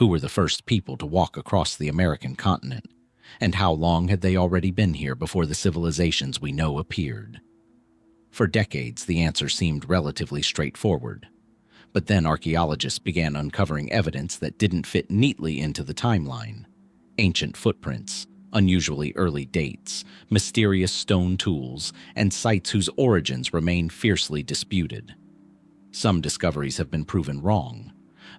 Who were the first people to walk across the American continent? And how long had they already been here before the civilizations we know appeared? For decades, the answer seemed relatively straightforward. But then archaeologists began uncovering evidence that didn't fit neatly into the timeline. Ancient footprints, unusually early dates, mysterious stone tools, and sites whose origins remain fiercely disputed. Some discoveries have been proven wrong.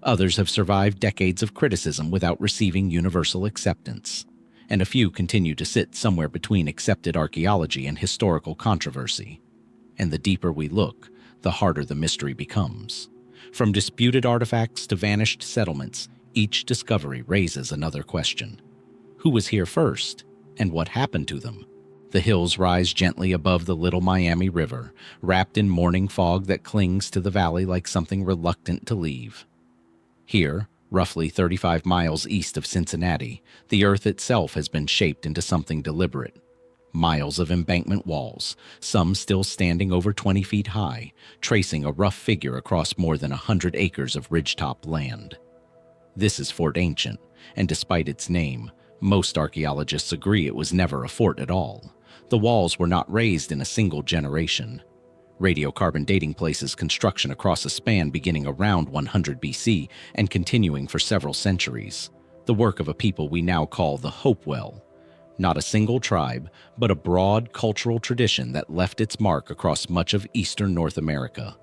Others have survived decades of criticism without receiving universal acceptance. And a few continue to sit somewhere between accepted archaeology and historical controversy. And the deeper we look, the harder the mystery becomes. From disputed artifacts to vanished settlements, each discovery raises another question. Who was here first, and what happened to them? The hills rise gently above the Little Miami River, wrapped in morning fog that clings to the valley like something reluctant to leave. Here, roughly 35 miles east of Cincinnati, the earth itself has been shaped into something deliberate. Miles of embankment walls, some still standing over 20 feet high, tracing a rough figure across more than 100 acres of ridgetop land. This is Fort Ancient, and despite its name, most archaeologists agree it was never a fort at all. The walls were not raised in a single generation. Radiocarbon dating places construction across a span beginning around 100 BC and continuing for several centuries. The work of a people we now call the Hopewell. Not a single tribe, but a broad cultural tradition that left its mark across much of eastern North America.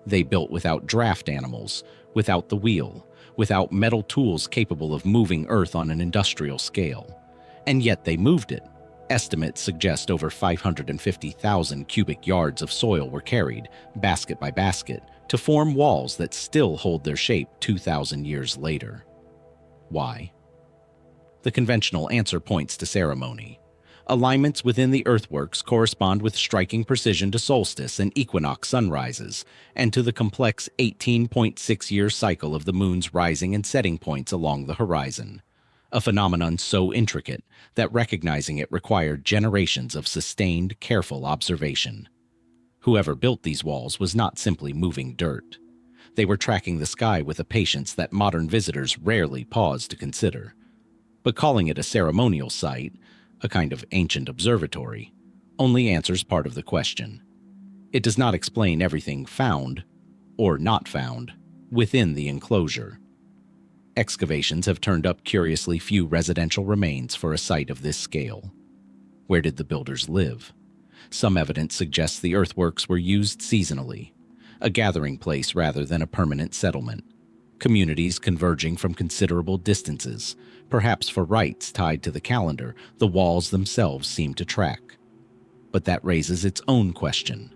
They built without draft animals, without the wheel, without metal tools capable of moving earth on an industrial scale. And yet they moved it. Estimates suggest over 550,000 cubic yards of soil were carried, basket by basket, to form walls that still hold their shape 2,000 years later. Why? The conventional answer points to ceremony. Alignments within the earthworks correspond with striking precision to solstice and equinox sunrises, and to the complex 18.6-year cycle of the moon's rising and setting points along the horizon. A phenomenon so intricate that recognizing it required generations of sustained, careful observation. Whoever built these walls was not simply moving dirt. They were tracking the sky with a patience that modern visitors rarely pause to consider. But calling it a ceremonial site, a kind of ancient observatory, only answers part of the question. It does not explain everything found, or not found, within the enclosure. Excavations have turned up curiously few residential remains for a site of this scale. Where did the builders live? Some evidence suggests the earthworks were used seasonally, a gathering place rather than a permanent settlement. Communities converging from considerable distances, perhaps for rites tied to the calendar the walls themselves seem to track. But that raises its own question.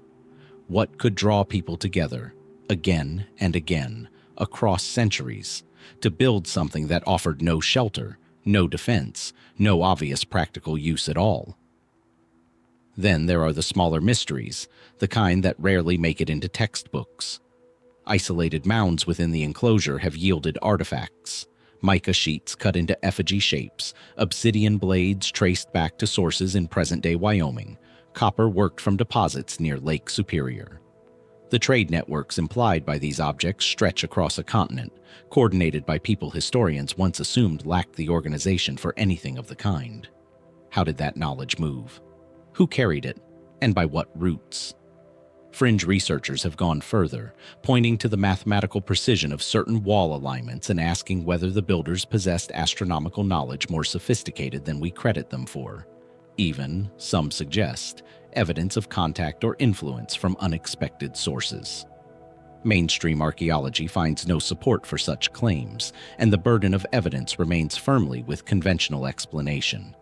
What could draw people together, again and again, across centuries, to build something that offered no shelter, no defense, no obvious practical use at all? Then there are the smaller mysteries, the kind that rarely make it into textbooks. Isolated mounds within the enclosure have yielded artifacts. Mica sheets cut into effigy shapes, obsidian blades traced back to sources in present-day Wyoming, copper worked from deposits near Lake Superior. The trade networks implied by these objects stretch across a continent, coordinated by people historians once assumed lacked the organization for anything of the kind. How did that knowledge move? Who carried it, and by what routes? Fringe researchers have gone further, pointing to the mathematical precision of certain wall alignments and asking whether the builders possessed astronomical knowledge more sophisticated than we credit them for. Even, some suggest, evidence of contact or influence from unexpected sources. Mainstream archaeology finds no support for such claims, and the burden of evidence remains firmly with conventional explanation.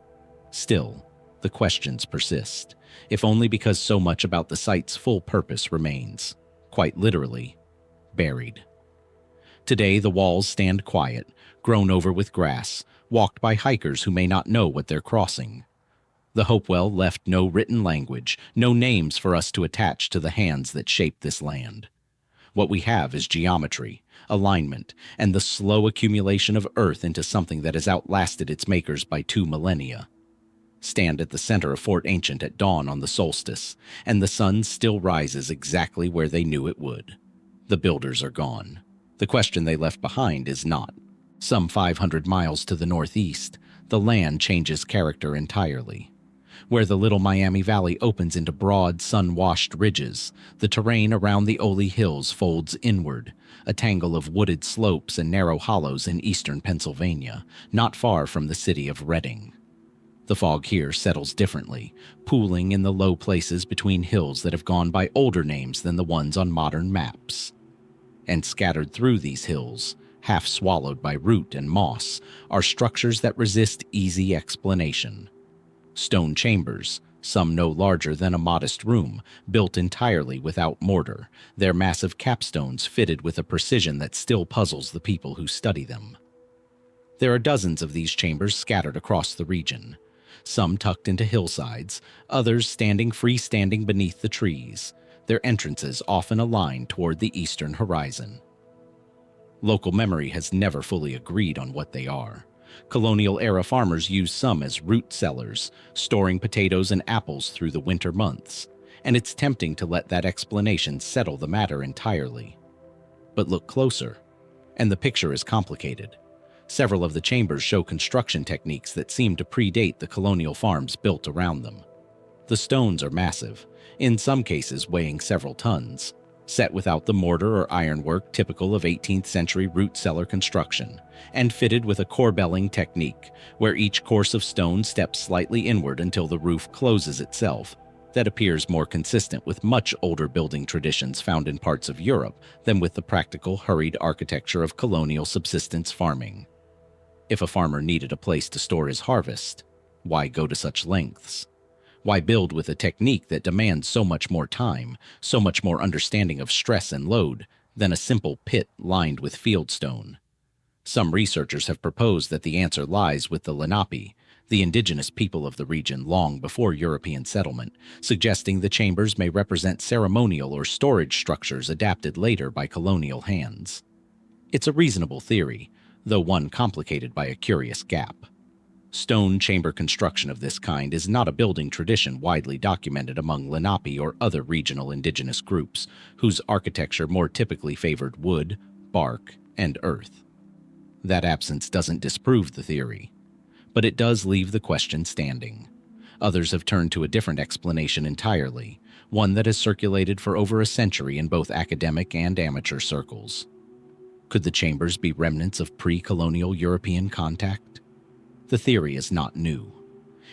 Still, the questions persist, if only because so much about the site's full purpose remains, quite literally, buried. Today, the walls stand quiet, grown over with grass, walked by hikers who may not know what they're crossing. The Hopewell left no written language, no names for us to attach to the hands that shaped this land. What we have is geometry, alignment, and the slow accumulation of earth into something that has outlasted its makers by 2 millennia. Stand at the center of Fort Ancient at dawn on the solstice, and the sun still rises exactly where they knew it would. The builders are gone. The question they left behind is not, Some 500 miles to the northeast, the land changes character entirely. Where the Little Miami Valley opens into broad, sun-washed ridges, the terrain around the Oley Hills folds inward, a tangle of wooded slopes and narrow hollows in eastern Pennsylvania, not far from the city of Reading. The fog here settles differently, pooling in the low places between hills that have gone by older names than the ones on modern maps. And scattered through these hills, half swallowed by root and moss, are structures that resist easy explanation. Stone chambers, some no larger than a modest room, built entirely without mortar, their massive capstones fitted with a precision that still puzzles the people who study them. There are dozens of these chambers scattered across the region, some tucked into hillsides, others standing freestanding beneath the trees, their entrances often aligned toward the eastern horizon. Local memory has never fully agreed on what they are. Colonial-era farmers use some as root cellars, storing potatoes and apples through the winter months, and it's tempting to let that explanation settle the matter entirely. But look closer, and the picture is complicated. Several of the chambers show construction techniques that seem to predate the colonial farms built around them. The stones are massive, in some cases weighing several tons, set without the mortar or ironwork typical of 18th century root cellar construction, and fitted with a corbelling technique, where each course of stone steps slightly inward until the roof closes itself, that appears more consistent with much older building traditions found in parts of Europe than with the practical, hurried architecture of colonial subsistence farming. If a farmer needed a place to store his harvest, why go to such lengths? Why build with a technique that demands so much more time, so much more understanding of stress and load, than a simple pit lined with fieldstone? Some researchers have proposed that the answer lies with the Lenape, the indigenous people of the region long before European settlement, suggesting the chambers may represent ceremonial or storage structures adapted later by colonial hands. It's a reasonable theory, though one complicated by a curious gap. Stone chamber construction of this kind is not a building tradition widely documented among Lenape or other regional indigenous groups, whose architecture more typically favored wood, bark, and earth. That absence doesn't disprove the theory, but it does leave the question standing. Others have turned to a different explanation entirely, one that has circulated for over a century in both academic and amateur circles. Could the chambers be remnants of pre-colonial European contact? The theory is not new.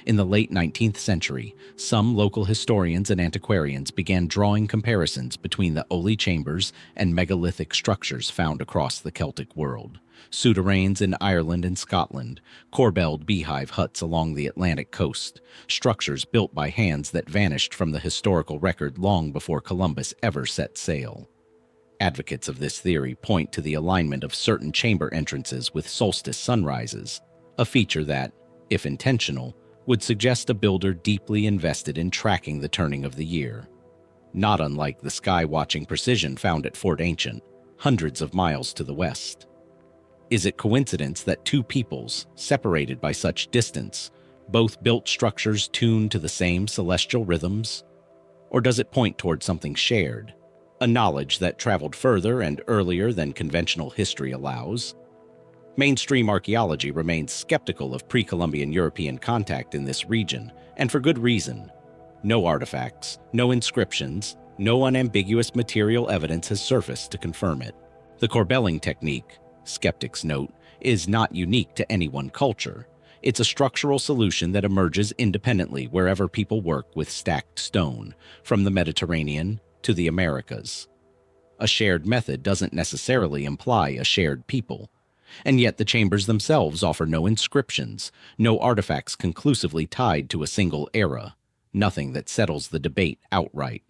In the late 19th century, some local historians and antiquarians began drawing comparisons between the Oley chambers and megalithic structures found across the Celtic world. Souterrains in Ireland and Scotland, corbelled beehive huts along the Atlantic coast, structures built by hands that vanished from the historical record long before Columbus ever set sail. Advocates of this theory point to the alignment of certain chamber entrances with solstice sunrises, a feature that, if intentional, would suggest a builder deeply invested in tracking the turning of the year, not unlike the sky-watching precision found at Fort Ancient, hundreds of miles to the west. Is it coincidence that two peoples, separated by such distance, both built structures tuned to the same celestial rhythms? Or does it point toward something shared, a knowledge that traveled further and earlier than conventional history allows? Mainstream archaeology remains skeptical of pre-Columbian European contact in this region, and for good reason. No artifacts, no inscriptions, no unambiguous material evidence has surfaced to confirm it. The corbelling technique, skeptics note, is not unique to any one culture. It's a structural solution that emerges independently wherever people work with stacked stone, from the Mediterranean to the Americas. A shared method doesn't necessarily imply a shared people. And yet the chambers themselves offer no inscriptions, no artifacts conclusively tied to a single era, nothing that settles the debate outright.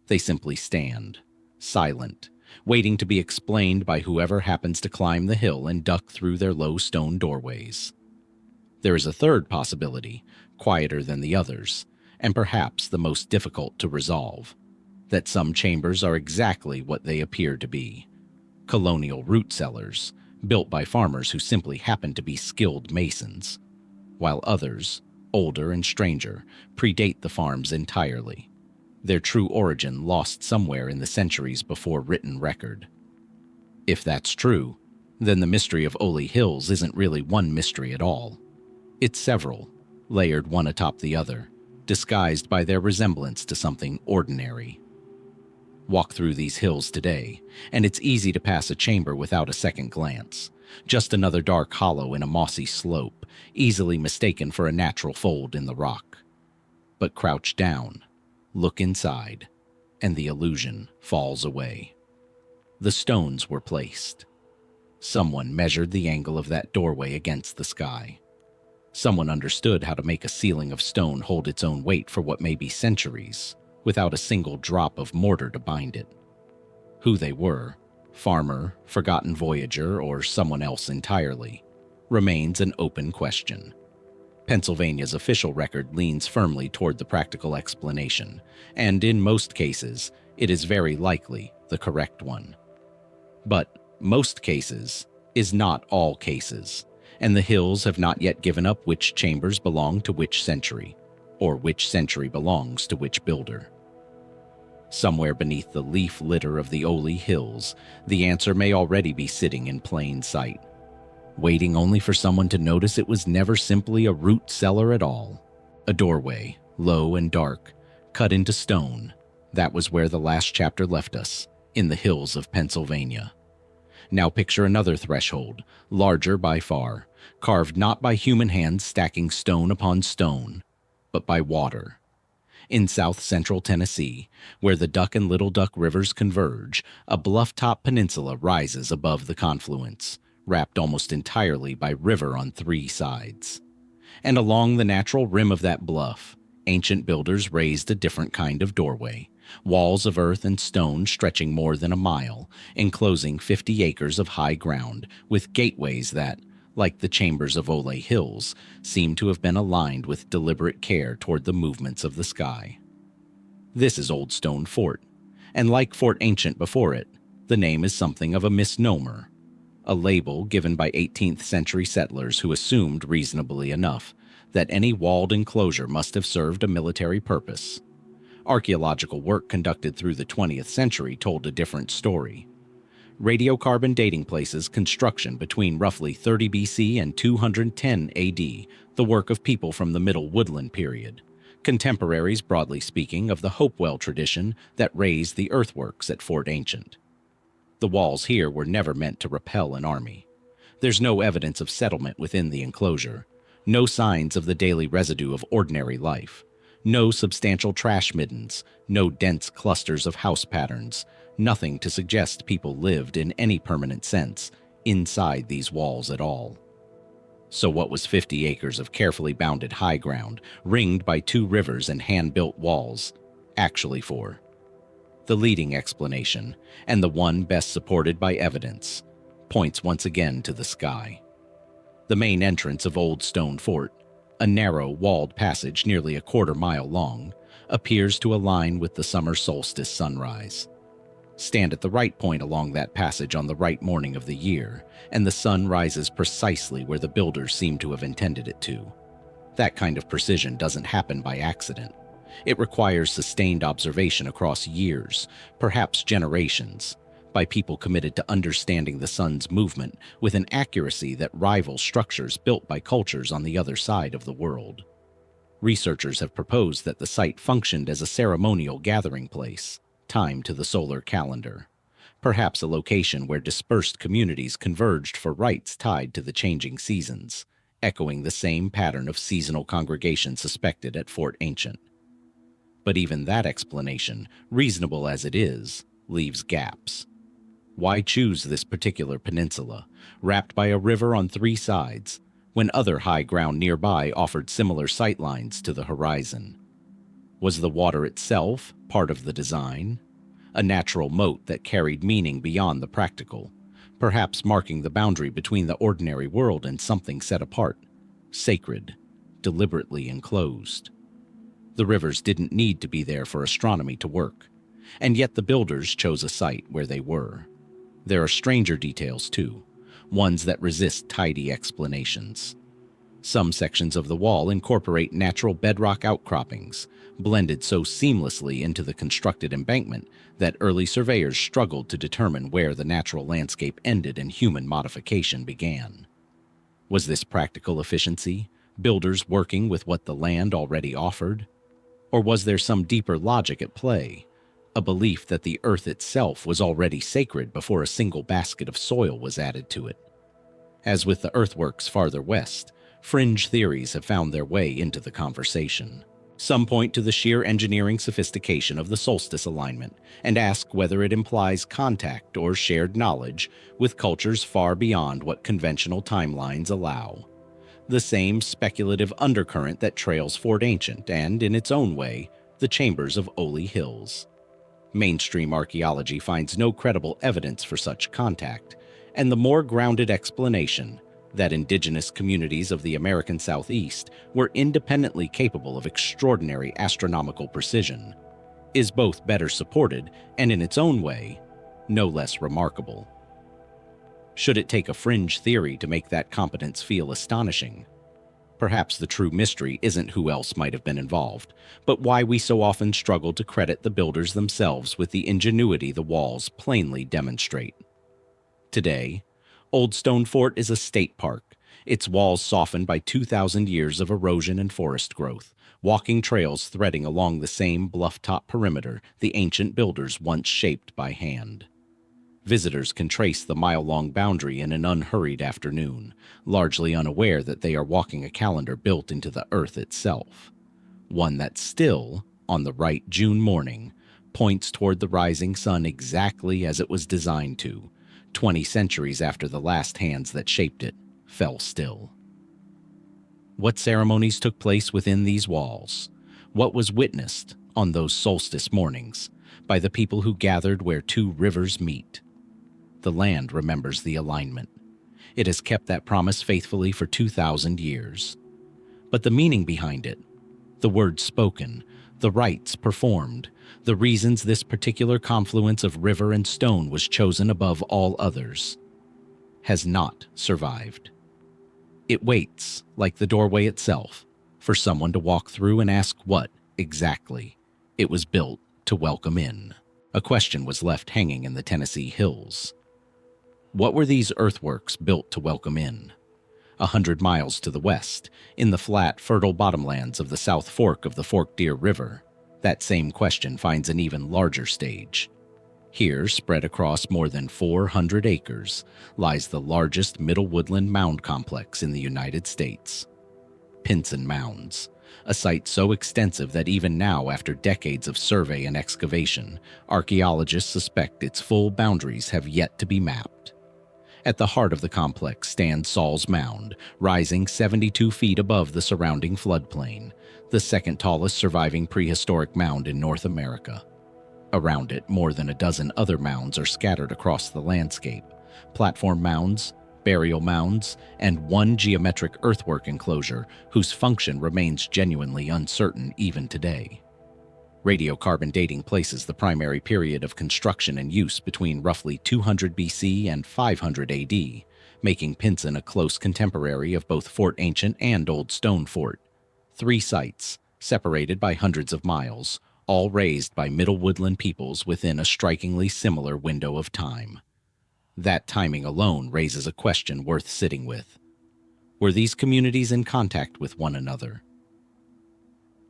They simply stand, silent, waiting to be explained by whoever happens to climb the hill and duck through their low stone doorways. There is a third possibility, quieter than the others, and perhaps the most difficult to resolve, that some chambers are exactly what they appear to be: colonial root cellars, built by farmers who simply happen to be skilled masons, while others, older and stranger, predate the farms entirely, their true origin lost somewhere in the centuries before written record. If that's true, then the mystery of Oley Hills isn't really one mystery at all. It's several, layered one atop the other, disguised by their resemblance to something ordinary. Walk through these hills today, and it's easy to pass a chamber without a second glance. Just another dark hollow in a mossy slope, easily mistaken for a natural fold in the rock. But crouch down, look inside, and the illusion falls away. The stones were placed. Someone measured the angle of that doorway against the sky. Someone understood how to make a ceiling of stone hold its own weight for what may be centuries, without a single drop of mortar to bind it. Who they were, farmer, forgotten voyager, or someone else entirely, remains an open question. Pennsylvania's official record leans firmly toward the practical explanation, and in most cases, it is very likely the correct one. But most cases is not all cases, and the hills have not yet given up which chambers belong to which century, or which century belongs to which builder. Somewhere beneath the leaf litter of the Oley Hills, the answer may already be sitting in plain sight, waiting only for someone to notice it was never simply a root cellar at all. A doorway, low and dark, cut into stone. That was where the last chapter left us, in the hills of Pennsylvania. Now picture another threshold, larger by far, carved not by human hands stacking stone upon stone, but by water. In south-central Tennessee, where the Duck and Little Duck rivers converge, a bluff-top peninsula rises above the confluence, wrapped almost entirely by river on three sides. And along the natural rim of that bluff, ancient builders raised a different kind of doorway, walls of earth and stone stretching more than a mile, enclosing 50 acres of high ground, with gateways that, like the chambers of Oley Hills, seem to have been aligned with deliberate care toward the movements of the sky. This is Old Stone Fort, and like Fort Ancient before it, the name is something of a misnomer, a label given by 18th century settlers who assumed, reasonably enough, that any walled enclosure must have served a military purpose. Archaeological work conducted through the 20th century told a different story. Radiocarbon dating places construction between roughly 30 BC and 210 AD, the work of people from the Middle Woodland period, contemporaries, broadly speaking, of the Hopewell tradition that raised the earthworks at Fort Ancient. The walls here were never meant to repel an army. There's no evidence of settlement within the enclosure, no signs of the daily residue of ordinary life, no substantial trash middens, no dense clusters of house patterns, nothing to suggest people lived in any permanent sense inside these walls at all. So what was 50 acres of carefully bounded high ground, ringed by two rivers and hand-built walls, actually for? The leading explanation, and the one best supported by evidence, points once again to the sky. The main entrance of Old Stone Fort, a narrow, walled passage nearly a quarter-mile long, appears to align with the summer solstice sunrise. Stand at the right point along that passage on the right morning of the year, and the sun rises precisely where the builders seem to have intended it to. That kind of precision doesn't happen by accident. It requires sustained observation across years, perhaps generations, by people committed to understanding the sun's movement with an accuracy that rivals structures built by cultures on the other side of the world. Researchers have proposed that the site functioned as a ceremonial gathering place, timed to the solar calendar, perhaps a location where dispersed communities converged for rites tied to the changing seasons, echoing the same pattern of seasonal congregation suspected at Fort Ancient. But even that explanation, reasonable as it is, leaves gaps. Why choose this particular peninsula, wrapped by a river on three sides, when other high ground nearby offered similar sightlines to the horizon? Was the water itself part of the design? A natural moat that carried meaning beyond the practical, perhaps marking the boundary between the ordinary world and something set apart, sacred, deliberately enclosed. The rivers didn't need to be there for astronomy to work, and yet the builders chose a site where they were. There are stranger details, too, ones that resist tidy explanations. Some sections of the wall incorporate natural bedrock outcroppings, blended so seamlessly into the constructed embankment that early surveyors struggled to determine where the natural landscape ended and human modification began. Was this practical efficiency, builders working with what the land already offered? Or was there some deeper logic at play, a belief that the earth itself was already sacred before a single basket of soil was added to it? As with the earthworks farther west, fringe theories have found their way into the conversation. Some point to the sheer engineering sophistication of the solstice alignment and ask whether it implies contact or shared knowledge with cultures far beyond what conventional timelines allow. The same speculative undercurrent that trails Fort Ancient and, in its own way, the chambers of Oley Hills. Mainstream archaeology finds no credible evidence for such contact, and the more grounded explanation that indigenous communities of the American Southeast were independently capable of extraordinary astronomical precision is both better supported and, in its own way, no less remarkable. Should it take a fringe theory to make that competence feel astonishing? Perhaps the true mystery isn't who else might have been involved, but why we so often struggle to credit the builders themselves with the ingenuity the walls plainly demonstrate. Today, Old Stone Fort is a state park, its walls softened by 2,000 years of erosion and forest growth, walking trails threading along the same bluff-top perimeter the ancient builders once shaped by hand. Visitors can trace the mile-long boundary in an unhurried afternoon, largely unaware that they are walking a calendar built into the earth itself. One that still, on the right June morning, points toward the rising sun exactly as it was designed to, 20 centuries after the last hands that shaped it fell still. What ceremonies took place within these walls? What was witnessed on those solstice mornings by the people who gathered where two rivers meet? The land remembers the alignment. It has kept that promise faithfully for 2,000 years. But the meaning behind it, the words spoken, the rites performed, the reasons this particular confluence of river and stone was chosen above all others, has not survived. It waits, like the doorway itself, for someone to walk through and ask what, exactly, it was built to welcome in. A question was left hanging in the Tennessee hills. What were these earthworks built to welcome in? 100 miles to the west, in the flat, fertile bottomlands of the South Fork of the Forked Deer River, that same question finds an even larger stage. Here, spread across more than 400 acres, lies the largest middle woodland mound complex in the United States. Pinson Mounds, a site so extensive that even now, after decades of survey and excavation, archaeologists suspect its full boundaries have yet to be mapped. At the heart of the complex stands Saul's Mound, rising 72 feet above the surrounding floodplain, the second tallest surviving prehistoric mound in North America. Around it, more than a dozen other mounds are scattered across the landscape: platform mounds, burial mounds, and one geometric earthwork enclosure whose function remains genuinely uncertain even today. Radiocarbon dating places the primary period of construction and use between roughly 200 BC and 500 AD, making Pinson a close contemporary of both Fort Ancient and Old Stone Fort. 3 sites, separated by hundreds of miles, all raised by middle woodland peoples within a strikingly similar window of time. That timing alone raises a question worth sitting with. Were these communities in contact with one another?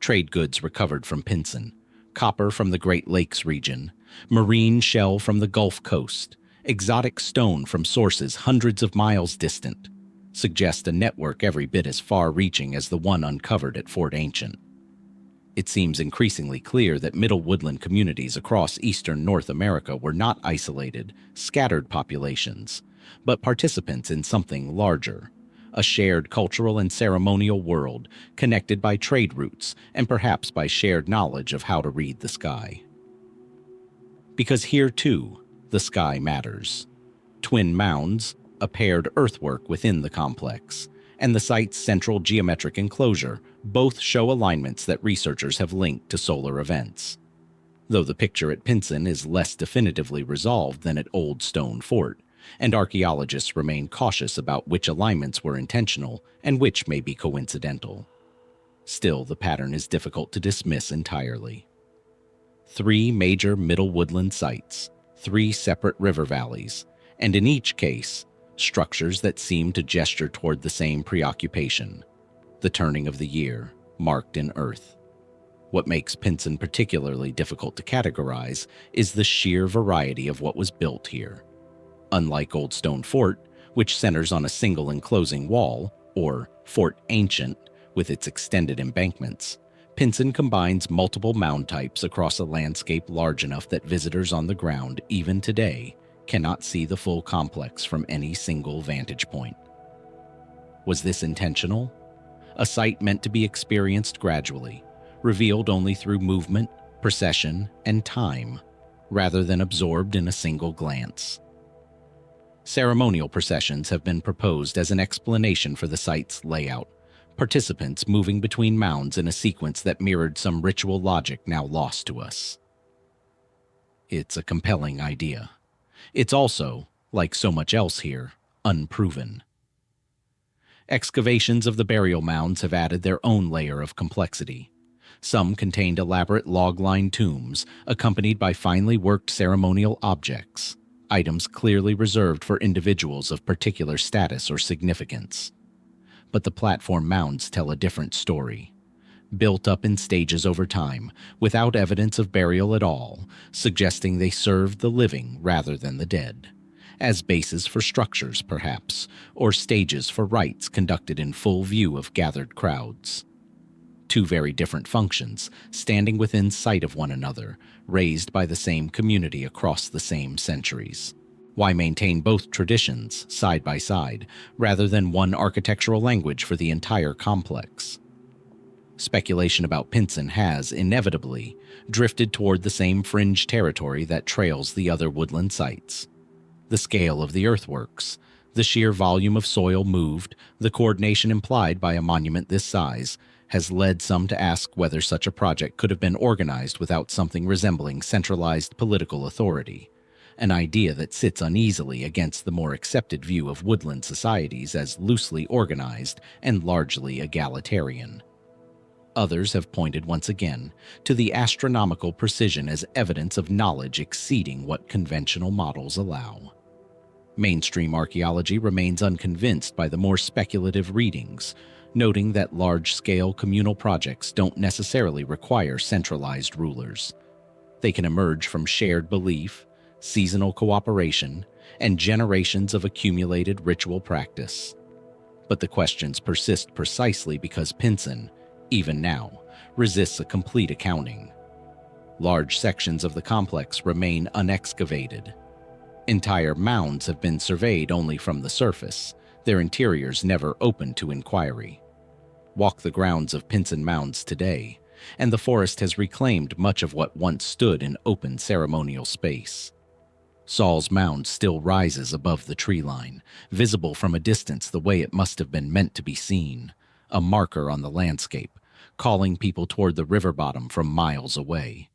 Trade goods recovered from Pinson, copper from the Great Lakes region, marine shell from the Gulf Coast, exotic stone from sources hundreds of miles distant, suggest a network every bit as far-reaching as the one uncovered at Fort Ancient. It seems increasingly clear that middle woodland communities across eastern North America were not isolated, scattered populations, but participants in something larger, a shared cultural and ceremonial world connected by trade routes and perhaps by shared knowledge of how to read the sky. Because here, too, the sky matters. Twin mounds, a paired earthwork within the complex, and the site's central geometric enclosure both show alignments that researchers have linked to solar events. Though the picture at Pinson is less definitively resolved than at Old Stone Fort, and archaeologists remain cautious about which alignments were intentional and which may be coincidental. Still, the pattern is difficult to dismiss entirely. 3 major middle woodland sites, 3 separate river valleys, and in each case, structures that seem to gesture toward the same preoccupation, the turning of the year, marked in earth. What makes Pinson particularly difficult to categorize is the sheer variety of what was built here. Unlike Old Stone Fort, which centers on a single enclosing wall, or Fort Ancient with its extended embankments, Pinson combines multiple mound types across a landscape large enough that visitors on the ground, even today, cannot see the full complex from any single vantage point. Was this intentional? A site meant to be experienced gradually, revealed only through movement, procession, and time, rather than absorbed in a single glance. Ceremonial processions have been proposed as an explanation for the site's layout, participants moving between mounds in a sequence that mirrored some ritual logic now lost to us. It's a compelling idea. It's also, like so much else here, unproven. Excavations of the burial mounds have added their own layer of complexity. Some contained elaborate log-lined tombs, accompanied by finely worked ceremonial objects, items clearly reserved for individuals of particular status or significance. But the platform mounds tell a different story. Built up in stages over time, without evidence of burial at all, suggesting they served the living rather than the dead. As bases for structures, perhaps, or stages for rites conducted in full view of gathered crowds. 2 very different functions, standing within sight of one another, raised by the same community across the same centuries. Why maintain both traditions side by side, rather than one architectural language for the entire complex? Speculation about Pinson has, inevitably, drifted toward the same fringe territory that trails the other woodland sites. The scale of the earthworks, the sheer volume of soil moved, the coordination implied by a monument this size, has led some to ask whether such a project could have been organized without something resembling centralized political authority, an idea that sits uneasily against the more accepted view of woodland societies as loosely organized and largely egalitarian. Others have pointed once again to the astronomical precision as evidence of knowledge exceeding what conventional models allow. Mainstream archaeology remains unconvinced by the more speculative readings, noting that large-scale communal projects don't necessarily require centralized rulers. They can emerge from shared belief, seasonal cooperation, and generations of accumulated ritual practice. But the questions persist precisely because Pinson, even now, resists a complete accounting. Large sections of the complex remain unexcavated. Entire mounds have been surveyed only from the surface, their interiors never open to inquiry. Walk the grounds of Pinson Mounds today, and the forest has reclaimed much of what once stood in open ceremonial space. Saul's Mound still rises above the tree line, visible from a distance the way it must have been meant to be seen, a marker on the landscape, calling people toward the river bottom from miles away.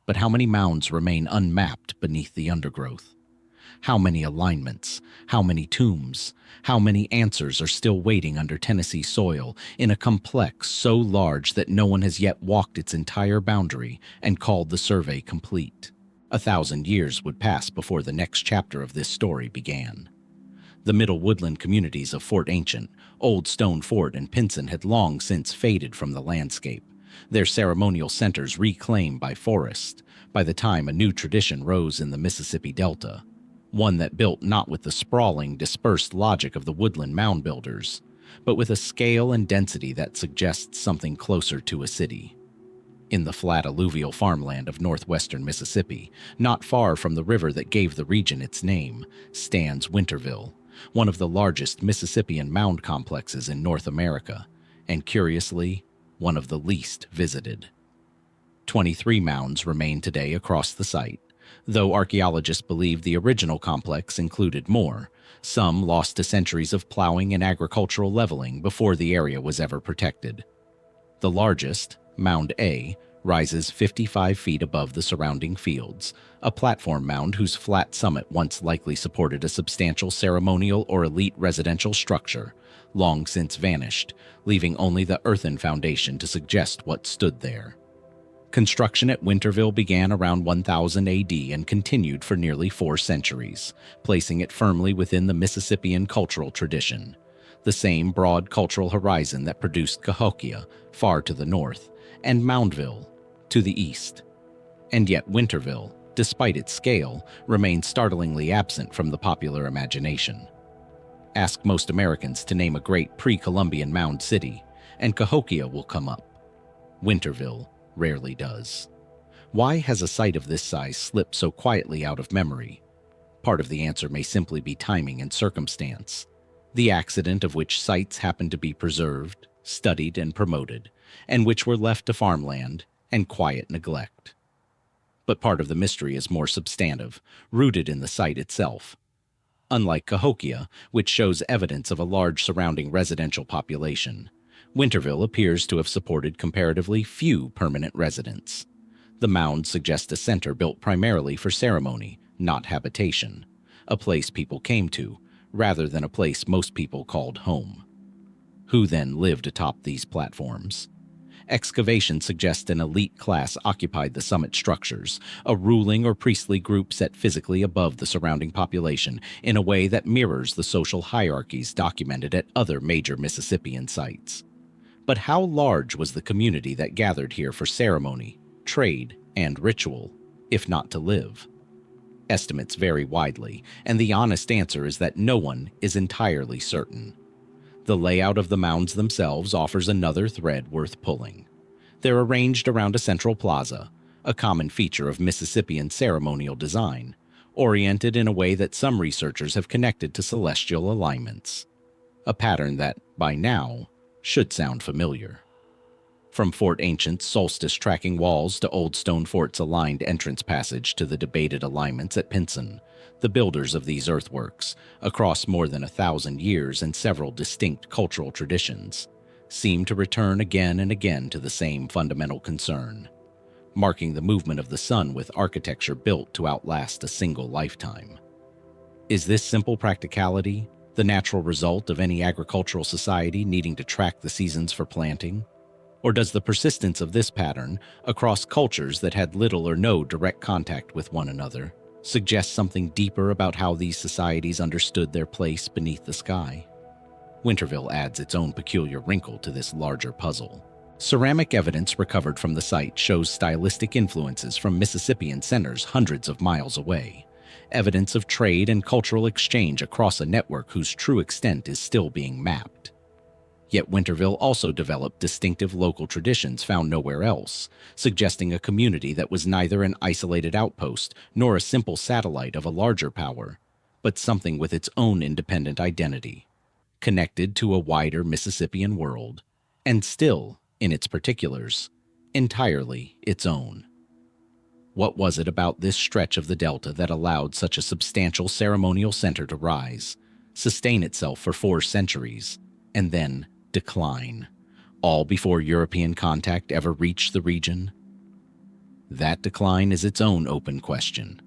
But how many mounds remain unmapped beneath the undergrowth? How many alignments? How many tombs? How many answers are still waiting under Tennessee soil in a complex so large that no one has yet walked its entire boundary and called the survey complete? 1,000 years would pass before the next chapter of this story began. The middle woodland communities of Fort Ancient, Old Stone Fort, and Pinson had long since faded from the landscape, their ceremonial centers reclaimed by forest, by the time a new tradition rose in the Mississippi Delta, one that built not with the sprawling, dispersed logic of the woodland mound builders, but with a scale and density that suggests something closer to a city. In the flat alluvial farmland of northwestern Mississippi, not far from the river that gave the region its name, stands Winterville, one of the largest Mississippian mound complexes in North America, and curiously, one of the least visited. 23 mounds remain today across the site, though archaeologists believe the original complex included more, some lost to centuries of plowing and agricultural leveling before the area was ever protected. The largest, Mound A, rises 55 feet above the surrounding fields, a platform mound whose flat summit once likely supported a substantial ceremonial or elite residential structure, long since vanished, leaving only the earthen foundation to suggest what stood there. Construction at Winterville began around 1000 AD and continued for nearly 4 centuries, placing it firmly within the Mississippian cultural tradition, the same broad cultural horizon that produced Cahokia, far to the north, and Moundville, to the east. And yet Winterville, despite its scale, remains startlingly absent from the popular imagination. Ask most Americans to name a great pre-Columbian mound city, and Cahokia will come up. Winterville rarely does. Why has a site of this size slipped so quietly out of memory? Part of the answer may simply be timing and circumstance, the accident of which sites happen to be preserved, studied, and promoted, and which were left to farmland and quiet neglect. But part of the mystery is more substantive, rooted in the site itself. Unlike Cahokia, which shows evidence of a large surrounding residential population, Winterville appears to have supported comparatively few permanent residents. The mound suggests a center built primarily for ceremony, not habitation, a place people came to, rather than a place most people called home. Who then lived atop these platforms? Excavation suggests an elite class occupied the summit structures, a ruling or priestly group set physically above the surrounding population in a way that mirrors the social hierarchies documented at other major Mississippian sites. But how large was the community that gathered here for ceremony, trade, and ritual, if not to live? Estimates vary widely, and the honest answer is that no one is entirely certain. The layout of the mounds themselves offers another thread worth pulling. They're arranged around a central plaza, a common feature of Mississippian ceremonial design, oriented in a way that some researchers have connected to celestial alignments. A pattern that, by now, should sound familiar. From Fort Ancient's solstice-tracking walls to Old Stone Fort's aligned entrance passage to the debated alignments at Pinson, the builders of these earthworks, across more than 1,000 years and several distinct cultural traditions, seem to return again and again to the same fundamental concern, marking the movement of the sun with architecture built to outlast a single lifetime. Is this simple practicality the natural result of any agricultural society needing to track the seasons for planting? Or does the persistence of this pattern across cultures that had little or no direct contact with one another suggest something deeper about how these societies understood their place beneath the sky? Winterville adds its own peculiar wrinkle to this larger puzzle. Ceramic evidence recovered from the site shows stylistic influences from Mississippian centers hundreds of miles away, evidence of trade and cultural exchange across a network whose true extent is still being mapped. Yet Winterville also developed distinctive local traditions found nowhere else, suggesting a community that was neither an isolated outpost nor a simple satellite of a larger power, but something with its own independent identity, connected to a wider Mississippian world, and still, in its particulars, entirely its own. What was it about this stretch of the Delta that allowed such a substantial ceremonial center to rise, sustain itself for 4 centuries, and then decline, all before European contact ever reached the region? That decline is its own open question.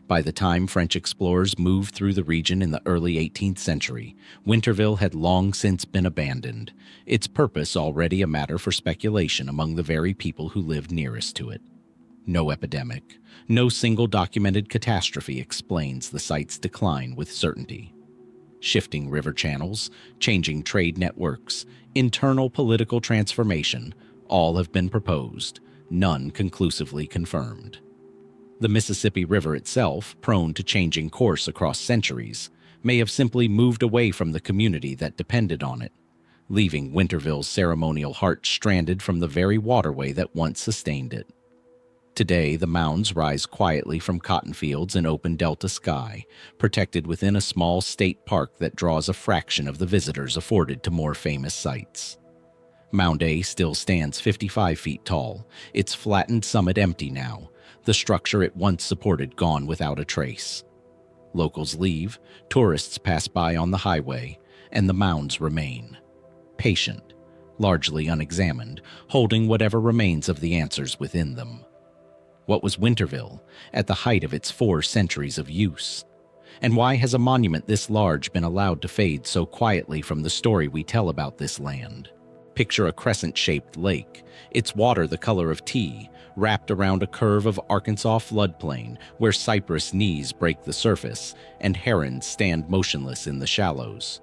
By the time French explorers moved through the region in the early 18th century, Winterville had long since been abandoned, its purpose already a matter for speculation among the very people who lived nearest to it. No epidemic, no single documented catastrophe explains the site's decline with certainty. Shifting river channels, changing trade networks, internal political transformation, all have been proposed, none conclusively confirmed. The Mississippi River itself, prone to changing course across centuries, may have simply moved away from the community that depended on it, leaving Winterville's ceremonial heart stranded from the very waterway that once sustained it. Today, the mounds rise quietly from cotton fields and open delta sky, protected within a small state park that draws a fraction of the visitors afforded to more famous sites. Mound A still stands 55 feet tall, its flattened summit empty now, the structure it once supported gone without a trace. Locals leave, tourists pass by on the highway, and the mounds remain, patient, largely unexamined, holding whatever remains of the answers within them. What was Winterville at the height of its 4 centuries of use? And why has a monument this large been allowed to fade so quietly from the story we tell about this land? Picture a crescent-shaped lake, its water the color of tea, wrapped around a curve of Arkansas floodplain where cypress knees break the surface and herons stand motionless in the shallows.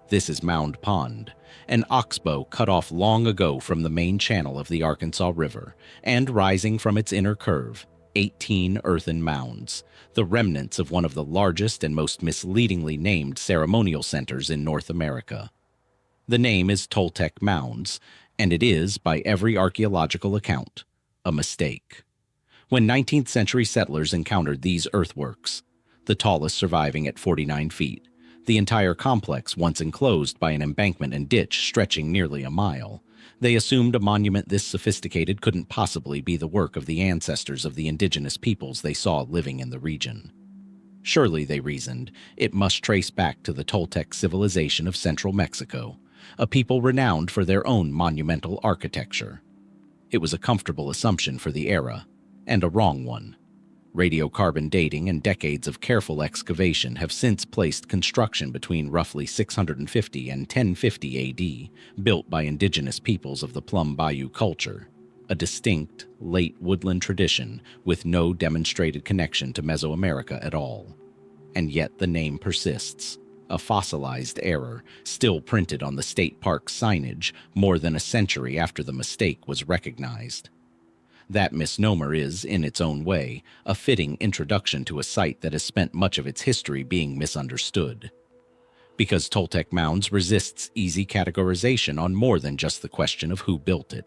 This is Mound Pond, an oxbow cut off long ago from the main channel of the Arkansas River, and rising from its inner curve, 18 earthen mounds, the remnants of one of the largest and most misleadingly named ceremonial centers in North America. The name is Toltec Mounds, and it is, by every archaeological account, a mistake. When 19th century settlers encountered these earthworks, the tallest surviving at 49 feet, the entire complex once enclosed by an embankment and ditch stretching nearly a mile, they assumed a monument this sophisticated couldn't possibly be the work of the ancestors of the indigenous peoples they saw living in the region. Surely, they reasoned, it must trace back to the Toltec civilization of central Mexico, a people renowned for their own monumental architecture. It was a comfortable assumption for the era, and a wrong one. Radiocarbon dating and decades of careful excavation have since placed construction between roughly 650 and 1050 AD, built by indigenous peoples of the Plum Bayou culture, a distinct, late woodland tradition with no demonstrated connection to Mesoamerica at all. And yet the name persists, a fossilized error still printed on the state park's signage more than a century after the mistake was recognized. That misnomer is, in its own way, a fitting introduction to a site that has spent much of its history being misunderstood. Because Toltec Mounds resists easy categorization on more than just the question of who built it.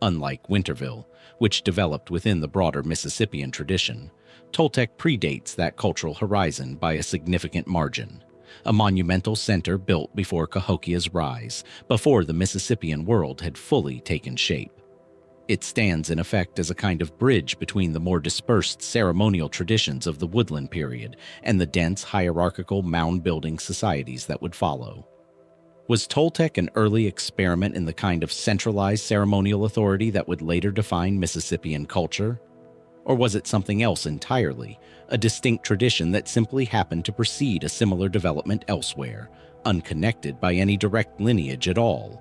Unlike Winterville, which developed within the broader Mississippian tradition, Toltec predates that cultural horizon by a significant margin. A monumental center built before Cahokia's rise, before the Mississippian world had fully taken shape. It stands in effect as a kind of bridge between the more dispersed ceremonial traditions of the woodland period and the dense hierarchical mound-building societies that would follow. Was Toltec an early experiment in the kind of centralized ceremonial authority that would later define Mississippian culture? Or was it something else entirely, a distinct tradition that simply happened to precede a similar development elsewhere, unconnected by any direct lineage at all?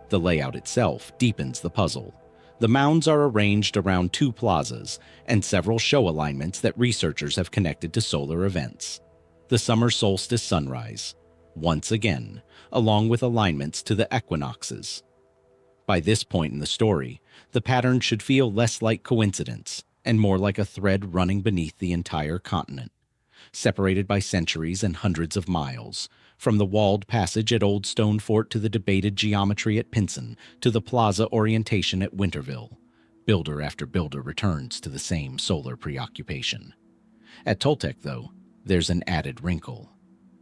The layout itself deepens the puzzle. The mounds are arranged around 2 plazas and several show alignments that researchers have connected to solar events. The summer solstice sunrise, once again, along with alignments to the equinoxes. By this point in the story, the pattern should feel less like coincidence and more like a thread running beneath the entire continent, separated by centuries and hundreds of miles, from the walled passage at Old Stone Fort to the debated geometry at Pinson to the plaza orientation at Winterville. Builder after builder returns to the same solar preoccupation. At Toltec, though, there's an added wrinkle.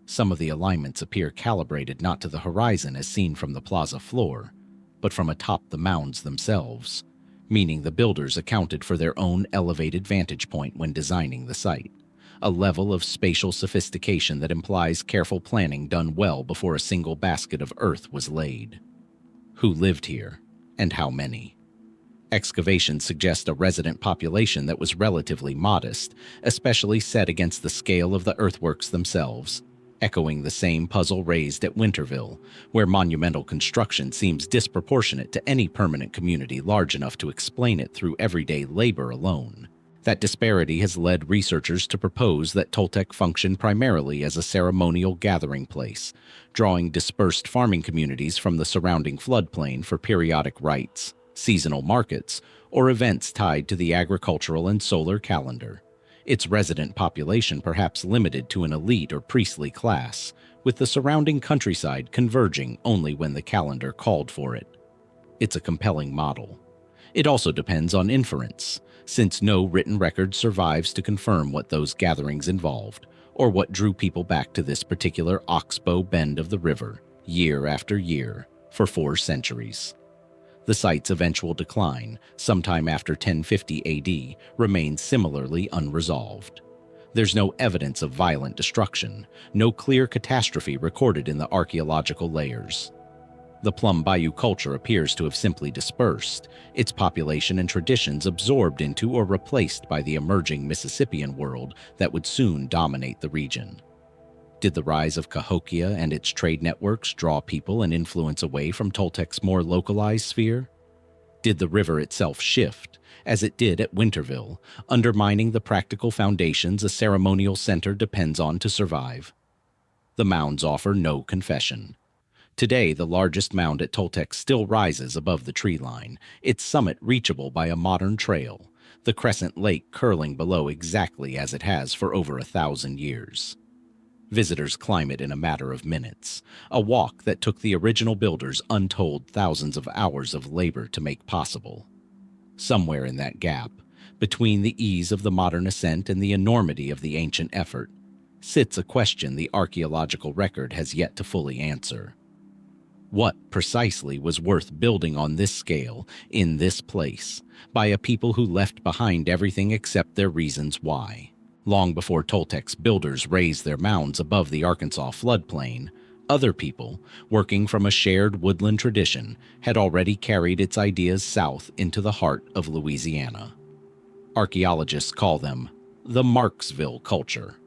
Some of the alignments appear calibrated not to the horizon as seen from the plaza floor, but from atop the mounds themselves, meaning the builders accounted for their own elevated vantage point when designing the site. A level of spatial sophistication that implies careful planning done well before a single basket of earth was laid. Who lived here, and how many? Excavations suggest a resident population that was relatively modest, especially set against the scale of the earthworks themselves, echoing the same puzzle raised at Winterville, where monumental construction seems disproportionate to any permanent community large enough to explain it through everyday labor alone. That disparity has led researchers to propose that Toltec functioned primarily as a ceremonial gathering place, drawing dispersed farming communities from the surrounding floodplain for periodic rites, seasonal markets, or events tied to the agricultural and solar calendar. Its resident population perhaps limited to an elite or priestly class, with the surrounding countryside converging only when the calendar called for it. It's a compelling model. It also depends on inference, since no written record survives to confirm what those gatherings involved, or what drew people back to this particular oxbow bend of the river, year after year, for 4 centuries. The site's eventual decline, sometime after 1050 AD, remains similarly unresolved. There's no evidence of violent destruction, no clear catastrophe recorded in the archaeological layers. The Plum Bayou culture appears to have simply dispersed, its population and traditions absorbed into or replaced by the emerging Mississippian world that would soon dominate the region. Did the rise of Cahokia and its trade networks draw people and influence away from Toltec's more localized sphere? Did the river itself shift, as it did at Winterville, undermining the practical foundations a ceremonial center depends on to survive? The mounds offer no confession. Today, the largest mound at Toltec still rises above the tree line, its summit reachable by a modern trail, the crescent lake curling below exactly as it has for over 1,000 years. Visitors climb it in a matter of minutes, a walk that took the original builders untold thousands of hours of labor to make possible. Somewhere in that gap, between the ease of the modern ascent and the enormity of the ancient effort, sits a question the archaeological record has yet to fully answer. What precisely was worth building on this scale, in this place, by a people who left behind everything except their reasons why? Long before Toltec's builders raised their mounds above the Arkansas floodplain, other people, working from a shared woodland tradition, had already carried its ideas south into the heart of Louisiana. Archaeologists call them the Marksville culture,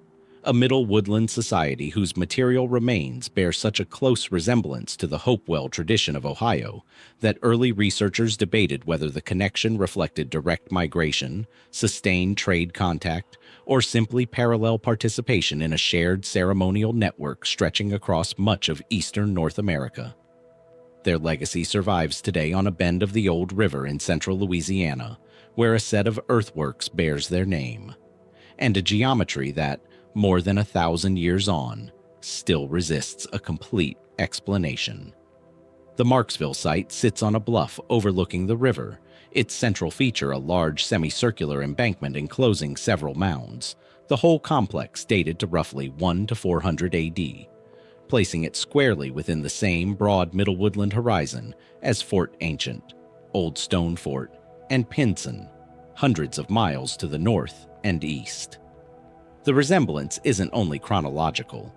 a middle woodland society whose material remains bear such a close resemblance to the Hopewell tradition of Ohio that early researchers debated whether the connection reflected direct migration, sustained trade contact, or simply parallel participation in a shared ceremonial network stretching across much of eastern North America. Their legacy survives today on a bend of the old river in central Louisiana, where a set of earthworks bears their name, and a geometry that, more than 1,000 years on, still resists a complete explanation. The Marksville site sits on a bluff overlooking the river, its central feature a large semicircular embankment enclosing several mounds, the whole complex dated to roughly 1 to 400 AD, placing it squarely within the same broad middle woodland horizon as Fort Ancient, Old Stone Fort, and Pinson, hundreds of miles to the north and east. The resemblance isn't only chronological.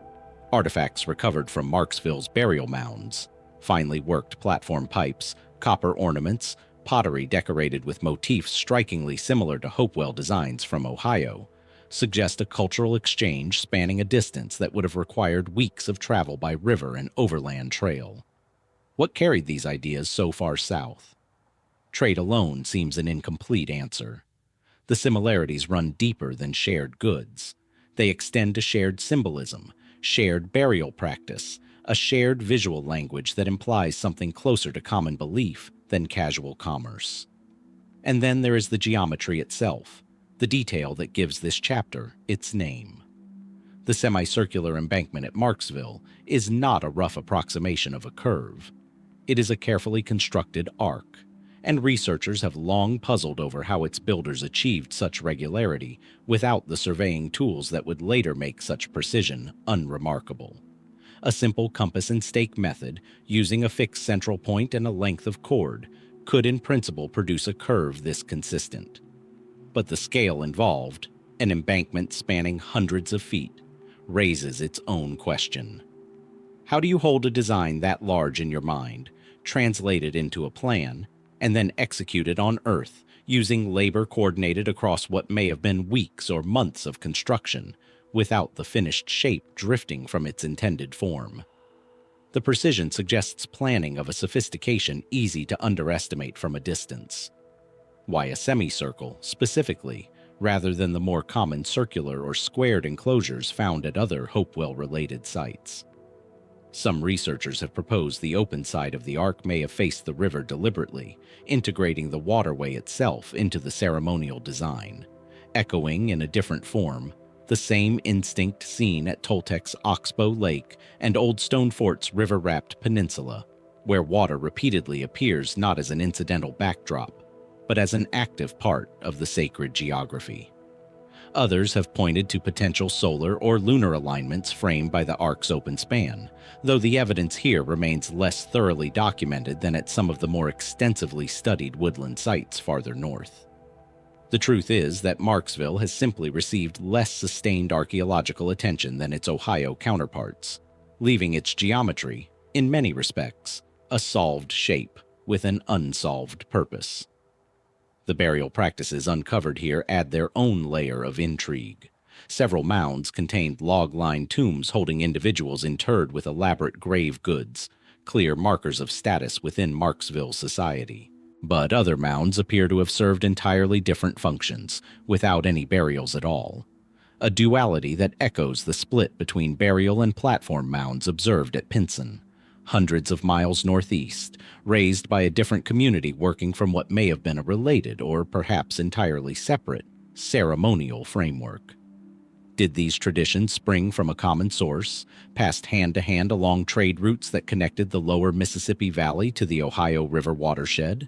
Artifacts recovered from Marksville's burial mounds, finely worked platform pipes, copper ornaments, pottery decorated with motifs strikingly similar to Hopewell designs from Ohio, suggest a cultural exchange spanning a distance that would have required weeks of travel by river and overland trail. What carried these ideas so far south? Trade alone seems an incomplete answer. The similarities run deeper than shared goods. They extend to shared symbolism, shared burial practice, a shared visual language that implies something closer to common belief than casual commerce. And then there is the geometry itself, the detail that gives this chapter its name. The semicircular embankment at Marksville is not a rough approximation of a curve. It is a carefully constructed arc, and researchers have long puzzled over how its builders achieved such regularity without the surveying tools that would later make such precision unremarkable. A simple compass and stake method, using a fixed central point and a length of cord, could in principle produce a curve this consistent. But the scale involved, an embankment spanning hundreds of feet, raises its own question. How do you hold a design that large in your mind, translate it into a plan, and then execute it on Earth, using labor coordinated across what may have been weeks or months of construction, without the finished shape drifting from its intended form? The precision suggests planning of a sophistication easy to underestimate from a distance. Why a semicircle, specifically, rather than the more common circular or squared enclosures found at other Hopewell-related sites? Some researchers have proposed the open side of the arc may have faced the river deliberately, integrating the waterway itself into the ceremonial design, echoing in a different form the same instinct seen at Toltec's Oxbow Lake and Old Stone Fort's river-wrapped peninsula, where water repeatedly appears not as an incidental backdrop, but as an active part of the sacred geography. Others have pointed to potential solar or lunar alignments framed by the arc's open span, though the evidence here remains less thoroughly documented than at some of the more extensively studied woodland sites farther north. The truth is that Marksville has simply received less sustained archaeological attention than its Ohio counterparts, leaving its geometry, in many respects, a solved shape with an unsolved purpose. The burial practices uncovered here add their own layer of intrigue. Several mounds contained log-lined tombs holding individuals interred with elaborate grave goods, clear markers of status within Marksville society. But other mounds appear to have served entirely different functions, without any burials at all. A duality that echoes the split between burial and platform mounds observed at Pinson, hundreds of miles northeast, raised by a different community working from what may have been a related, or perhaps entirely separate, ceremonial framework. Did these traditions spring from a common source, passed hand to hand along trade routes that connected the lower Mississippi Valley to the Ohio River watershed?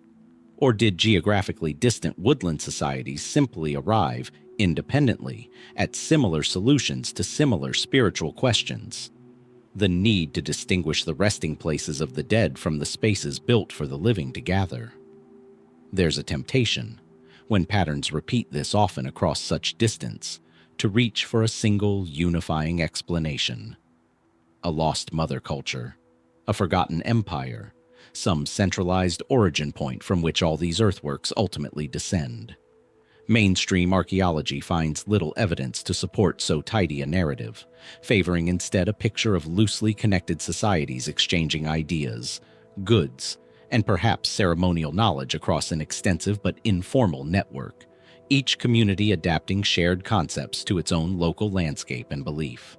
Or did geographically distant woodland societies simply arrive, independently, at similar solutions to similar spiritual questions? The need to distinguish the resting places of the dead from the spaces built for the living to gather. There's a temptation, when patterns repeat this often across such distance, to reach for a single unifying explanation. A lost mother culture, a forgotten empire, some centralized origin point from which all these earthworks ultimately descend. Mainstream archaeology finds little evidence to support so tidy a narrative, favoring instead a picture of loosely connected societies exchanging ideas, goods, and perhaps ceremonial knowledge across an extensive but informal network, each community adapting shared concepts to its own local landscape and belief.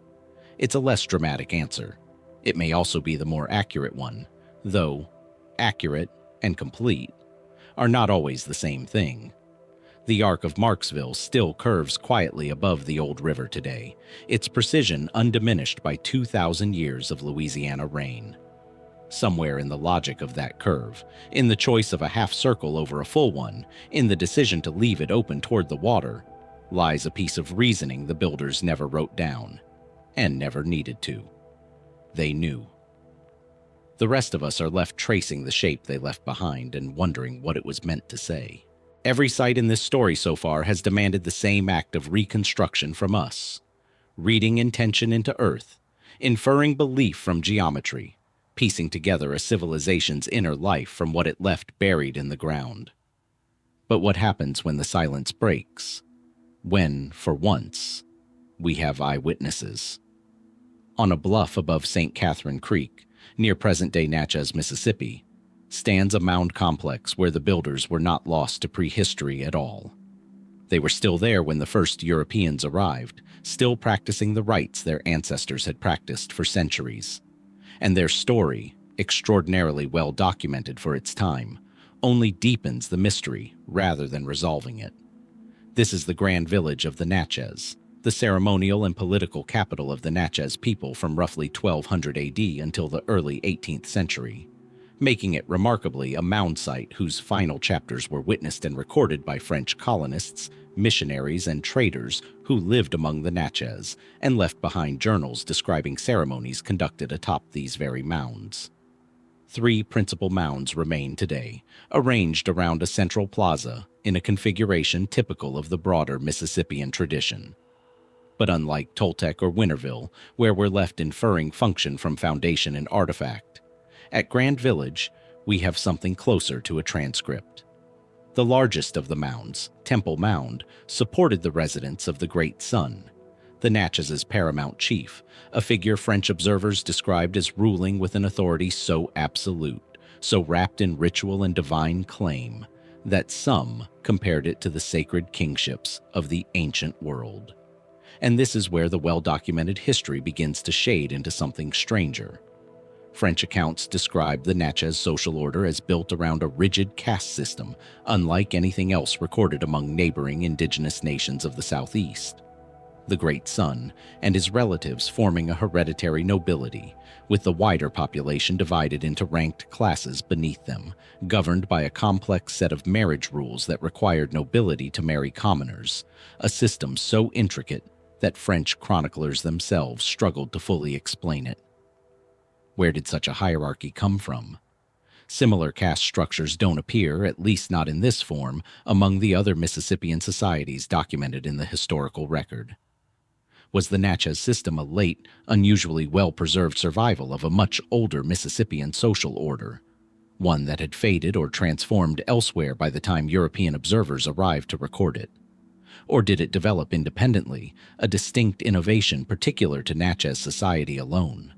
It's a less dramatic answer. It may also be the more accurate one, though accurate and complete are not always the same thing. The arc of Marksville still curves quietly above the old river today, its precision undiminished by 2,000 years of Louisiana rain. Somewhere in the logic of that curve, in the choice of a half circle over a full one, in the decision to leave it open toward the water, lies a piece of reasoning the builders never wrote down, and never needed to. They knew. The rest of us are left tracing the shape they left behind and wondering what it was meant to say. Every site in this story so far has demanded the same act of reconstruction from us, reading intention into earth, inferring belief from geometry, piecing together a civilization's inner life from what it left buried in the ground. But what happens when the silence breaks? When, for once, we have eyewitnesses? On a bluff above St. Catherine Creek, near present-day Natchez, Mississippi, stands a mound complex where the builders were not lost to prehistory at all. They were still there when the first Europeans arrived, still practicing the rites their ancestors had practiced for centuries. And their story, extraordinarily well documented for its time, only deepens the mystery rather than resolving it. This is the grand village of the Natchez, the ceremonial and political capital of the Natchez people from roughly 1200 AD until the early 18th century, making it remarkably a mound site whose final chapters were witnessed and recorded by French colonists, missionaries, and traders who lived among the Natchez and left behind journals describing ceremonies conducted atop these very mounds. 3 principal mounds remain today, arranged around a central plaza in a configuration typical of the broader Mississippian tradition. But unlike Toltec or Winterville, where we're left inferring function from foundation and artifact, at Grand Village, we have something closer to a transcript. The largest of the mounds, Temple Mound, supported the residents of the Great Sun, the Natchez's paramount chief, a figure French observers described as ruling with an authority so absolute, so wrapped in ritual and divine claim, that some compared it to the sacred kingships of the ancient world. And this is where the well-documented history begins to shade into something stranger. French accounts describe the Natchez social order as built around a rigid caste system, unlike anything else recorded among neighboring indigenous nations of the Southeast. The Great Sun and his relatives forming a hereditary nobility, with the wider population divided into ranked classes beneath them, governed by a complex set of marriage rules that required nobility to marry commoners, a system so intricate that French chroniclers themselves struggled to fully explain it. Where did such a hierarchy come from? Similar caste structures don't appear, at least not in this form, among the other Mississippian societies documented in the historical record. Was the Natchez system a late, unusually well-preserved survival of a much older Mississippian social order, one that had faded or transformed elsewhere by the time European observers arrived to record it? Or did it develop independently, a distinct innovation particular to Natchez society alone?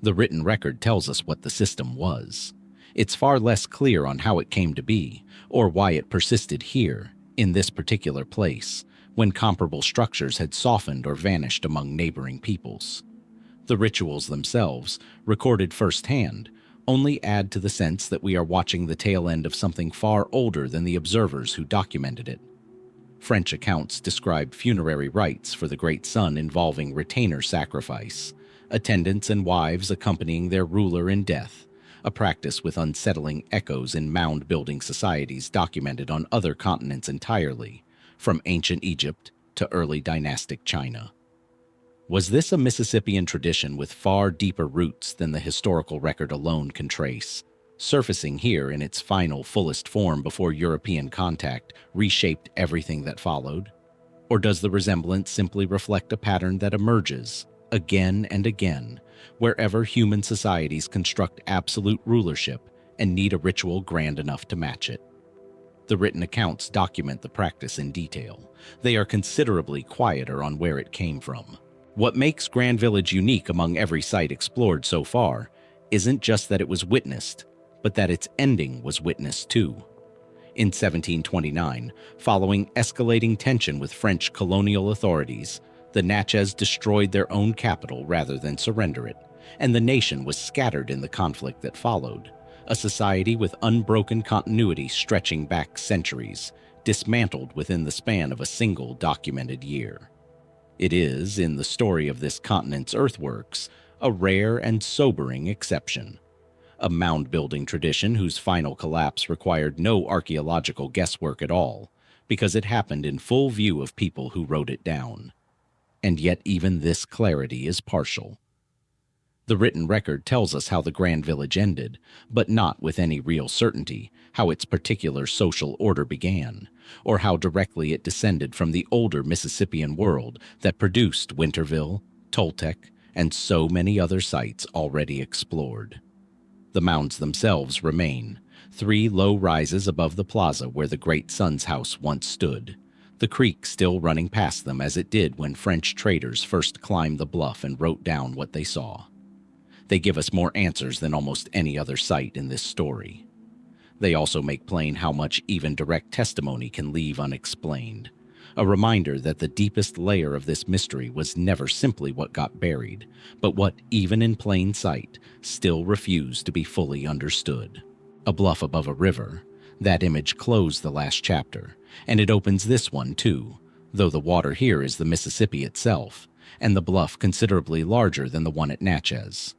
The written record tells us what the system was. It's far less clear on how it came to be, or why it persisted here, in this particular place, when comparable structures had softened or vanished among neighboring peoples. The rituals themselves, recorded firsthand, only add to the sense that we are watching the tail end of something far older than the observers who documented it. French accounts describe funerary rites for the great sun involving retainer sacrifice, attendants and wives accompanying their ruler in death, a practice with unsettling echoes in mound-building societies documented on other continents entirely, from ancient Egypt to early dynastic China. Was this a Mississippian tradition with far deeper roots than the historical record alone can trace, surfacing here in its final, fullest form before European contact reshaped everything that followed? Or does the resemblance simply reflect a pattern that emerges, again and again, wherever human societies construct absolute rulership and need a ritual grand enough to match it? The written accounts document the practice in detail. They are considerably quieter on where it came from. What makes Grand Village unique among every site explored so far isn't just that it was witnessed, but that its ending was witnessed too. In 1729, following escalating tension with French colonial authorities, the Natchez destroyed their own capital rather than surrender it, and the nation was scattered in the conflict that followed, a society with unbroken continuity stretching back centuries, dismantled within the span of a single documented year. It is, in the story of this continent's earthworks, a rare and sobering exception. A mound-building tradition whose final collapse required no archaeological guesswork at all, because it happened in full view of people who wrote it down. And yet even this clarity is partial. The written record tells us how the Grand Village ended, but not with any real certainty how its particular social order began, or how directly it descended from the older Mississippian world that produced Winterville, Toltec, and so many other sites already explored. The mounds themselves remain, 3 low rises above the plaza where the great sun's house once stood, the creek still running past them as it did when French traders first climbed the bluff and wrote down what they saw. They give us more answers than almost any other site in this story. They also make plain how much even direct testimony can leave unexplained, a reminder that the deepest layer of this mystery was never simply what got buried, but what, even in plain sight, still refused to be fully understood. A bluff above a river, that image closed the last chapter, and it opens this one too, though the water here is the Mississippi itself, and the bluff considerably larger than the one at Natchez.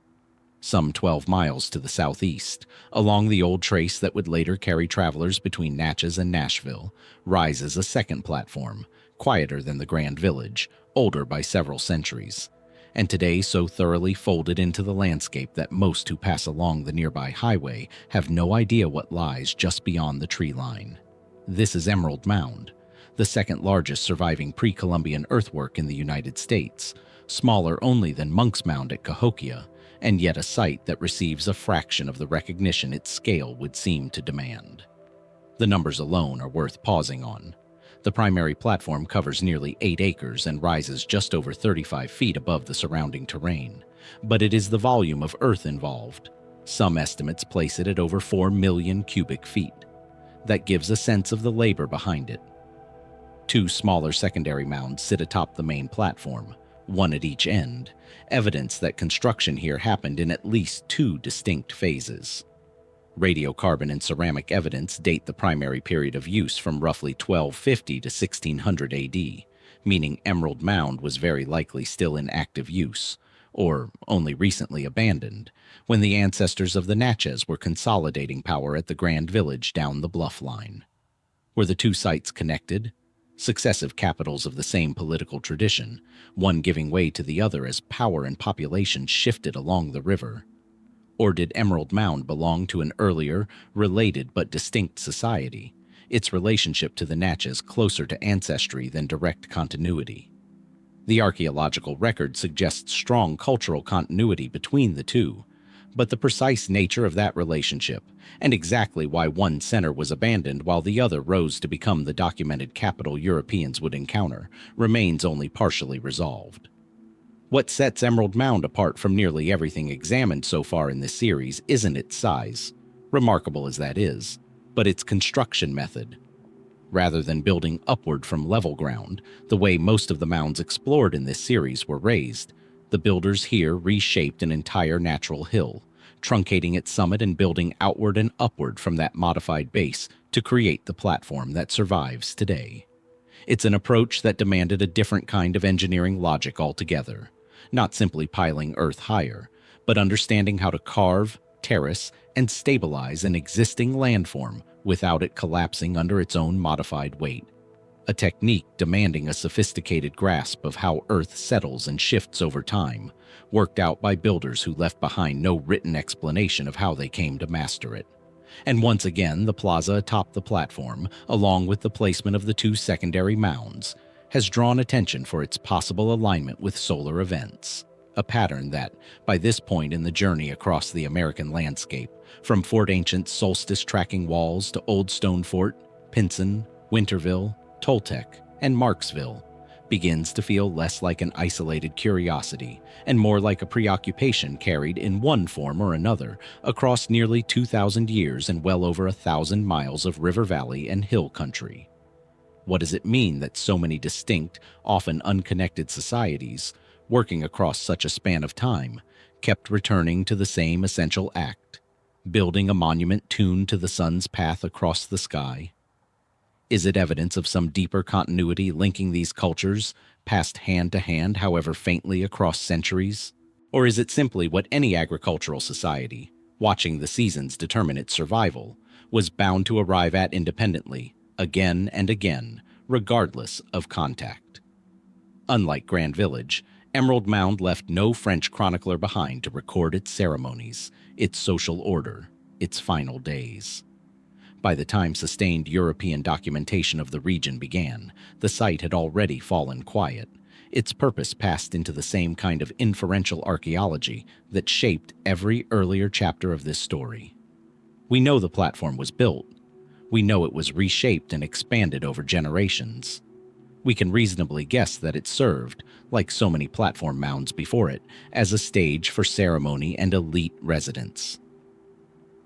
Some 12 miles to the southeast, along the old trace that would later carry travelers between Natchez and Nashville, rises a second platform, quieter than the Grand Village, older by several centuries, and today so thoroughly folded into the landscape that most who pass along the nearby highway have no idea what lies just beyond the tree line. This is Emerald Mound, the second largest surviving pre-Columbian earthwork in the United States, smaller only than Monk's Mound at Cahokia, and yet a site that receives a fraction of the recognition its scale would seem to demand. The numbers alone are worth pausing on. The primary platform covers nearly 8 acres and rises just over 35 feet above the surrounding terrain, but it is the volume of earth involved. Some estimates place it at over 4 million cubic feet. That gives a sense of the labor behind it. 2 smaller secondary mounds sit atop the main platform, one at each end, evidence that construction here happened in at least 2 distinct phases. Radiocarbon and ceramic evidence date the primary period of use from roughly 1250 to 1600 AD, meaning Emerald Mound was very likely still in active use, or only recently abandoned, when the ancestors of the Natchez were consolidating power at the Grand Village down the Bluff line. Were the 2 sites connected? Successive capitals of the same political tradition, one giving way to the other as power and population shifted along the river? Or did Emerald Mound belong to an earlier, related but distinct society, its relationship to the Natchez closer to ancestry than direct continuity? The archaeological record suggests strong cultural continuity between the 2, But the precise nature of that relationship, and exactly why one center was abandoned while the other rose to become the documented capital Europeans would encounter, remains only partially resolved. What sets Emerald Mound apart from nearly everything examined so far in this series isn't its size, remarkable as that is, but its construction method. Rather than building upward from level ground, the way most of the mounds explored in this series were raised, the builders here reshaped an entire natural hill, truncating its summit and building outward and upward from that modified base to create the platform that survives today. It's an approach that demanded a different kind of engineering logic altogether, not simply piling Earth higher, but understanding how to carve, terrace, and stabilize an existing landform without it collapsing under its own modified weight. A technique demanding a sophisticated grasp of how Earth settles and shifts over time, worked out by builders who left behind no written explanation of how they came to master it. And once again, the plaza atop the platform, along with the placement of the two secondary mounds, has drawn attention for its possible alignment with solar events, a pattern that, by this point in the journey across the American landscape, from Fort Ancient's solstice-tracking walls to Old Stone Fort, Pinson, Winterville, Toltec, and Marksville, begins to feel less like an isolated curiosity and more like a preoccupation carried in one form or another across nearly 2,000 years and well over 1,000 miles of river valley and hill country. What does it mean that so many distinct, often unconnected societies, working across such a span of time, kept returning to the same essential act, building a monument tuned to the sun's path across the sky? Is it evidence of some deeper continuity linking these cultures, passed hand to hand however faintly across centuries? Or is it simply what any agricultural society, watching the seasons determine its survival, was bound to arrive at independently, again and again, regardless of contact? Unlike Grand Village, Emerald Mound left no French chronicler behind to record its ceremonies, its social order, its final days. By the time sustained European documentation of the region began, the site had already fallen quiet, its purpose passed into the same kind of inferential archaeology that shaped every earlier chapter of this story. We know the platform was built. We know it was reshaped and expanded over generations. We can reasonably guess that it served, like so many platform mounds before it, as a stage for ceremony and elite residence.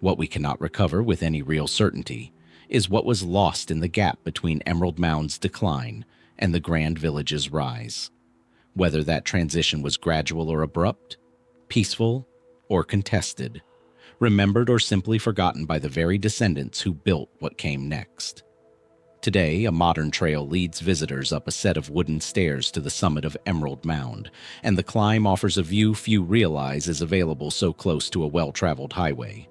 What we cannot recover with any real certainty is what was lost in the gap between Emerald Mound's decline and the Grand Village's rise. Whether that transition was gradual or abrupt, peaceful or contested, remembered or simply forgotten by the very descendants who built what came next. Today, a modern trail leads visitors up a set of wooden stairs to the summit of Emerald Mound, and the climb offers a view few realize is available so close to a well-traveled highway.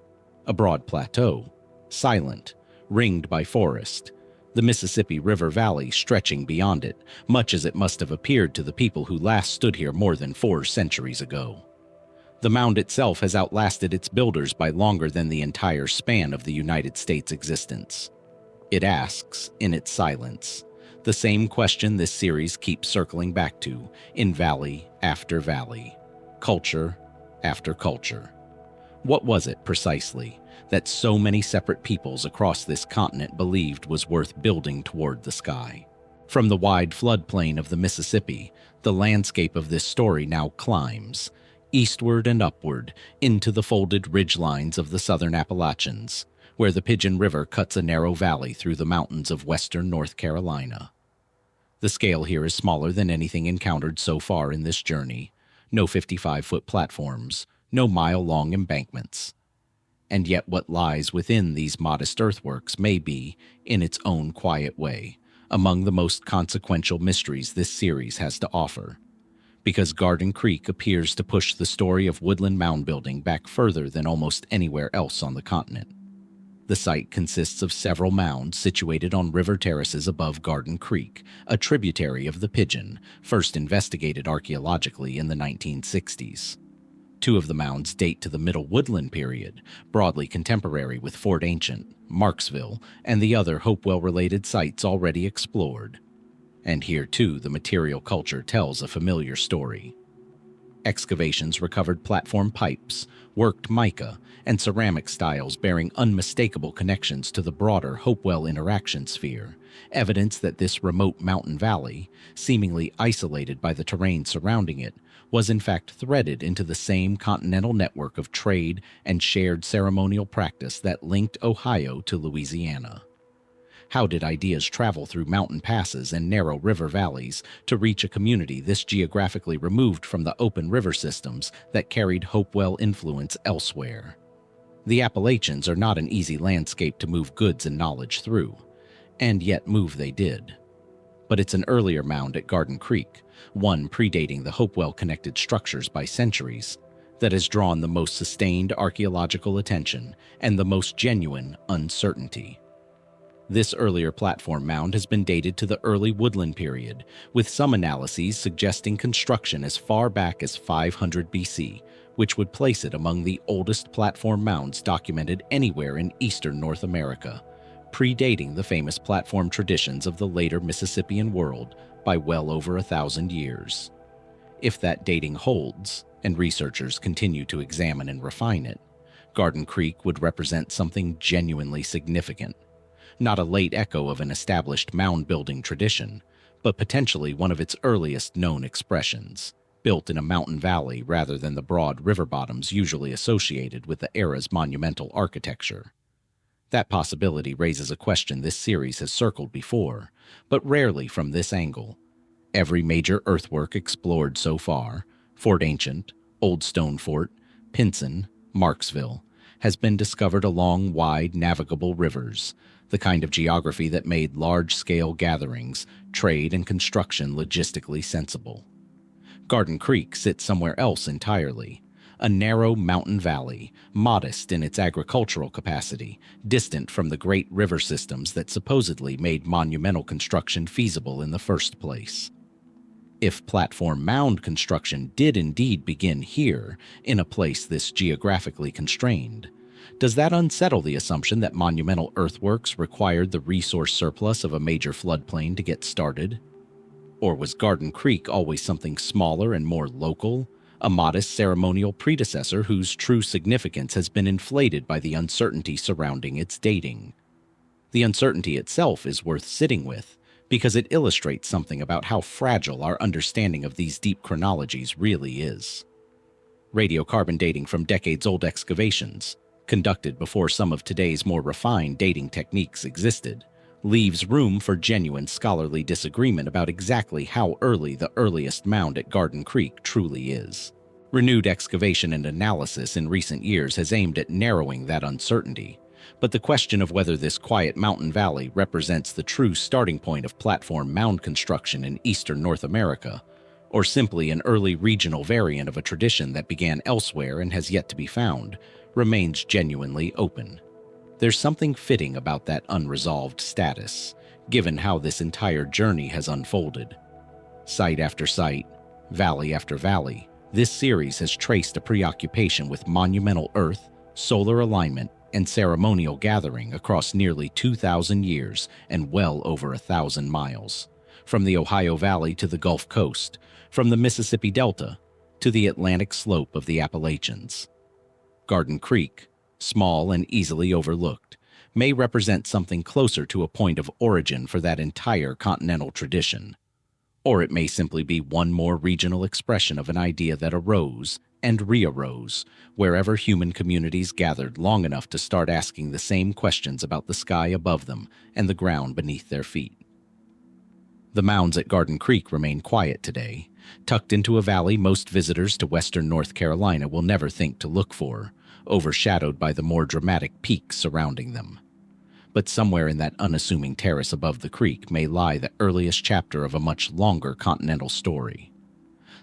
A broad plateau, silent, ringed by forest, the Mississippi River Valley stretching beyond it, much as it must have appeared to the people who last stood here more than 4 centuries ago. The mound itself has outlasted its builders by longer than the entire span of the United States' existence. It asks, in its silence, the same question this series keeps circling back to in valley after valley, culture after culture. What was it, precisely, that so many separate peoples across this continent believed was worth building toward the sky? From the wide floodplain of the Mississippi, the landscape of this story now climbs, eastward and upward, into the folded ridgelines of the southern Appalachians, where the Pigeon River cuts a narrow valley through the mountains of western North Carolina. The scale here is smaller than anything encountered so far in this journey. No 55-foot platforms, no mile-long embankments. And yet what lies within these modest earthworks may be, in its own quiet way, among the most consequential mysteries this series has to offer. Because Garden Creek appears to push the story of woodland mound building back further than almost anywhere else on the continent. The site consists of several mounds situated on river terraces above Garden Creek, a tributary of the Pigeon, first investigated archaeologically in the 1960s. 2 of the mounds date to the Middle Woodland period, broadly contemporary with Fort Ancient, Marksville, and the other Hopewell-related sites already explored. And here, too, the material culture tells a familiar story. Excavations recovered platform pipes, worked mica, and ceramic styles bearing unmistakable connections to the broader Hopewell interaction sphere, evidence that this remote mountain valley, seemingly isolated by the terrain surrounding it, was in fact threaded into the same continental network of trade and shared ceremonial practice that linked Ohio to Louisiana. How did ideas travel through mountain passes and narrow river valleys to reach a community this geographically removed from the open river systems that carried Hopewell influence elsewhere? The Appalachians are not an easy landscape to move goods and knowledge through, and yet move they did. But it's an earlier mound at Garden Creek, one predating the Hopewell-connected structures by centuries, that has drawn the most sustained archaeological attention and the most genuine uncertainty. This earlier platform mound has been dated to the early woodland period, with some analyses suggesting construction as far back as 500 BC, which would place it among the oldest platform mounds documented anywhere in eastern North America, predating the famous platform traditions of the later Mississippian world by well over 1,000 years. If that dating holds, and researchers continue to examine and refine it, Garden Creek would represent something genuinely significant. Not a late echo of an established mound-building tradition, but potentially one of its earliest known expressions, built in a mountain valley rather than the broad river bottoms usually associated with the era's monumental architecture. That possibility raises a question this series has circled before, but rarely from this angle. Every major earthwork explored so far, Fort Ancient, Old Stone Fort, Pinson, Marksville, has been discovered along wide, navigable rivers, the kind of geography that made large-scale gatherings, trade, and construction logistically sensible. Garden Creek sits somewhere else entirely, a narrow mountain valley, modest in its agricultural capacity, distant from the great river systems that supposedly made monumental construction feasible in the first place. If platform mound construction did indeed begin here, in a place this geographically constrained, does that unsettle the assumption that monumental earthworks required the resource surplus of a major floodplain to get started? Or was Garden Creek always something smaller and more local, a modest ceremonial predecessor whose true significance has been inflated by the uncertainty surrounding its dating? The uncertainty itself is worth sitting with, because it illustrates something about how fragile our understanding of these deep chronologies really is. Radiocarbon dating from decades-old excavations, conducted before some of today's more refined dating techniques existed, leaves room for genuine scholarly disagreement about exactly how early the earliest mound at Garden Creek truly is. Renewed excavation and analysis in recent years has aimed at narrowing that uncertainty, but the question of whether this quiet mountain valley represents the true starting point of platform mound construction in eastern North America, or simply an early regional variant of a tradition that began elsewhere and has yet to be found, remains genuinely open. There's something fitting about that unresolved status, given how this entire journey has unfolded. Site after site, valley after valley, this series has traced a preoccupation with monumental earth, solar alignment, and ceremonial gathering across nearly 2,000 years and well over 1,000 miles, from the Ohio Valley to the Gulf Coast, from the Mississippi Delta to the Atlantic slope of the Appalachians. Garden Creek, small and easily overlooked, may represent something closer to a point of origin for that entire continental tradition. Or it may simply be one more regional expression of an idea that arose and re-arose wherever human communities gathered long enough to start asking the same questions about the sky above them and the ground beneath their feet. The mounds at Garden Creek remain quiet today, tucked into a valley most visitors to western North Carolina will never think to look for, overshadowed by the more dramatic peaks surrounding them. But somewhere in that unassuming terrace above the creek may lie the earliest chapter of a much longer continental story.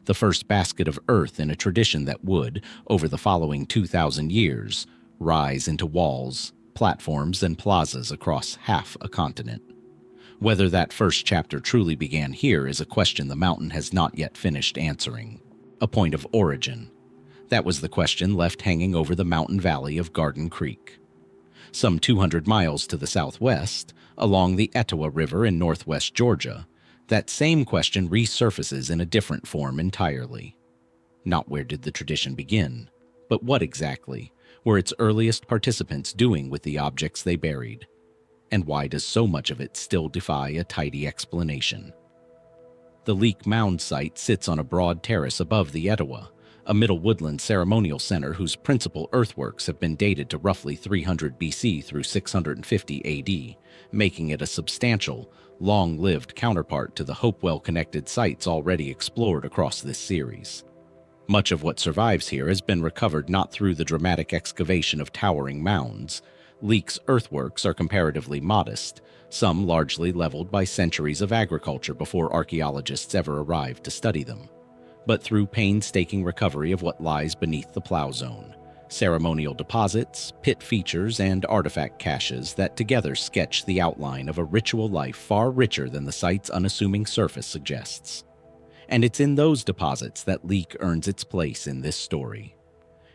The first basket of earth in a tradition that would, over the following 2,000 years, rise into walls, platforms, and plazas across half a continent. Whether that first chapter truly began here is a question the mountain has not yet finished answering. A point of origin. That was the question left hanging over the mountain valley of Garden Creek. Some 200 miles to the southwest, along the Etowah River in northwest Georgia, that same question resurfaces in a different form entirely. Not where did the tradition begin, but what exactly were its earliest participants doing with the objects they buried? And why does so much of it still defy a tidy explanation? The Leake Mound site sits on a broad terrace above the Etowah, a middle woodland ceremonial center whose principal earthworks have been dated to roughly 300 BC through 650 AD, making it a substantial, long-lived counterpart to the Hopewell-connected sites already explored across this series. Much of what survives here has been recovered not through the dramatic excavation of towering mounds. Leake's earthworks are comparatively modest, some largely leveled by centuries of agriculture before archaeologists ever arrived to study them, but through painstaking recovery of what lies beneath the plow zone, ceremonial deposits, pit features, and artifact caches that together sketch the outline of a ritual life far richer than the site's unassuming surface suggests. And it's in those deposits that Leake earns its place in this story.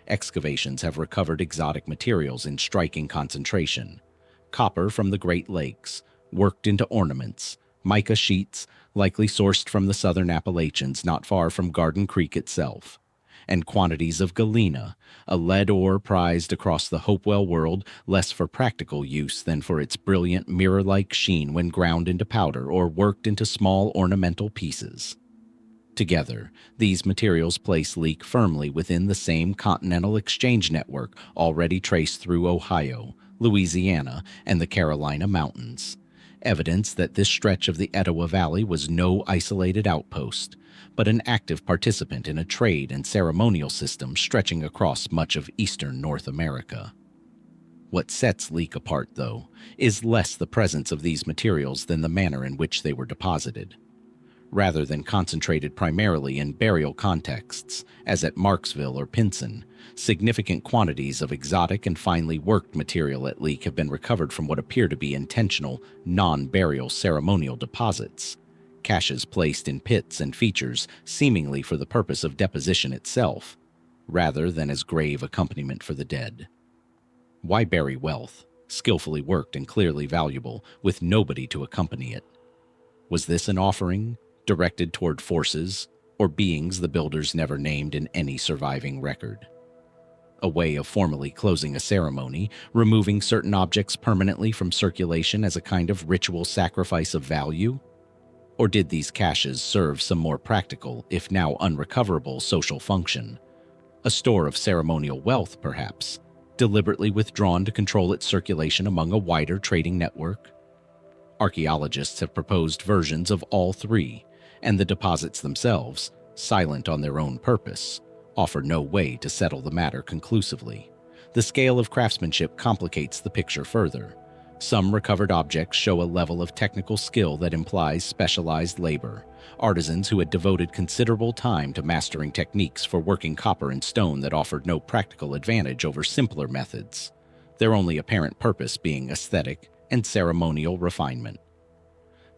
Excavations have recovered exotic materials in striking concentration: copper from the Great Lakes, worked into ornaments, mica sheets, likely sourced from the southern Appalachians not far from Garden Creek itself, and quantities of galena, a lead ore prized across the Hopewell world less for practical use than for its brilliant mirror-like sheen when ground into powder or worked into small ornamental pieces. Together, these materials place Leake firmly within the same continental exchange network already traced through Ohio, Louisiana, and the Carolina Mountains. Evidence that this stretch of the Etowah Valley was no isolated outpost, but an active participant in a trade and ceremonial system stretching across much of eastern North America. What sets Leake apart, though, is less the presence of these materials than the manner in which they were deposited. Rather than concentrated primarily in burial contexts, as at Marksville or Pinson, significant quantities of exotic and finely worked material at Leake have been recovered from what appear to be intentional, non-burial ceremonial deposits, caches placed in pits and features seemingly for the purpose of deposition itself, rather than as grave accompaniment for the dead. Why bury wealth, skillfully worked and clearly valuable, with nobody to accompany it? Was this an offering directed toward forces or beings the builders never named in any surviving record? A way of formally closing a ceremony, removing certain objects permanently from circulation as a kind of ritual sacrifice of value? Or did these caches serve some more practical, if now unrecoverable, social function? A store of ceremonial wealth, perhaps, deliberately withdrawn to control its circulation among a wider trading network? Archaeologists have proposed versions of all three, and the deposits themselves, silent on their own purpose, offer no way to settle the matter conclusively. The scale of craftsmanship complicates the picture further. Some recovered objects show a level of technical skill that implies specialized labor, artisans who had devoted considerable time to mastering techniques for working copper and stone that offered no practical advantage over simpler methods, their only apparent purpose being aesthetic and ceremonial refinement.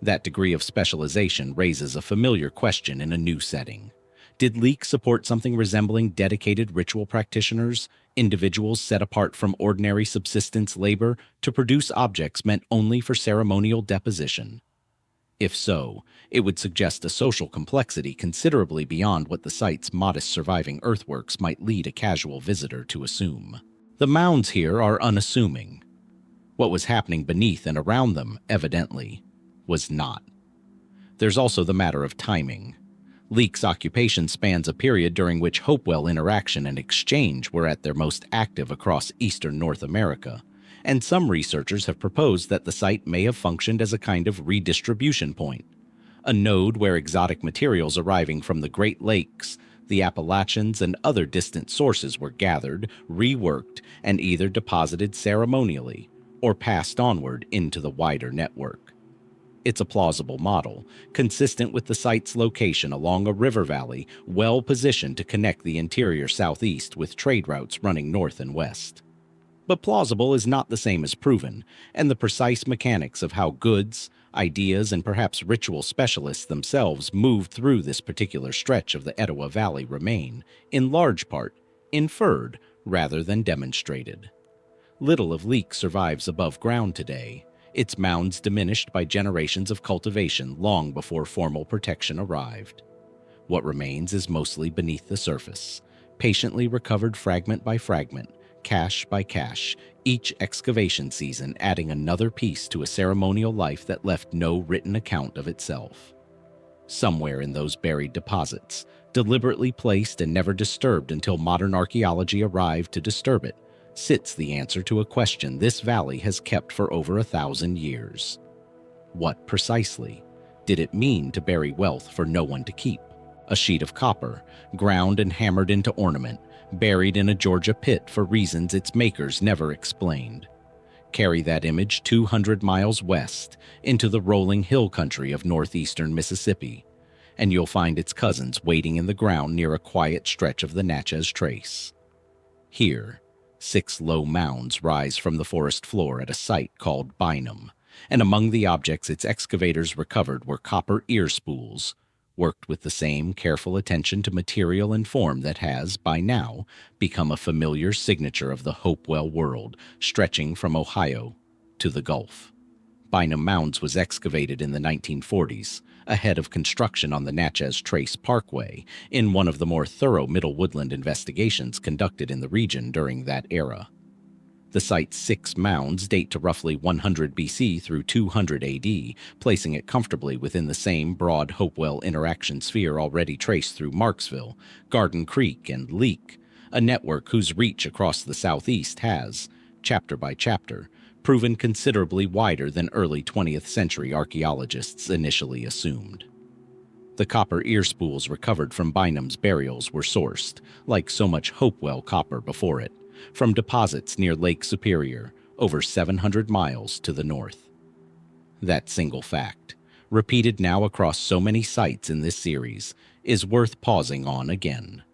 That degree of specialization raises a familiar question in a new setting. Did Leake support something resembling dedicated ritual practitioners, individuals set apart from ordinary subsistence labor to produce objects meant only for ceremonial deposition? If so, it would suggest a social complexity considerably beyond what the site's modest surviving earthworks might lead a casual visitor to assume. The mounds here are unassuming. What was happening beneath and around them, evidently, was not. There's also the matter of timing. Leake's occupation spans a period during which Hopewell interaction and exchange were at their most active across eastern North America, and some researchers have proposed that the site may have functioned as a kind of redistribution point, a node where exotic materials arriving from the Great Lakes, the Appalachians, and other distant sources were gathered, reworked, and either deposited ceremonially or passed onward into the wider network. It's a plausible model, consistent with the site's location along a river valley well positioned to connect the interior southeast with trade routes running north and west. But plausible is not the same as proven, and the precise mechanics of how goods, ideas, and perhaps ritual specialists themselves moved through this particular stretch of the Etowah Valley remain, in large part, inferred rather than demonstrated. Little of Leake survives above ground today, its mounds diminished by generations of cultivation long before formal protection arrived. What remains is mostly beneath the surface, patiently recovered fragment by fragment, cache by cache, each excavation season adding another piece to a ceremonial life that left no written account of itself. Somewhere in those buried deposits, deliberately placed and never disturbed until modern archaeology arrived to disturb it, sits the answer to a question this valley has kept for over 1,000 years. What precisely did it mean to bury wealth for no one to keep? A sheet of copper, ground and hammered into ornament, buried in a Georgia pit for reasons its makers never explained. Carry that image 200 miles west into the rolling hill country of northeastern Mississippi, and you'll find its cousins waiting in the ground near a quiet stretch of the Natchez Trace. Here, 6 low mounds rise from the forest floor at a site called Bynum, and among the objects its excavators recovered were copper ear spools, worked with the same careful attention to material and form that has, by now, become a familiar signature of the Hopewell world, stretching from Ohio to the Gulf. Bynum Mounds was excavated in the 1940s, ahead of construction on the Natchez Trace Parkway, in one of the more thorough Middle Woodland investigations conducted in the region during that era. The site's 6 mounds date to roughly 100 BC through 200 AD, placing it comfortably within the same broad Hopewell interaction sphere already traced through Marksville, Garden Creek, and Leake, a network whose reach across the southeast has, chapter by chapter, proven considerably wider than early 20th century archaeologists initially assumed. The copper ear spools recovered from Bynum's burials were sourced, like so much Hopewell copper before it, from deposits near Lake Superior, over 700 miles to the north. That single fact, repeated now across so many sites in this series, is worth pausing on again.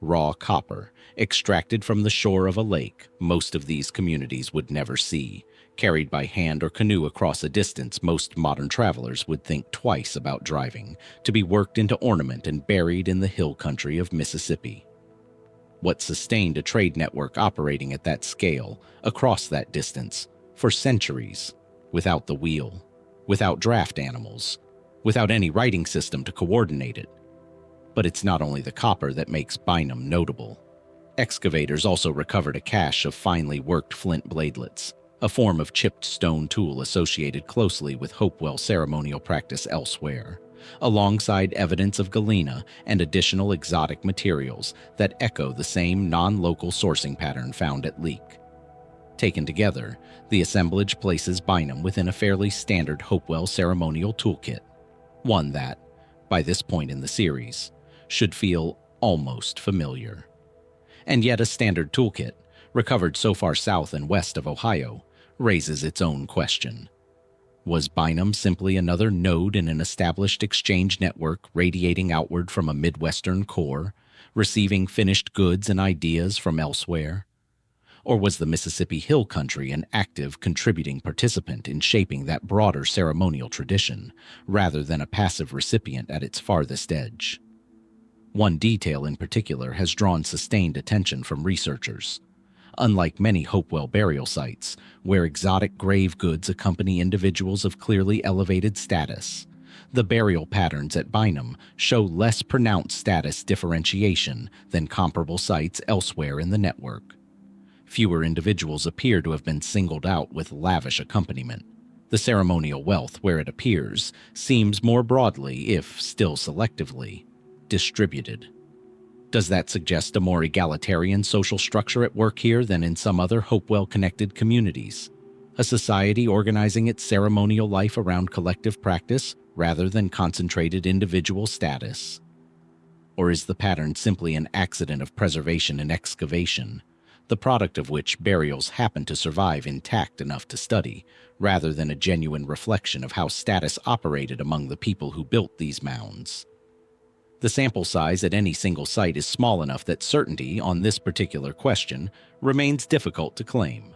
Raw copper, extracted from the shore of a lake most of these communities would never see, carried by hand or canoe across a distance most modern travelers would think twice about driving, to be worked into ornament and buried in the hill country of Mississippi. What sustained a trade network operating at that scale, across that distance, for centuries, without the wheel, without draft animals, without any writing system to coordinate it. But it's not only the copper that makes Bynum notable. Excavators also recovered a cache of finely worked flint bladelets, a form of chipped stone tool associated closely with Hopewell ceremonial practice elsewhere, alongside evidence of galena and additional exotic materials that echo the same non-local sourcing pattern found at Leake. Taken together, the assemblage places Bynum within a fairly standard Hopewell ceremonial toolkit, one that, by this point in the series, should feel almost familiar. And yet a standard toolkit, recovered so far south and west of Ohio, raises its own question. Was Bynum simply another node in an established exchange network radiating outward from a Midwestern core, receiving finished goods and ideas from elsewhere? Or was the Mississippi Hill Country an active, contributing participant in shaping that broader ceremonial tradition, rather than a passive recipient at its farthest edge? One detail in particular has drawn sustained attention from researchers. Unlike many Hopewell burial sites, where exotic grave goods accompany individuals of clearly elevated status, the burial patterns at Bynum show less pronounced status differentiation than comparable sites elsewhere in the network. Fewer individuals appear to have been singled out with lavish accompaniment. The ceremonial wealth, where it appears, seems more broadly, if still selectively, distributed. Does that suggest a more egalitarian social structure at work here than in some other Hopewell-connected communities? A society organizing its ceremonial life around collective practice rather than concentrated individual status? Or is the pattern simply an accident of preservation and excavation, the product of which burials happen to survive intact enough to study, rather than a genuine reflection of how status operated among the people who built these mounds? The sample size at any single site is small enough that certainty on this particular question remains difficult to claim.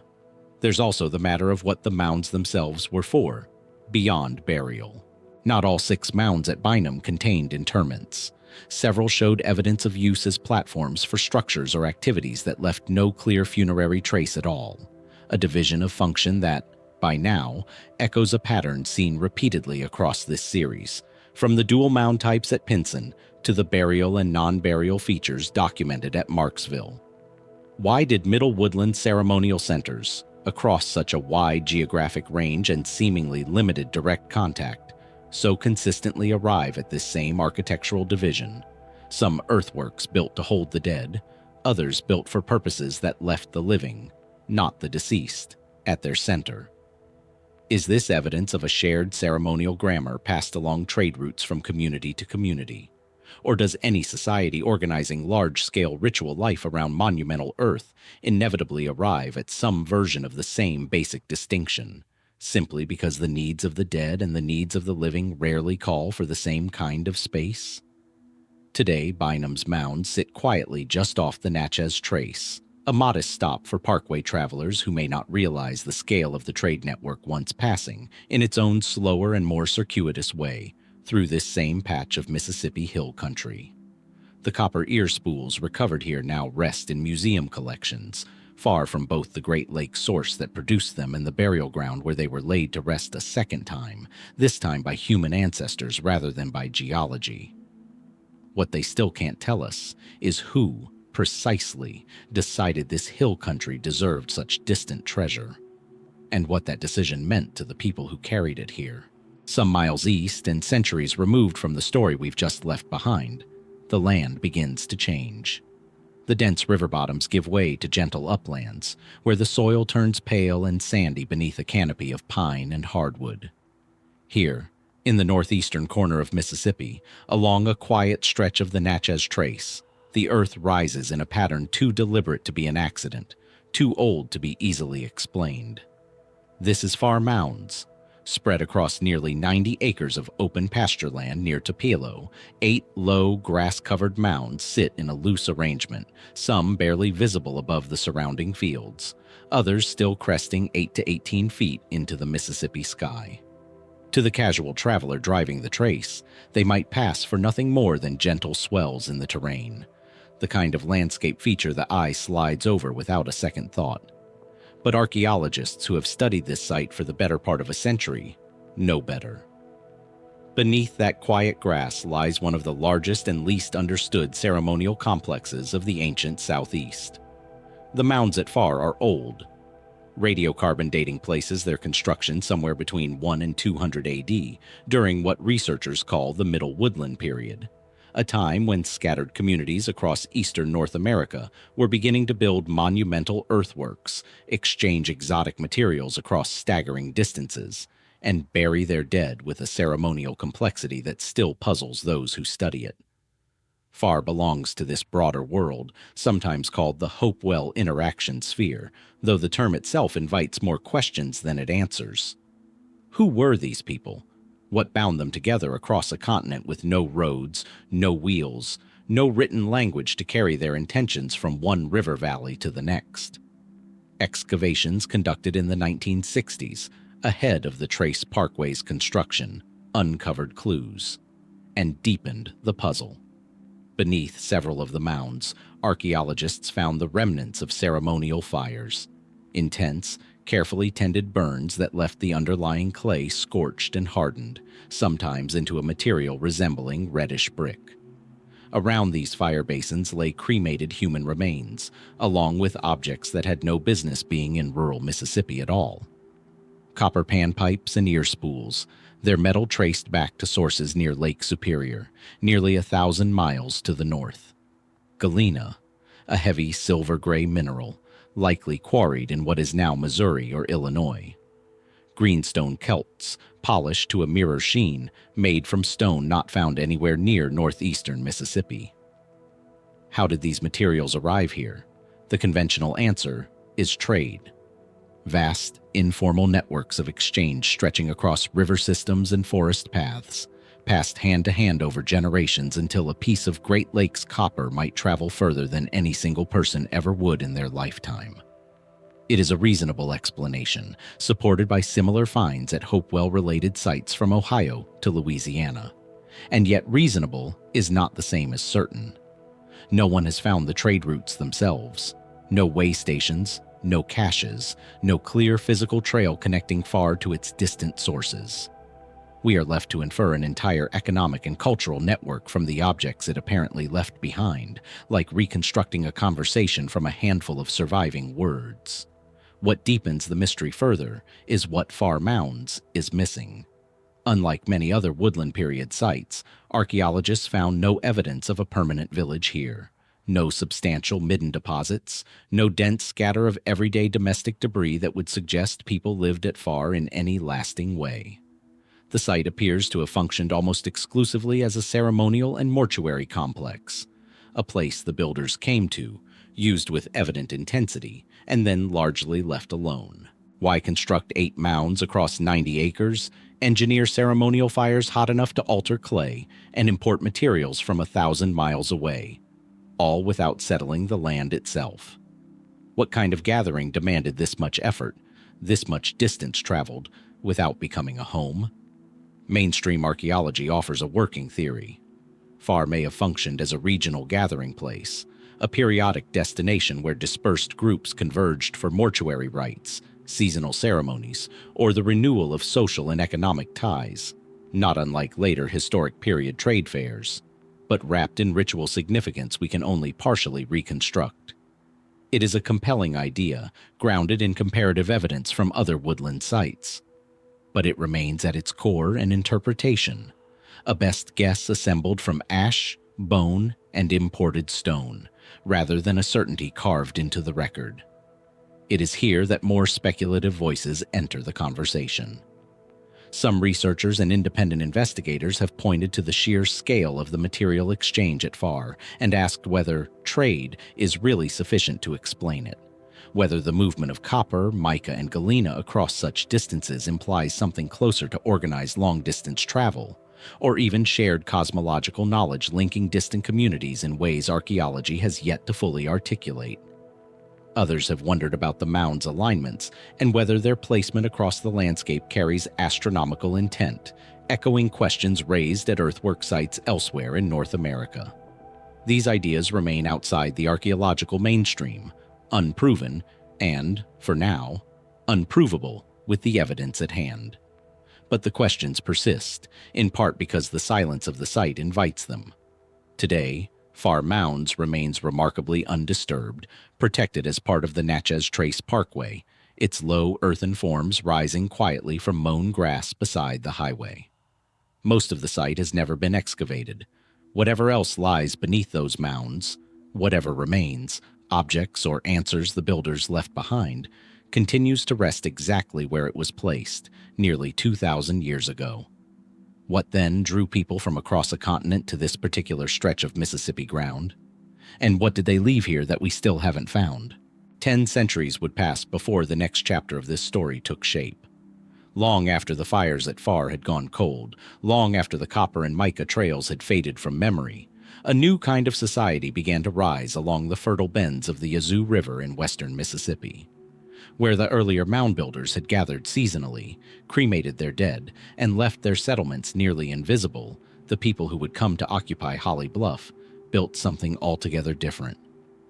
There's also the matter of what the mounds themselves were for, beyond burial. Not all 6 mounds at Bynum contained interments. Several showed evidence of use as platforms for structures or activities that left no clear funerary trace at all, a division of function that, by now, echoes a pattern seen repeatedly across this series, from the dual mound types at Pinson to the burial and non-burial features documented at Marksville. Why did Middle Woodland ceremonial centers, across such a wide geographic range and seemingly limited direct contact, so consistently arrive at this same architectural division? Some earthworks built to hold the dead, others built for purposes that left the living, not the deceased, at their center. Is this evidence of a shared ceremonial grammar passed along trade routes from community to community? Or does any society organizing large-scale ritual life around monumental earth inevitably arrive at some version of the same basic distinction, simply because the needs of the dead and the needs of the living rarely call for the same kind of space? Today, Bynum's Mounds sit quietly just off the Natchez Trace, a modest stop for parkway travelers who may not realize the scale of the trade network once passing, in its own slower and more circuitous way, through this same patch of Mississippi hill country. The copper ear spools recovered here now rest in museum collections, far from both the Great Lake source that produced them and the burial ground where they were laid to rest a second time, this time by human ancestors rather than by geology. What they still can't tell us is who, precisely, decided this hill country deserved such distant treasure, and what that decision meant to the people who carried it here. Some miles east and centuries removed from the story we've just left behind, the land begins to change. The dense river bottoms give way to gentle uplands, where the soil turns pale and sandy beneath a canopy of pine and hardwood. Here, in the northeastern corner of Mississippi, along a quiet stretch of the Natchez Trace, the earth rises in a pattern too deliberate to be an accident, too old to be easily explained. This is Pharr Mounds. Spread across nearly 90 acres of open pasture land near Tupelo, 8 low, grass-covered mounds sit in a loose arrangement, some barely visible above the surrounding fields, others still cresting 8 to 18 feet into the Mississippi sky. To the casual traveler driving the trace, they might pass for nothing more than gentle swells in the terrain, the kind of landscape feature the eye slides over without a second thought. But archaeologists who have studied this site for the better part of a century know better. Beneath that quiet grass lies one of the largest and least understood ceremonial complexes of the ancient Southeast. The mounds at Pharr are old. Radiocarbon dating places their construction somewhere between 1 and 200 AD, during what researchers call the Middle Woodland period, a time when scattered communities across eastern North America were beginning to build monumental earthworks, exchange exotic materials across staggering distances, and bury their dead with a ceremonial complexity that still puzzles those who study it. Pharr belongs to this broader world, sometimes called the Hopewell interaction sphere, though the term itself invites more questions than it answers. Who were these people? What bound them together across a continent with no roads, no wheels, no written language to carry their intentions from one river valley to the next? Excavations conducted in the 1960s, ahead of the Trace Parkway's construction, uncovered clues and deepened the puzzle. Beneath several of the mounds, archaeologists found the remnants of ceremonial fires, intense, carefully tended burns that left the underlying clay scorched and hardened, sometimes into a material resembling reddish brick. Around these fire basins lay cremated human remains, along with objects that had no business being in rural Mississippi at all. Copper panpipes and ear spools, their metal traced back to sources near Lake Superior, nearly 1,000 miles to the north. Galena, a heavy silver-gray mineral, likely quarried in what is now Missouri or Illinois. Greenstone celts, polished to a mirror sheen, made from stone not found anywhere near northeastern Mississippi. How did these materials arrive here? The conventional answer is trade. Vast, informal networks of exchange stretching across river systems and forest paths, passed hand to hand over generations until a piece of Great Lakes copper might travel further than any single person ever would in their lifetime. It is a reasonable explanation, supported by similar finds at Hopewell-related sites from Ohio to Louisiana. And yet reasonable is not the same as certain. No one has found the trade routes themselves. No way stations, no caches, no clear physical trail connecting Pharr to its distant sources. We are left to infer an entire economic and cultural network from the objects it apparently left behind, like reconstructing a conversation from a handful of surviving words. What deepens the mystery further is what Pharr Mounds is missing. Unlike many other woodland period sites, archaeologists found no evidence of a permanent village here. No substantial midden deposits, no dense scatter of everyday domestic debris that would suggest people lived at Pharr in any lasting way. The site appears to have functioned almost exclusively as a ceremonial and mortuary complex, a place the builders came to, used with evident intensity, and then largely left alone. Why construct 8 mounds across 90 acres, engineer ceremonial fires hot enough to alter clay, and import materials from 1,000 miles away, all without settling the land itself? What kind of gathering demanded this much effort, this much distance traveled, without becoming a home? Mainstream archaeology offers a working theory. Pharr may have functioned as a regional gathering place, a periodic destination where dispersed groups converged for mortuary rites, seasonal ceremonies, or the renewal of social and economic ties, not unlike later historic period trade fairs, but wrapped in ritual significance we can only partially reconstruct. It is a compelling idea, grounded in comparative evidence from other woodland sites. But it remains at its core an interpretation, a best guess assembled from ash, bone, and imported stone, rather than a certainty carved into the record. It is here that more speculative voices enter the conversation. Some researchers and independent investigators have pointed to the sheer scale of the material exchange at Pharr and asked whether trade is really sufficient to explain it, whether the movement of copper, mica, and galena across such distances implies something closer to organized long-distance travel, or even shared cosmological knowledge linking distant communities in ways archaeology has yet to fully articulate. Others have wondered about the mounds' alignments and whether their placement across the landscape carries astronomical intent, echoing questions raised at earthwork sites elsewhere in North America. These ideas remain outside the archaeological mainstream, unproven and, for now, unprovable with the evidence at hand. But the questions persist, in part because the silence of the site invites them. Today, Pharr Mounds remains remarkably undisturbed, protected as part of the Natchez Trace Parkway, its low earthen forms rising quietly from mown grass beside the highway. Most of the site has never been excavated. Whatever else lies beneath those mounds, whatever remains, objects or answers the builders left behind, continues to rest exactly where it was placed, nearly 2,000 years ago. What then drew people from across a continent to this particular stretch of Mississippi ground? And what did they leave here that we still haven't found? 10 centuries would pass before the next chapter of this story took shape. Long after the fires at Pharr had gone cold, long after the copper and mica trails had faded from memory, a new kind of society began to rise along the fertile bends of the Yazoo River in western Mississippi. Where the earlier mound builders had gathered seasonally, cremated their dead, and left their settlements nearly invisible, the people who would come to occupy Holly Bluff built something altogether different.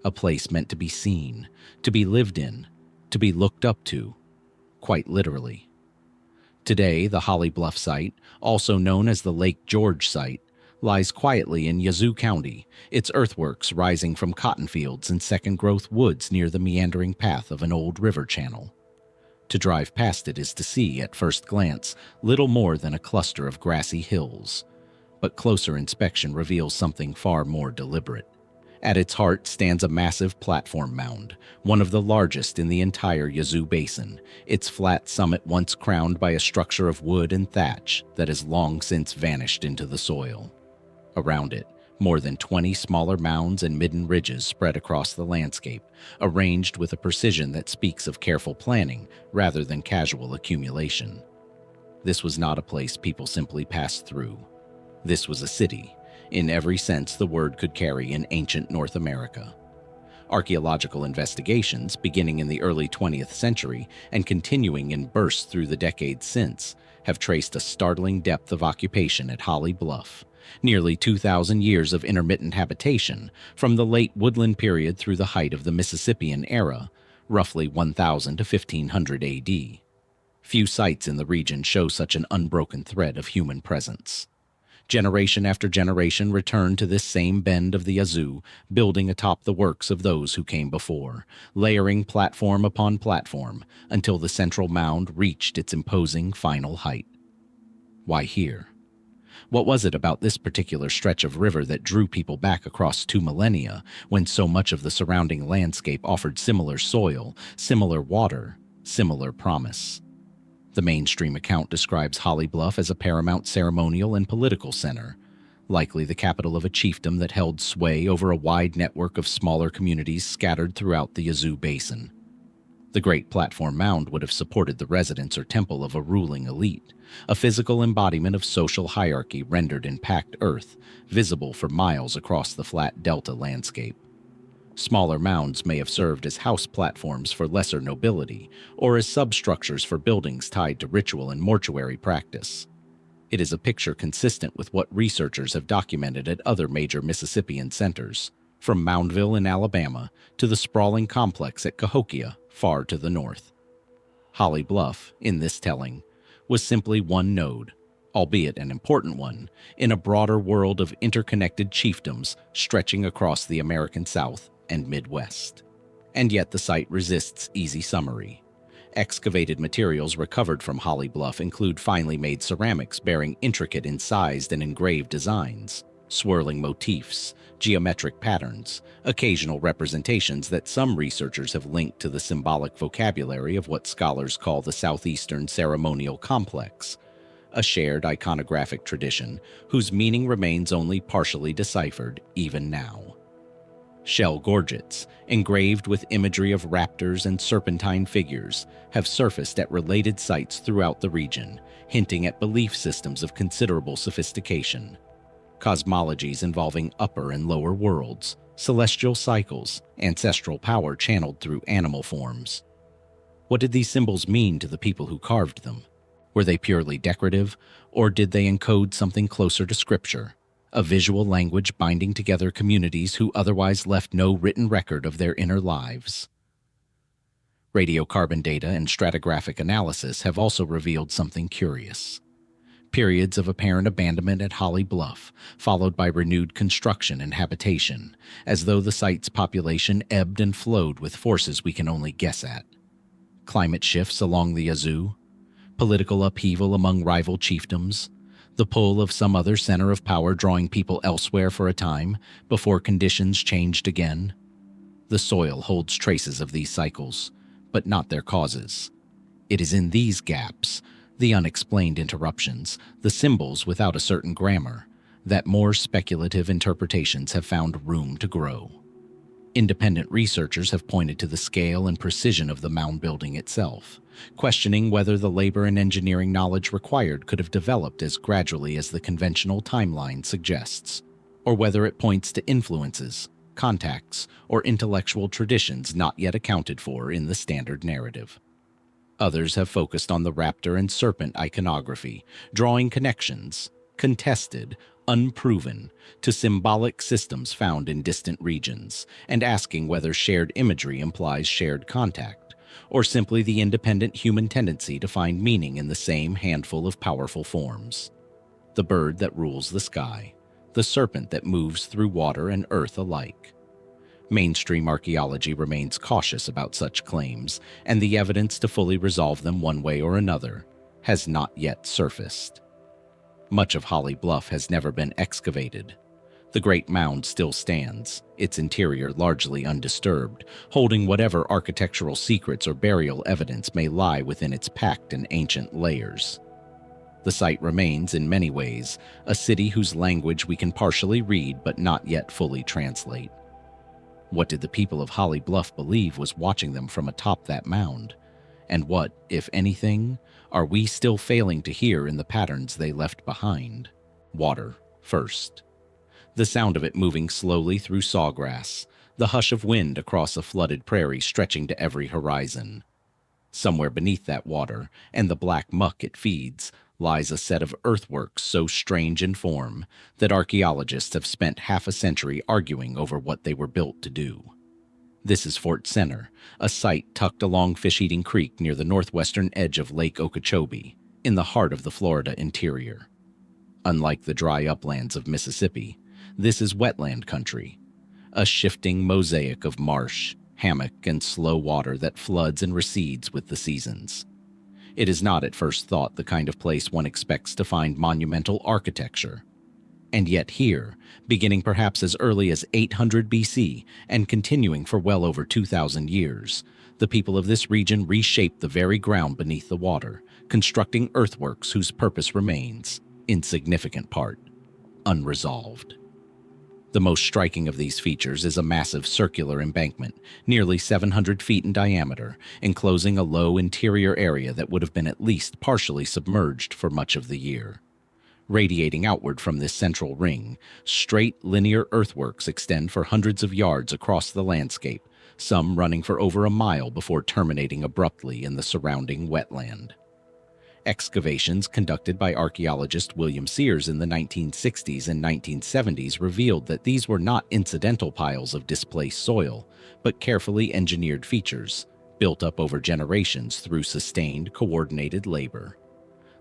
A place meant to be seen, to be lived in, to be looked up to, quite literally. Today, the Holly Bluff site, also known as the Lake George site, lies quietly in Yazoo County, its earthworks rising from cotton fields and second-growth woods near the meandering path of an old river channel. To drive past it is to see, at first glance, little more than a cluster of grassy hills, but closer inspection reveals something far more deliberate. At its heart stands a massive platform mound, one of the largest in the entire Yazoo Basin, its flat summit once crowned by a structure of wood and thatch that has long since vanished into the soil. Around it, more than 20 smaller mounds and midden ridges spread across the landscape, arranged with a precision that speaks of careful planning rather than casual accumulation. This was not a place people simply passed through. This was a city, in every sense the word could carry in ancient North America. Archaeological investigations, beginning in the early 20th century and continuing in bursts through the decades since, have traced a startling depth of occupation at Holly Bluff. Nearly 2,000 years of intermittent habitation, from the late woodland period through the height of the Mississippian era, roughly 1000 to 1500 AD. Few sites in the region show such an unbroken thread of human presence. Generation after generation return to this same bend of the Yazoo, building atop the works of those who came before, layering platform upon platform until the central mound reached its imposing final height. Why here? What was it about this particular stretch of river that drew people back across 2 millennia when so much of the surrounding landscape offered similar soil, similar water, similar promise? The mainstream account describes Holly Bluff as a paramount ceremonial and political center, likely the capital of a chiefdom that held sway over a wide network of smaller communities scattered throughout the Yazoo Basin. The Great Platform Mound would have supported the residence or temple of a ruling elite, a physical embodiment of social hierarchy rendered in packed earth, visible for miles across the flat delta landscape. Smaller mounds may have served as house platforms for lesser nobility, or as substructures for buildings tied to ritual and mortuary practice. It is a picture consistent with what researchers have documented at other major Mississippian centers, from Moundville in Alabama to the sprawling complex at Cahokia, far to the north. Holly Bluff, in this telling, was simply one node, albeit an important one, in a broader world of interconnected chiefdoms stretching across the American South and Midwest. And yet the site resists easy summary. Excavated materials recovered from Holly Bluff include finely made ceramics bearing intricate incised and engraved designs, swirling motifs, geometric patterns, occasional representations that some researchers have linked to the symbolic vocabulary of what scholars call the Southeastern Ceremonial Complex, a shared iconographic tradition whose meaning remains only partially deciphered even now. Shell gorgets, engraved with imagery of raptors and serpentine figures, have surfaced at related sites throughout the region, hinting at belief systems of considerable sophistication. Cosmologies involving upper and lower worlds, celestial cycles, ancestral power channeled through animal forms. What did these symbols mean to the people who carved them? Were they purely decorative, or did they encode something closer to scripture? A visual language binding together communities who otherwise left no written record of their inner lives. Radiocarbon data and stratigraphic analysis have also revealed something curious. Periods of apparent abandonment at Holly Bluff, followed by renewed construction and habitation, as though the site's population ebbed and flowed with forces we can only guess at. Climate shifts along the Yazoo, political upheaval among rival chiefdoms, the pull of some other center of power drawing people elsewhere for a time before conditions changed again. The soil holds traces of these cycles, but not their causes. It is in these gaps, the unexplained interruptions, the symbols without a certain grammar, that more speculative interpretations have found room to grow. Independent researchers have pointed to the scale and precision of the mound building itself, questioning whether the labor and engineering knowledge required could have developed as gradually as the conventional timeline suggests, or whether it points to influences, contacts, or intellectual traditions not yet accounted for in the standard narrative. Others have focused on the raptor and serpent iconography, drawing connections, contested, unproven, to symbolic systems found in distant regions, and asking whether shared imagery implies shared contact, or simply the independent human tendency to find meaning in the same handful of powerful forms. The bird that rules the sky, the serpent that moves through water and earth alike. Mainstream archaeology remains cautious about such claims, and the evidence to fully resolve them one way or another has not yet surfaced. Much of Holly Bluff has never been excavated. The Great Mound still stands, its interior largely undisturbed, holding whatever architectural secrets or burial evidence may lie within its packed and ancient layers. The site remains, in many ways, a city whose language we can partially read but not yet fully translate. What did the people of Holly Bluff believe was watching them from atop that mound? And what, if anything, are we still failing to hear in the patterns they left behind? Water, first. The sound of it moving slowly through sawgrass, the hush of wind across a flooded prairie stretching to every horizon. Somewhere beneath that water, and the black muck it feeds, lies a set of earthworks so strange in form that archaeologists have spent half a century arguing over what they were built to do. This is Fort Center, a site tucked along Fish-Eating Creek near the northwestern edge of Lake Okeechobee, in the heart of the Florida interior. Unlike the dry uplands of Mississippi, this is wetland country, a shifting mosaic of marsh, hammock, and slow water that floods and recedes with the seasons. It is not at first thought the kind of place one expects to find monumental architecture. And yet here, beginning perhaps as early as 800 BC and continuing for well over 2,000 years, the people of this region reshaped the very ground beneath the water, constructing earthworks whose purpose remains, in significant part, unresolved. The most striking of these features is a massive circular embankment, nearly 700 feet in diameter, enclosing a low interior area that would have been at least partially submerged for much of the year. Radiating outward from this central ring, straight linear earthworks extend for hundreds of yards across the landscape, some running for over a mile before terminating abruptly in the surrounding wetland. Excavations conducted by archaeologist William Sears in the 1960s and 1970s revealed that these were not incidental piles of displaced soil, but carefully engineered features, built up over generations through sustained, coordinated labor.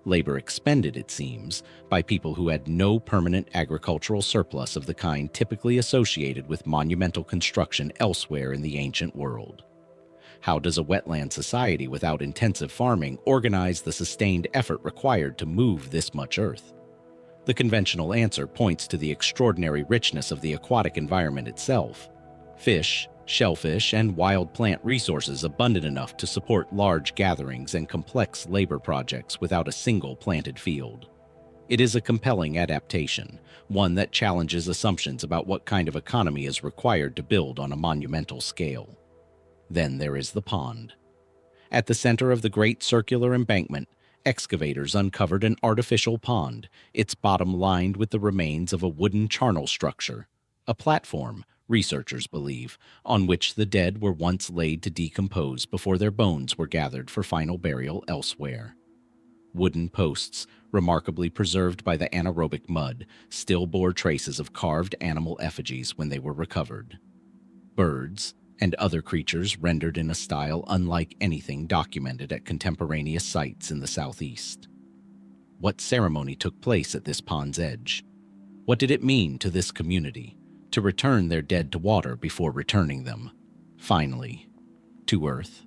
Labor expended, it seems, by people who had no permanent agricultural surplus of the kind typically associated with monumental construction elsewhere in the ancient world. How does a wetland society without intensive farming organize the sustained effort required to move this much earth? The conventional answer points to the extraordinary richness of the aquatic environment itself. Fish, shellfish, and wild plant resources abundant enough to support large gatherings and complex labor projects without a single planted field. It is a compelling adaptation, one that challenges assumptions about what kind of economy is required to build on a monumental scale. Then there is the pond. At the center of the great circular embankment, excavators uncovered an artificial pond, its bottom lined with the remains of a wooden charnel structure, a platform, researchers believe, on which the dead were once laid to decompose before their bones were gathered for final burial elsewhere. Wooden posts, remarkably preserved by the anaerobic mud, still bore traces of carved animal effigies when they were recovered. Birds, and other creatures rendered in a style unlike anything documented at contemporaneous sites in the southeast. What ceremony took place at this pond's edge? What did it mean to this community to return their dead to water before returning them, finally, to Earth?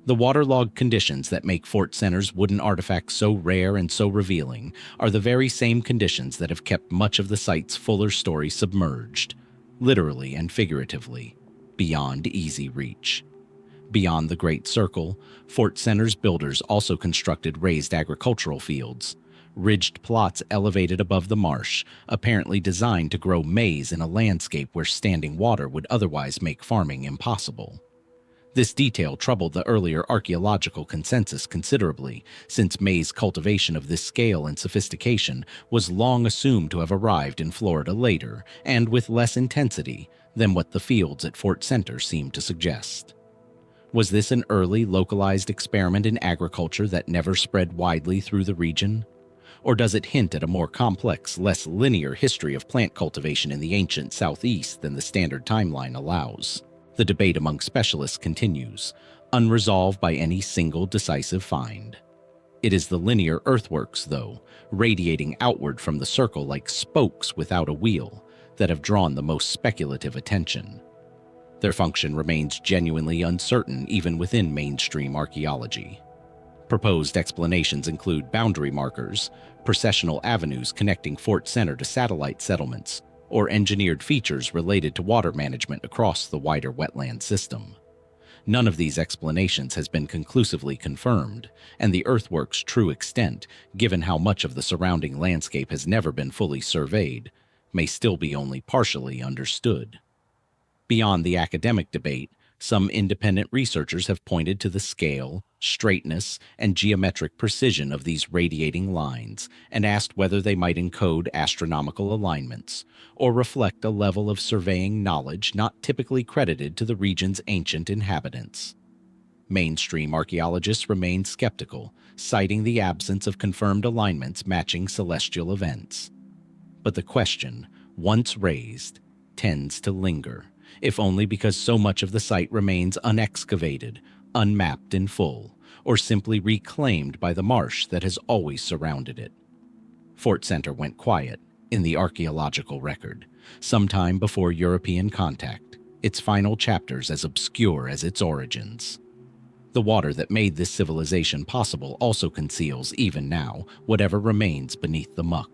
The waterlogged conditions that make Fort Center's wooden artifacts so rare and so revealing are the very same conditions that have kept much of the site's fuller story submerged, literally and figuratively, beyond easy reach. Beyond the Great Circle, Fort Center's builders also constructed raised agricultural fields, ridged plots elevated above the marsh, apparently designed to grow maize in a landscape where standing water would otherwise make farming impossible. This detail troubled the earlier archaeological consensus considerably, since maize cultivation of this scale and sophistication was long assumed to have arrived in Florida later and with less intensity than what the fields at Fort Center seemed to suggest. Was this an early, localized experiment in agriculture that never spread widely through the region? Or does it hint at a more complex, less linear history of plant cultivation in the ancient Southeast than the standard timeline allows? The debate among specialists continues, unresolved by any single decisive find. It is the linear earthworks, though, radiating outward from the circle like spokes without a wheel, that have drawn the most speculative attention. Their function remains genuinely uncertain even within mainstream archaeology. Proposed explanations include boundary markers, processional avenues connecting Fort Center to satellite settlements, or engineered features related to water management across the wider wetland system. None of these explanations has been conclusively confirmed, and the earthwork's true extent, given how much of the surrounding landscape has never been fully surveyed, may still be only partially understood. Beyond the academic debate, some independent researchers have pointed to the scale, straightness, and geometric precision of these radiating lines and asked whether they might encode astronomical alignments or reflect a level of surveying knowledge not typically credited to the region's ancient inhabitants. Mainstream archaeologists remain skeptical, citing the absence of confirmed alignments matching celestial events. But the question, once raised, tends to linger, if only because so much of the site remains unexcavated, unmapped in full, or simply reclaimed by the marsh that has always surrounded it. Fort Center went quiet in the archaeological record, sometime before European contact, its final chapters as obscure as its origins. The water that made this civilization possible also conceals, even now, whatever remains beneath the muck.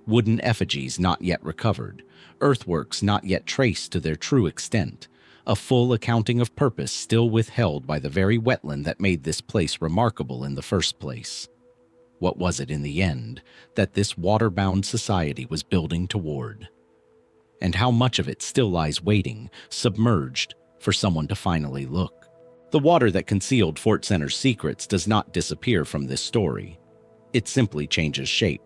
Wooden effigies not yet recovered, earthworks not yet traced to their true extent, a full accounting of purpose still withheld by the very wetland that made this place remarkable in the first place. What was it in the end that this water-bound society was building toward? And how much of it still lies waiting, submerged, for someone to finally look? The water that concealed Fort Center's secrets does not disappear from this story. It simply changes shape.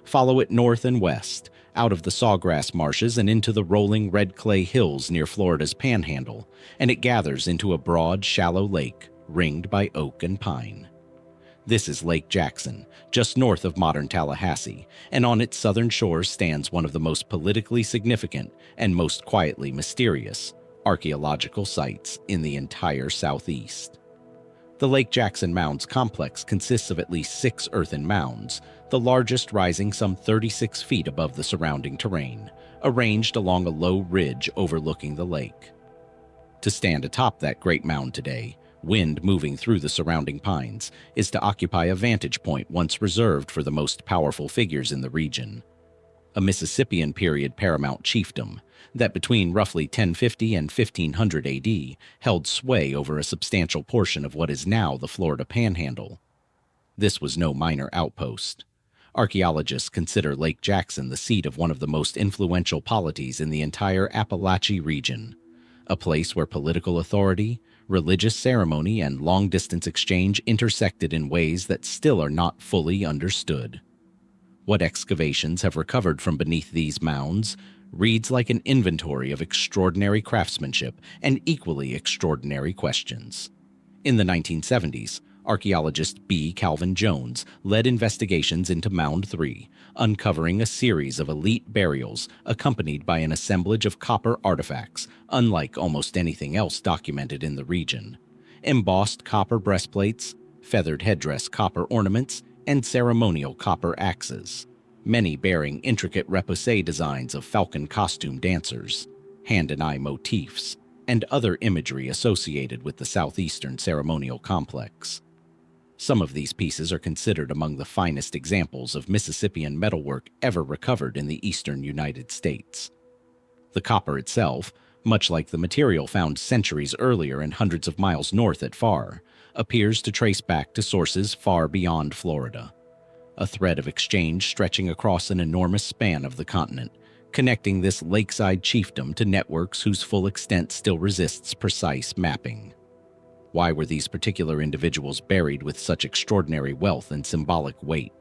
Follow it north and west, out of the sawgrass marshes and into the rolling red clay hills near Florida's Panhandle, and it gathers into a broad, shallow lake ringed by oak and pine. This is Lake Jackson, just north of modern Tallahassee, and on its southern shores stands one of the most politically significant and most quietly mysterious archaeological sites in the entire Southeast. The Lake Jackson Mounds complex consists of at least 6 earthen mounds, the largest rising some 36 feet above the surrounding terrain, arranged along a low ridge overlooking the lake. To stand atop that great mound today, wind moving through the surrounding pines, is to occupy a vantage point once reserved for the most powerful figures in the region. A Mississippian period paramount chiefdom that between roughly 1050 and 1500 AD held sway over a substantial portion of what is now the Florida Panhandle. This was no minor outpost. Archaeologists consider Lake Jackson the seat of one of the most influential polities in the entire Appalachia region, a place where political authority, religious ceremony, and long-distance exchange intersected in ways that still are not fully understood. What excavations have recovered from beneath these mounds reads like an inventory of extraordinary craftsmanship and equally extraordinary questions. In the 1970s, archaeologist B. Calvin Jones led investigations into Mound 3, uncovering a series of elite burials accompanied by an assemblage of copper artifacts, unlike almost anything else documented in the region. Embossed copper breastplates, feathered headdress copper ornaments, and ceremonial copper axes, many bearing intricate repoussé designs of falcon costume dancers, hand and eye motifs, and other imagery associated with the southeastern ceremonial complex. Some of these pieces are considered among the finest examples of Mississippian metalwork ever recovered in the eastern United States. The copper itself, much like the material found centuries earlier and hundreds of miles north at Pharr, appears to trace back to sources far beyond Florida. A thread of exchange stretching across an enormous span of the continent, connecting this lakeside chiefdom to networks whose full extent still resists precise mapping. Why were these particular individuals buried with such extraordinary wealth and symbolic weight?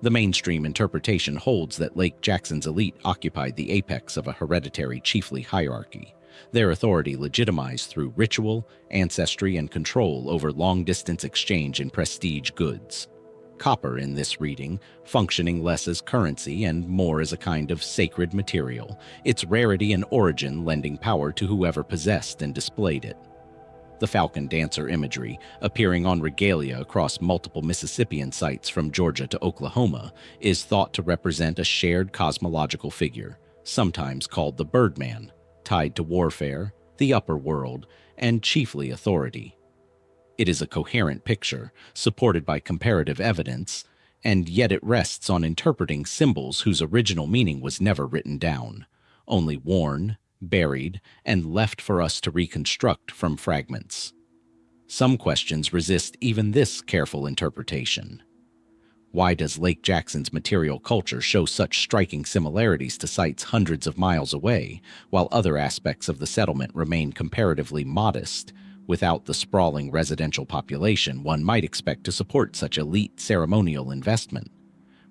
The mainstream interpretation holds that Lake Jackson's elite occupied the apex of a hereditary chiefly hierarchy, their authority legitimized through ritual, ancestry, and control over long-distance exchange in prestige goods. Copper, in this reading, functioning less as currency and more as a kind of sacred material, its rarity and origin lending power to whoever possessed and displayed it. The falcon dancer imagery, appearing on regalia across multiple Mississippian sites from Georgia to Oklahoma, is thought to represent a shared cosmological figure, sometimes called the Birdman, tied to warfare, the upper world, and chiefly authority. It is a coherent picture, supported by comparative evidence, and yet it rests on interpreting symbols whose original meaning was never written down, only worn, buried, and left for us to reconstruct from fragments. Some questions resist even this careful interpretation. Why does Lake Jackson's material culture show such striking similarities to sites hundreds of miles away, while other aspects of the settlement remain comparatively modest, without the sprawling residential population one might expect to support such elite ceremonial investment?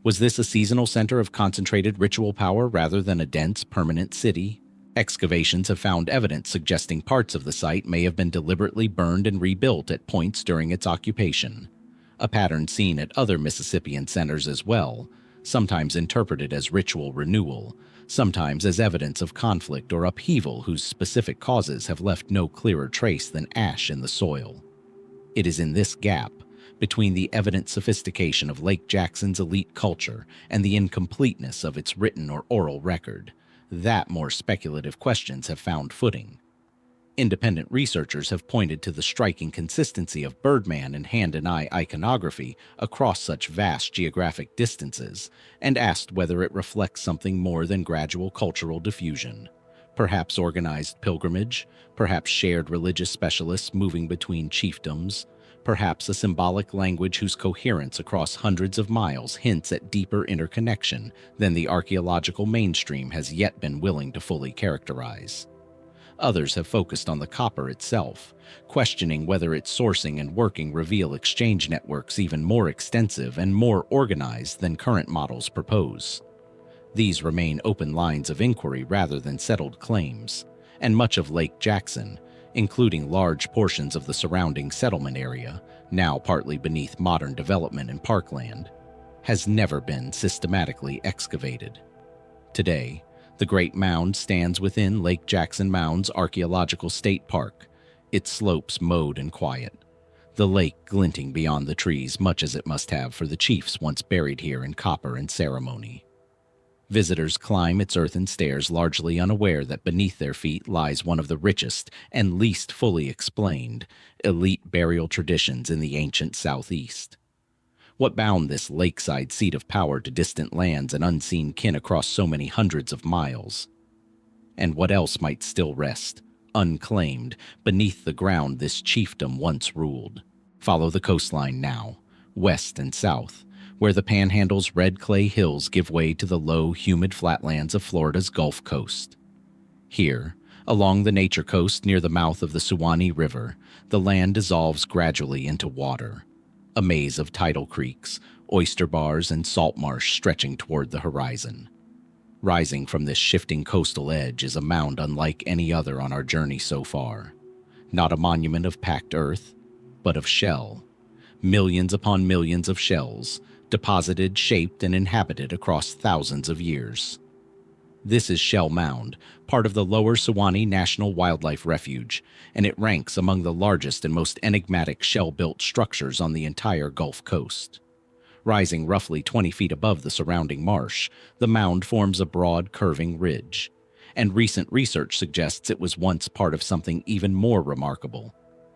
Was this a seasonal center of concentrated ritual power rather than a dense, permanent city? Excavations have found evidence suggesting parts of the site may have been deliberately burned and rebuilt at points during its occupation, a pattern seen at other Mississippian centers as well, sometimes interpreted as ritual renewal, sometimes as evidence of conflict or upheaval whose specific causes have left no clearer trace than ash in the soil. It is in this gap, between the evident sophistication of Lake Jackson's elite culture and the incompleteness of its written or oral record, that more speculative questions have found footing. Independent researchers have pointed to the striking consistency of birdman and hand-and-eye iconography across such vast geographic distances, and asked whether it reflects something more than gradual cultural diffusion. Perhaps organized pilgrimage, perhaps shared religious specialists moving between chiefdoms, perhaps a symbolic language whose coherence across hundreds of miles hints at deeper interconnection than the archaeological mainstream has yet been willing to fully characterize. Others have focused on the copper itself, questioning whether its sourcing and working reveal exchange networks even more extensive and more organized than current models propose. These remain open lines of inquiry rather than settled claims, and much of Lake Jackson, including large portions of the surrounding settlement area, now partly beneath modern development and parkland, has never been systematically excavated. Today, the Great Mound stands within Lake Jackson Mounds Archaeological State Park, its slopes mowed and quiet, the lake glinting beyond the trees much as it must have for the chiefs once buried here in copper and ceremony. Visitors climb its earthen stairs largely unaware that beneath their feet lies one of the richest and least fully explained elite burial traditions in the ancient Southeast. What bound this lakeside seat of power to distant lands and unseen kin across so many hundreds of miles? And what else might still rest, unclaimed, beneath the ground this chiefdom once ruled? Follow the coastline now, west and south, where the Panhandle's red clay hills give way to the low, humid flatlands of Florida's Gulf Coast. Here, along the nature coast near the mouth of the Suwannee River, the land dissolves gradually into water, a maze of tidal creeks, oyster bars, and salt marsh stretching toward the horizon. Rising from this shifting coastal edge is a mound unlike any other on our journey so far. Not a monument of packed earth, but of shell. Millions upon millions of shells, deposited, shaped, and inhabited across thousands of years. This is Shell Mound, part of the Lower Suwannee National Wildlife Refuge, and it ranks among the largest and most enigmatic shell-built structures on the entire Gulf Coast. Rising roughly 20 feet above the surrounding marsh, the mound forms a broad, curving ridge, and recent research suggests it was once part of something even more remarkable,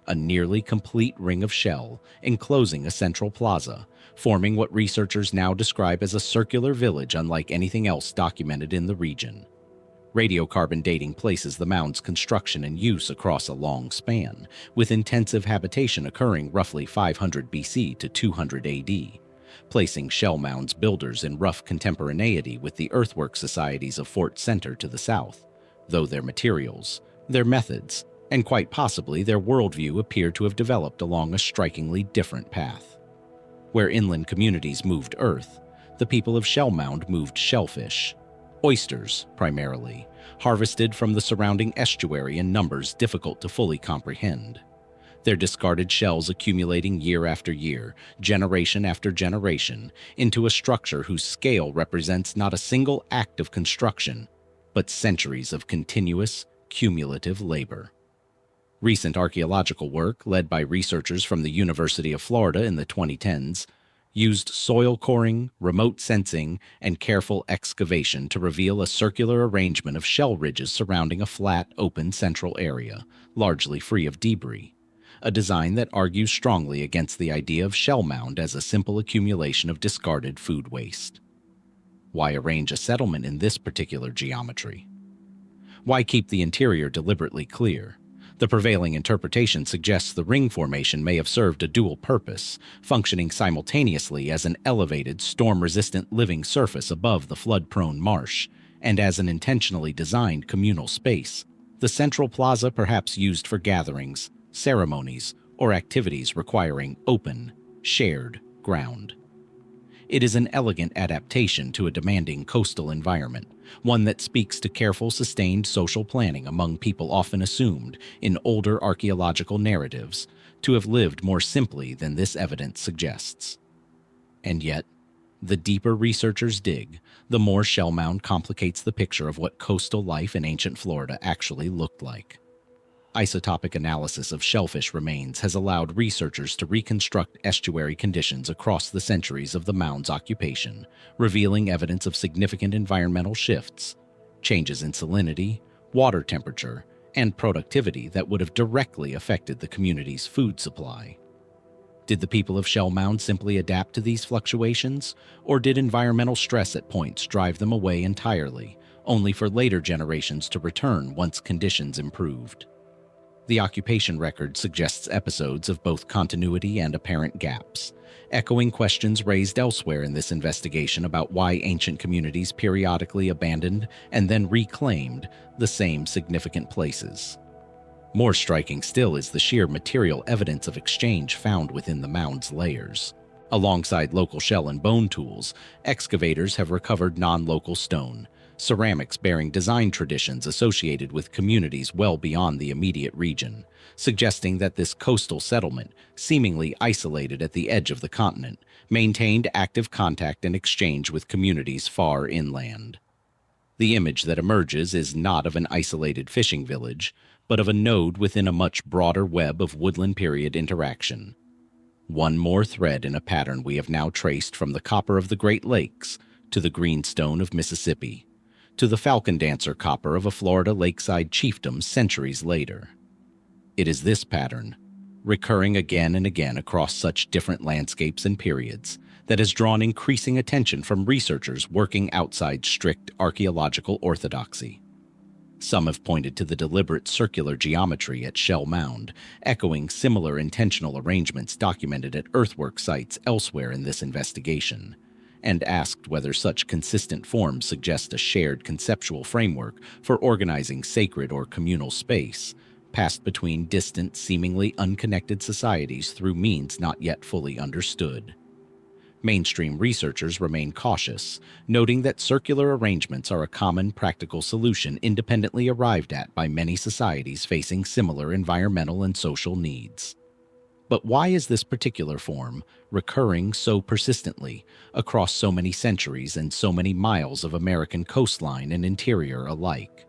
a nearly complete ring of shell enclosing a central plaza, forming what researchers now describe as a circular village unlike anything else documented in the region. Radiocarbon dating places the mound's construction and use across a long span, with intensive habitation occurring roughly 500 BC to 200 AD, placing shell mounds builders in rough contemporaneity with the Earthworks societies of Fort Center to the south, though their materials, their methods, and quite possibly their worldview appear to have developed along a strikingly different path. Where inland communities moved earth, the people of Shell Mound moved shellfish, oysters primarily, harvested from the surrounding estuary in numbers difficult to fully comprehend. Their discarded shells accumulating year after year, generation after generation, into a structure whose scale represents not a single act of construction, but centuries of continuous, cumulative labor. Recent archaeological work, led by researchers from the University of Florida in the 2010s, used soil coring, remote sensing, and careful excavation to reveal a circular arrangement of shell ridges surrounding a flat, open central area, largely free of debris, a design that argues strongly against the idea of shell mound as a simple accumulation of discarded food waste. Why arrange a settlement in this particular geometry? Why keep the interior deliberately clear? The prevailing interpretation suggests the ring formation may have served a dual purpose, functioning simultaneously as an elevated, storm-resistant living surface above the flood-prone marsh, and as an intentionally designed communal space, the central plaza perhaps used for gatherings, ceremonies, or activities requiring open, shared ground. It is an elegant adaptation to a demanding coastal environment, one that speaks to careful, sustained social planning among people often assumed, in older archaeological narratives, to have lived more simply than this evidence suggests. And yet, The deeper researchers dig, the more Shell Mound complicates the picture of what coastal life in ancient Florida actually looked like. Isotopic analysis of shellfish remains has allowed researchers to reconstruct estuary conditions across the centuries of the mound's occupation, revealing evidence of significant environmental shifts, changes in salinity, water temperature, and productivity that would have directly affected the community's food supply. Did the people of Shell Mound simply adapt to these fluctuations, or did environmental stress at points drive them away entirely, only for later generations to return once conditions improved? The occupation record suggests episodes of both continuity and apparent gaps, echoing questions raised elsewhere in this investigation about why ancient communities periodically abandoned and then reclaimed the same significant places. More striking still is the sheer material evidence of exchange found within the mound's layers. Alongside local shell and bone tools, excavators have recovered non-local stone, ceramics bearing design traditions associated with communities well beyond the immediate region, suggesting that this coastal settlement, seemingly isolated at the edge of the continent, maintained active contact and exchange with communities far inland. The image that emerges is not of an isolated fishing village, but of a node within a much broader web of woodland period interaction. One more thread in a pattern we have now traced from the copper of the Great Lakes to the greenstone of Mississippi, to the falcon dancer copper of a Florida lakeside chiefdom centuries later. It is this pattern, recurring again and again across such different landscapes and periods, that has drawn increasing attention from researchers working outside strict archaeological orthodoxy. Some have pointed to the deliberate circular geometry at Shell Mound, echoing similar intentional arrangements documented at earthwork sites elsewhere in this investigation, and asked whether such consistent forms suggest a shared conceptual framework for organizing sacred or communal space, passed between distant, seemingly unconnected societies through means not yet fully understood. Mainstream researchers remain cautious, noting that circular arrangements are a common practical solution independently arrived at by many societies facing similar environmental and social needs. But why is this particular form recurring so persistently across so many centuries and so many miles of American coastline and interior alike?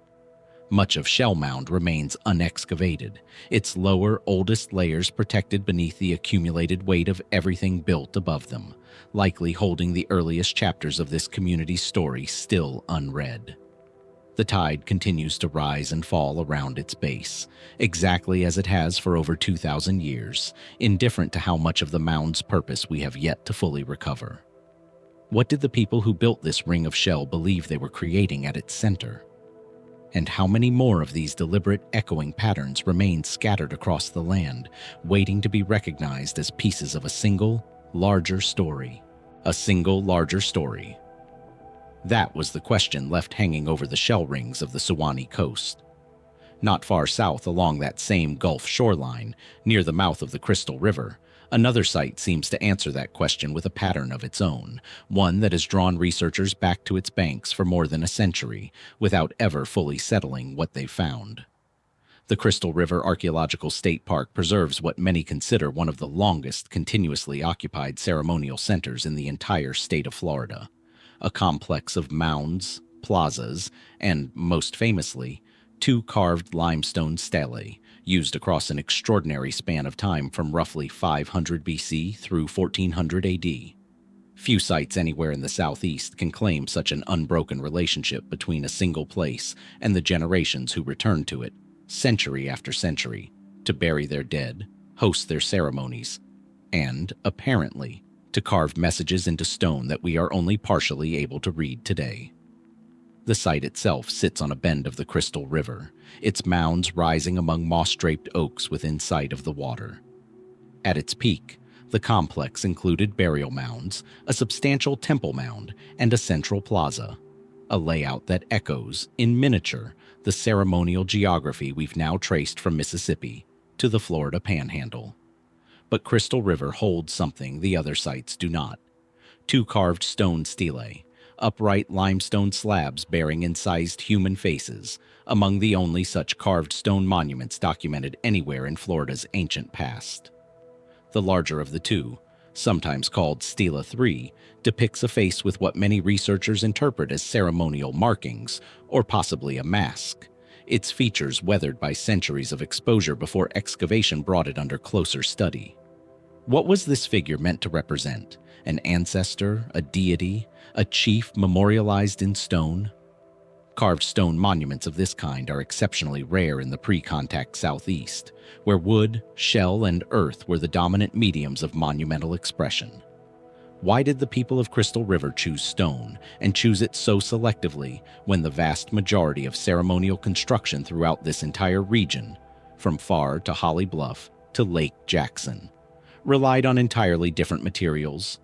Much of Shell Mound remains unexcavated, its lower, oldest layers protected beneath the accumulated weight of everything built above them, likely holding the earliest chapters of this community's story still unread. The tide continues to rise and fall around its base, exactly as it has for over 2,000 years, indifferent to how much of the mound's purpose we have yet to fully recover. What did the people who built this ring of shell believe they were creating at its center? And how many more of these deliberate echoing patterns remain scattered across the land, waiting to be recognized as pieces of a single, larger story? A single, larger story. That was the question left hanging over the shell rings of the Suwannee coast. Not far south along that same Gulf shoreline, near the mouth of the Crystal River, another site seems to answer that question with a pattern of its own, one that has drawn researchers back to its banks for more than a century, without ever fully settling what they've found. The Crystal River Archaeological State Park preserves what many consider one of the longest continuously occupied ceremonial centers in the entire state of Florida, a complex of mounds, plazas, and, most famously, 2 carved limestone stelae, used across an extraordinary span of time from roughly 500 BC through 1400 AD. Few sites anywhere in the southeast can claim such an unbroken relationship between a single place and the generations who return to it, century after century, to bury their dead, host their ceremonies, and, apparently, to carve messages into stone that we are only partially able to read today. The site itself sits on a bend of the Crystal River, its mounds rising among moss-draped oaks within sight of the water. At its peak, the complex included burial mounds, a substantial temple mound, and a central plaza, a layout that echoes, in miniature, the ceremonial geography we've now traced from Mississippi to the Florida Panhandle. But Crystal River holds something the other sites do not. 2 carved stone stelae, upright limestone slabs bearing incised human faces, among the only such carved stone monuments documented anywhere in Florida's ancient past. The larger of the two, sometimes called Stela 3, depicts a face with what many researchers interpret as ceremonial markings, or possibly a mask, its features weathered by centuries of exposure before excavation brought it under closer study. What was this figure meant to represent? An ancestor, a deity, a chief memorialized in stone? Carved stone monuments of this kind are exceptionally rare in the pre-contact Southeast, where wood, shell, and earth were the dominant mediums of monumental expression. Why did the people of Crystal River choose stone, and choose it so selectively, when the vast majority of ceremonial construction throughout this entire region, from Pharr to Holly Bluff to Lake Jackson, relied on entirely different materials?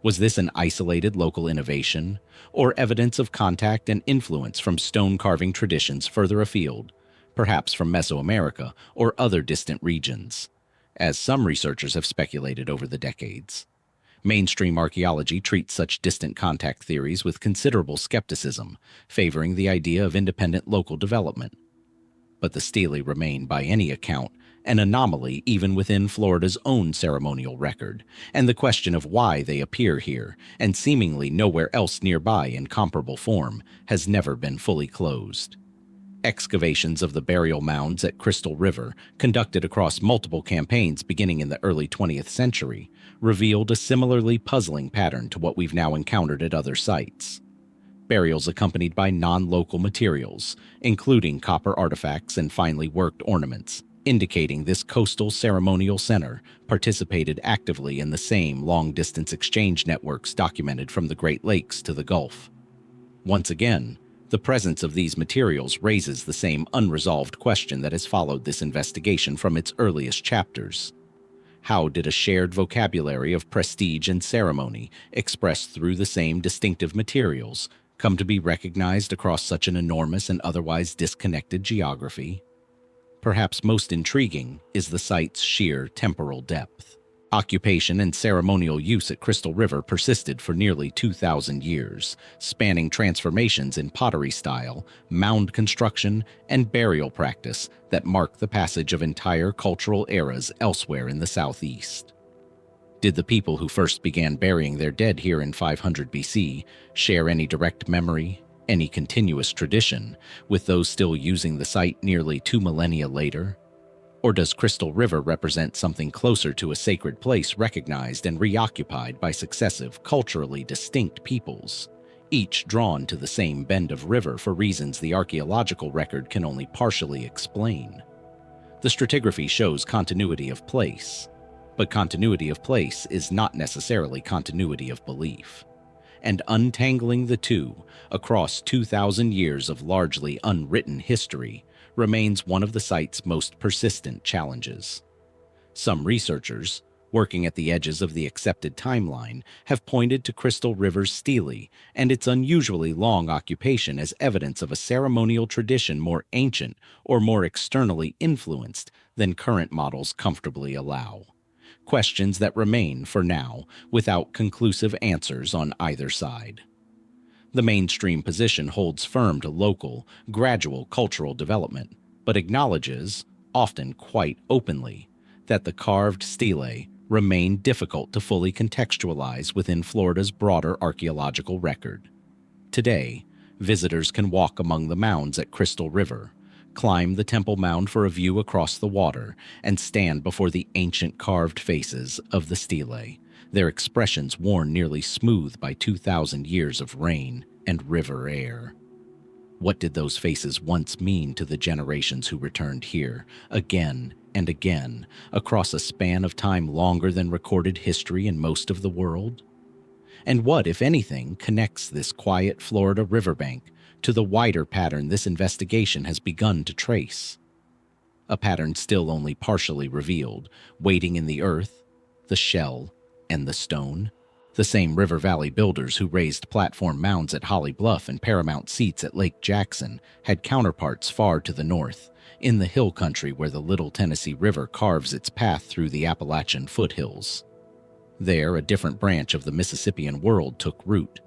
Was this an isolated local innovation, or evidence of contact and influence from stone carving traditions further afield, perhaps from Mesoamerica or other distant regions, as some researchers have speculated over the decades? Mainstream archaeology treats such distant contact theories with considerable skepticism, favoring the idea of independent local development. But the stelae remain, by any account, an anomaly even within Florida's own ceremonial record, and the question of why they appear here, and seemingly nowhere else nearby in comparable form, has never been fully closed. Excavations of the burial mounds at Crystal River, conducted across multiple campaigns beginning in the early 20th century, revealed a similarly puzzling pattern to what we've now encountered at other sites. Burials accompanied by non-local materials, including copper artifacts and finely worked ornaments, indicating this coastal ceremonial center participated actively in the same long-distance exchange networks documented from the Great Lakes to the Gulf. Once again, the presence of these materials raises the same unresolved question that has followed this investigation from its earliest chapters. How did a shared vocabulary of prestige and ceremony, expressed through the same distinctive materials, come to be recognized across such an enormous and otherwise disconnected geography? Perhaps most intriguing is the site's sheer temporal depth. Occupation and ceremonial use at Crystal River persisted for nearly 2,000 years, spanning transformations in pottery style, mound construction, and burial practice that mark the passage of entire cultural eras elsewhere in the Southeast. Did the people who first began burying their dead here in 500 BC share any direct memory, any continuous tradition, with those still using the site nearly 2 millennia later? Or does Crystal River represent something closer to a sacred place recognized and reoccupied by successive, culturally distinct peoples, each drawn to the same bend of river for reasons the archaeological record can only partially explain? The stratigraphy shows continuity of place, but continuity of place is not necessarily continuity of belief. And untangling the two across 2,000 years of largely unwritten history remains one of the site's most persistent challenges. Some researchers, working at the edges of the accepted timeline, have pointed to Crystal River's stele and its unusually long occupation as evidence of a ceremonial tradition more ancient or more externally influenced than current models comfortably allow. Questions that remain, for now, without conclusive answers on either side. The mainstream position holds firm to local, gradual cultural development, but acknowledges, often quite openly, that the carved stelae remain difficult to fully contextualize within Florida's broader archaeological record. Today, visitors can walk among the mounds at Crystal River, climb the Temple Mound for a view across the water, and stand before the ancient carved faces of the stelae, their expressions worn nearly smooth by 2,000 years of rain and river air. What did those faces once mean to the generations who returned here, again and again, across a span of time longer than recorded history in most of the world? And what, if anything, connects this quiet Florida riverbank to the wider pattern this investigation has begun to trace? A pattern still only partially revealed, waiting in the earth, the shell, and the stone. The same river valley builders who raised platform mounds at Holly Bluff and paramount seats at Lake Jackson had counterparts far to the north, in the hill country where the Little Tennessee River carves its path through the Appalachian foothills. There, a different branch of the Mississippian world took root,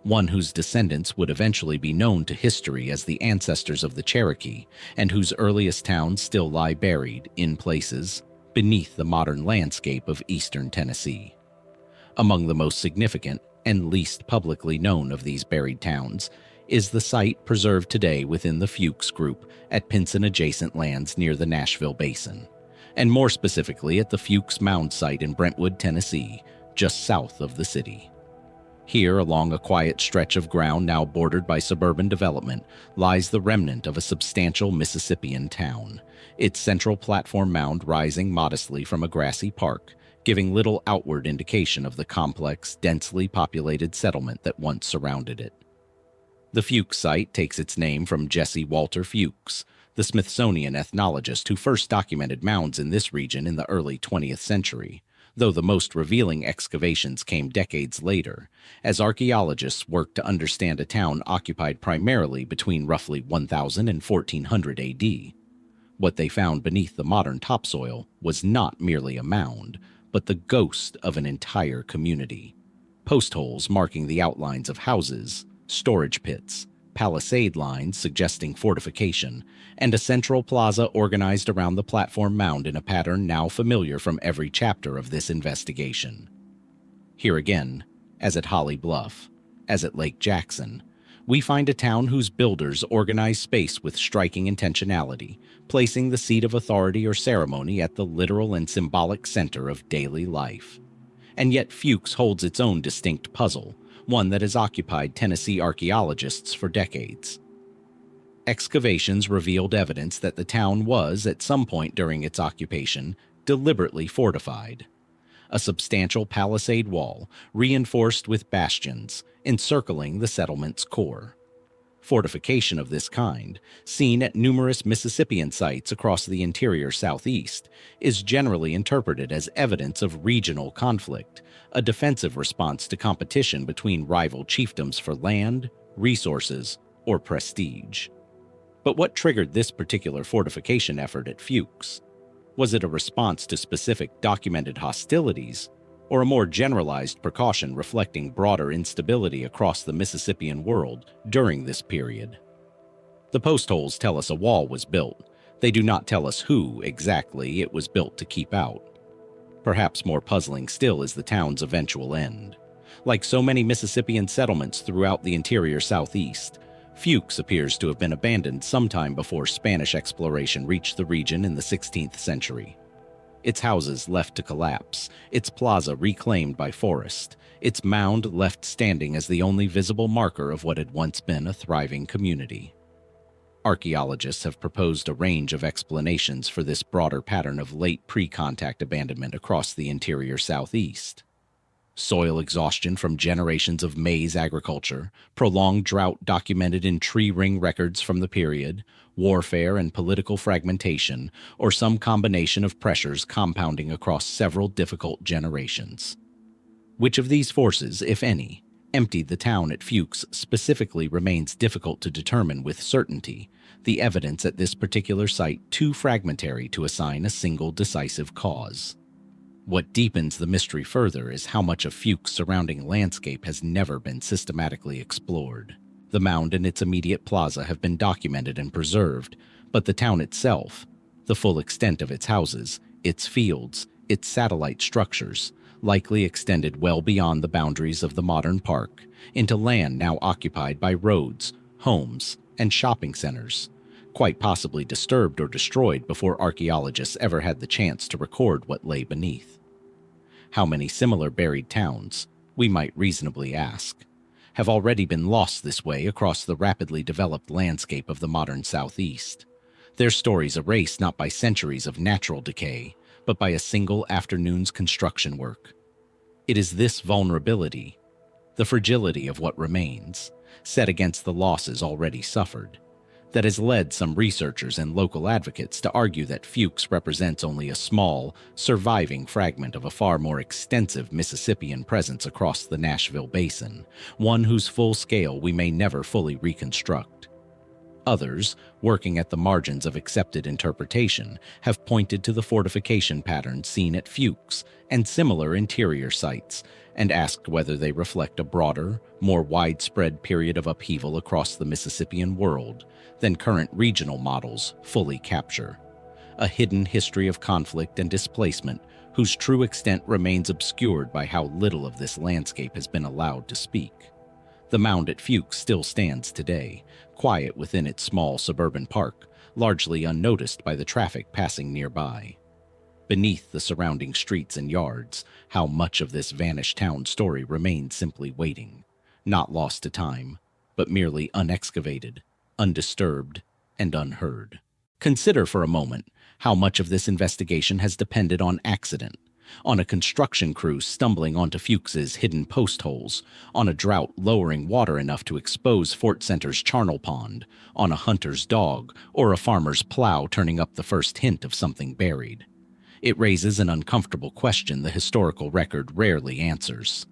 one whose descendants would eventually be known to history as the ancestors of the Cherokee, and whose earliest towns still lie buried, in places, beneath the modern landscape of eastern Tennessee. Among the most significant and least publicly known of these buried towns is the site preserved today within the Fewkes group at Pinson-adjacent lands near the Nashville Basin, and more specifically at the Fewkes Mound site in Brentwood, Tennessee, just south of the city. Here, along a quiet stretch of ground now bordered by suburban development, lies the remnant of a substantial Mississippian town, its central platform mound rising modestly from a grassy park, giving little outward indication of the complex, densely populated settlement that once surrounded it. The Fewkes site takes its name from Jesse Walter Fewkes, the Smithsonian ethnologist who first documented mounds in this region in the early 20th century, though the most revealing excavations came decades later, as archaeologists worked to understand a town occupied primarily between roughly 1000 and 1400 AD. What they found beneath the modern topsoil was not merely a mound, but the ghost of an entire community. Post holes marking the outlines of houses, storage pits, palisade lines suggesting fortification, and a central plaza organized around the platform mound in a pattern now familiar from every chapter of this investigation. Here again, as at Holly Bluff, as at Lake Jackson, we find a town whose builders organize space with striking intentionality, placing the seat of authority or ceremony at the literal and symbolic center of daily life. And yet Fewkes holds its own distinct puzzle, one that has occupied Tennessee archaeologists for decades. Excavations revealed evidence that the town was, at some point during its occupation, deliberately fortified. A substantial palisade wall, reinforced with bastions, encircling the settlement's core. Fortification of this kind, seen at numerous Mississippian sites across the interior southeast, is generally interpreted as evidence of regional conflict, a defensive response to competition between rival chiefdoms for land, resources, or prestige. But what triggered this particular fortification effort at Fewkes? Was it a response to specific documented hostilities, or a more generalized precaution reflecting broader instability across the Mississippian world during this period? The post holes tell us a wall was built. They do not tell us who, exactly, it was built to keep out. Perhaps more puzzling still is the town's eventual end. Like so many Mississippian settlements throughout the interior southeast, Fewkes appears to have been abandoned sometime before Spanish exploration reached the region in the 16th century. Its houses left to collapse, its plaza reclaimed by forest, its mound left standing as the only visible marker of what had once been a thriving community. Archaeologists have proposed a range of explanations for this broader pattern of late pre-contact abandonment across the interior southeast. Soil exhaustion from generations of maize agriculture, prolonged drought documented in tree ring records from the period, warfare and political fragmentation, or some combination of pressures compounding across several difficult generations. Which of these forces, if any, emptied the town at Fewkes specifically remains difficult to determine with certainty, the evidence at this particular site too fragmentary to assign a single decisive cause. What deepens the mystery further is how much of Fewkes' surrounding landscape has never been systematically explored. The mound and its immediate plaza have been documented and preserved, but the town itself, the full extent of its houses, its fields, its satellite structures, likely extended well beyond the boundaries of the modern park, into land now occupied by roads, homes, and shopping centers, quite possibly disturbed or destroyed before archaeologists ever had the chance to record what lay beneath. How many similar buried towns, we might reasonably ask, have already been lost this way across the rapidly developed landscape of the modern Southeast, their stories erased not by centuries of natural decay, but by a single afternoon's construction work? It is this vulnerability, the fragility of what remains, set against the losses already suffered, that has led some researchers and local advocates to argue that Fewkes represents only a small, surviving fragment of a far more extensive Mississippian presence across the Nashville Basin, one whose full scale we may never fully reconstruct. Others, working at the margins of accepted interpretation, have pointed to the fortification patterns seen at Fewkes and similar interior sites, and asked whether they reflect a broader, more widespread period of upheaval across the Mississippian world than current regional models fully capture. A hidden history of conflict and displacement whose true extent remains obscured by how little of this landscape has been allowed to speak. The mound at Fewkes still stands today, quiet within its small suburban park, largely unnoticed by the traffic passing nearby. Beneath the surrounding streets and yards, how much of this vanished town story remains simply waiting, not lost to time, but merely unexcavated, undisturbed, and unheard. Consider for a moment how much of this investigation has depended on accident, on a construction crew stumbling onto Fewkes' hidden post holes, on a drought lowering water enough to expose Fort Center's charnel pond, on a hunter's dog, or a farmer's plow turning up the first hint of something buried. It raises an uncomfortable question the historical record rarely answers.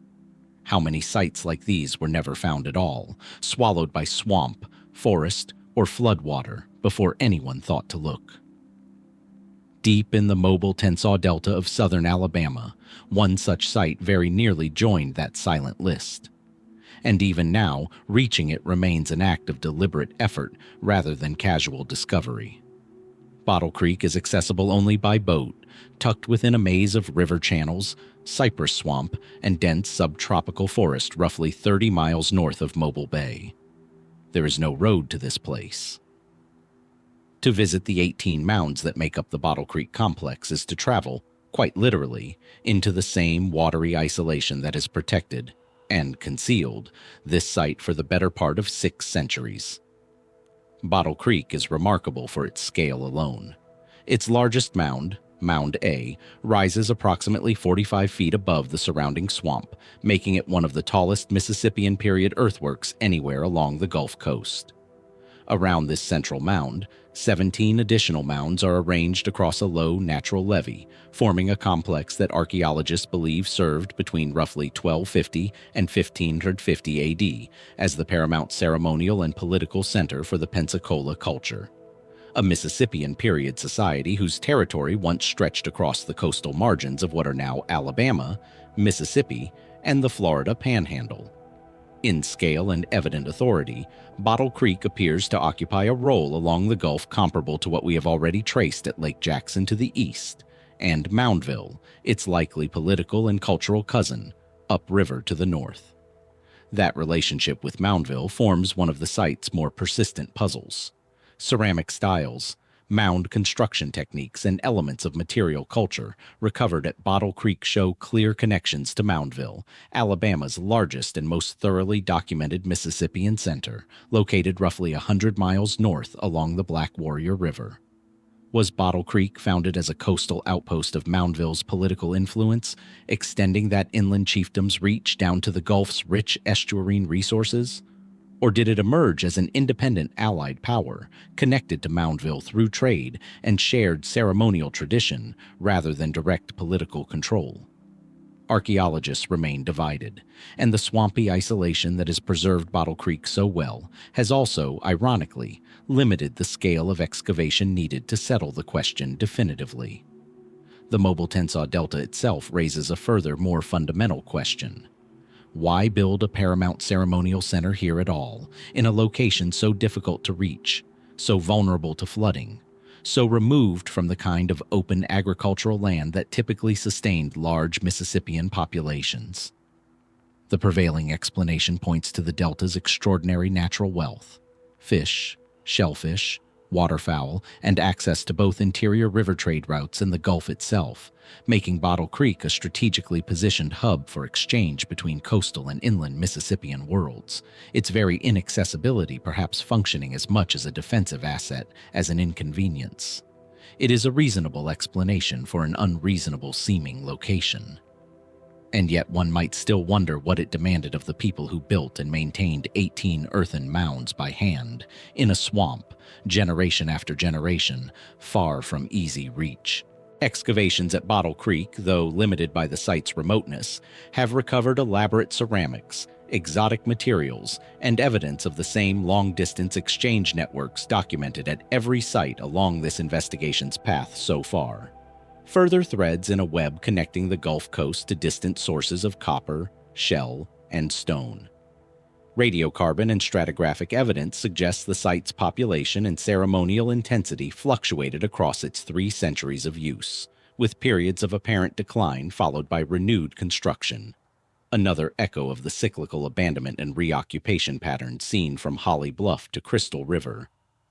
How many sites like these were never found at all, swallowed by swamp, forest, or floodwater before anyone thought to look? Deep in the mobile Tensas Delta of southern Alabama, one such site very nearly joined that silent list. And even now, reaching it remains an act of deliberate effort rather than casual discovery. Bottle Creek is accessible only by boat, tucked within a maze of river channels, cypress swamp, and dense subtropical forest roughly 30 miles north of Mobile Bay. There is no road to this place. To visit the 18 mounds that make up the Bottle Creek complex is to travel, quite literally, into the same watery isolation that has protected, and concealed, this site for the better part of 6 centuries. Bottle Creek is remarkable for its scale alone. Its largest mound, Mound A, rises approximately 45 feet above the surrounding swamp, making it one of the tallest Mississippian period earthworks anywhere along the Gulf Coast. Around this central mound, 17 additional mounds are arranged across a low natural levee, forming a complex that archaeologists believe served between roughly 1250 and 1550 AD as the paramount ceremonial and political center for the Pensacola culture. A Mississippian period society whose territory once stretched across the coastal margins of what are now Alabama, Mississippi, and the Florida Panhandle. In scale and evident authority, Bottle Creek appears to occupy a role along the Gulf comparable to what we have already traced at Lake Jackson to the east, and Moundville, its likely political and cultural cousin, upriver to the north. That relationship with Moundville forms one of the site's more persistent puzzles. Ceramic styles, mound construction techniques, and elements of material culture recovered at Bottle Creek show clear connections to Moundville, Alabama's largest and most thoroughly documented Mississippian center, located roughly 100 miles north along the Black Warrior River. Was Bottle Creek founded as a coastal outpost of Moundville's political influence, extending that inland chiefdom's reach down to the Gulf's rich estuarine resources? Or did it emerge as an independent allied power, connected to Moundville through trade and shared ceremonial tradition rather than direct political control? Archaeologists remain divided, and the swampy isolation that has preserved Bottle Creek so well has also, ironically, limited the scale of excavation needed to settle the question definitively. The mobile Tensas Delta itself raises a further, more fundamental question. Why build a paramount ceremonial center here at all, in a location so difficult to reach, so vulnerable to flooding, so removed from the kind of open agricultural land that typically sustained large Mississippian populations? The prevailing explanation points to the Delta's extraordinary natural wealth: fish, shellfish, waterfowl, and access to both interior river trade routes and the Gulf itself, making Bottle Creek a strategically positioned hub for exchange between coastal and inland Mississippian worlds, its very inaccessibility perhaps functioning as much as a defensive asset as an inconvenience. It is a reasonable explanation for an unreasonable-seeming location. And yet one might still wonder what it demanded of the people who built and maintained 18 earthen mounds by hand, in a swamp, generation after generation, far from easy reach. Excavations at Bottle Creek, though limited by the site's remoteness, have recovered elaborate ceramics, exotic materials, and evidence of the same long-distance exchange networks documented at every site along this investigation's path so far. Further threads in a web connecting the Gulf Coast to distant sources of copper, shell, and stone. Radiocarbon and stratigraphic evidence suggests the site's population and ceremonial intensity fluctuated across its 3 centuries of use, with periods of apparent decline followed by renewed construction. Another echo of the cyclical abandonment and reoccupation pattern seen from Holly Bluff to Crystal River,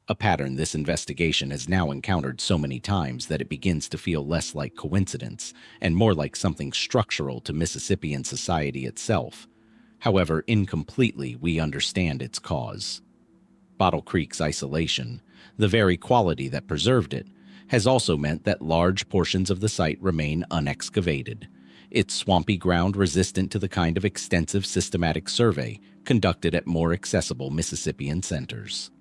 a pattern this investigation has now encountered so many times that it begins to feel less like coincidence and more like something structural to Mississippian society itself, however incompletely we understand its cause. Bottle Creek's isolation, the very quality that preserved it, has also meant that large portions of the site remain unexcavated, its swampy ground resistant to the kind of extensive systematic survey conducted at more accessible Mississippian centers.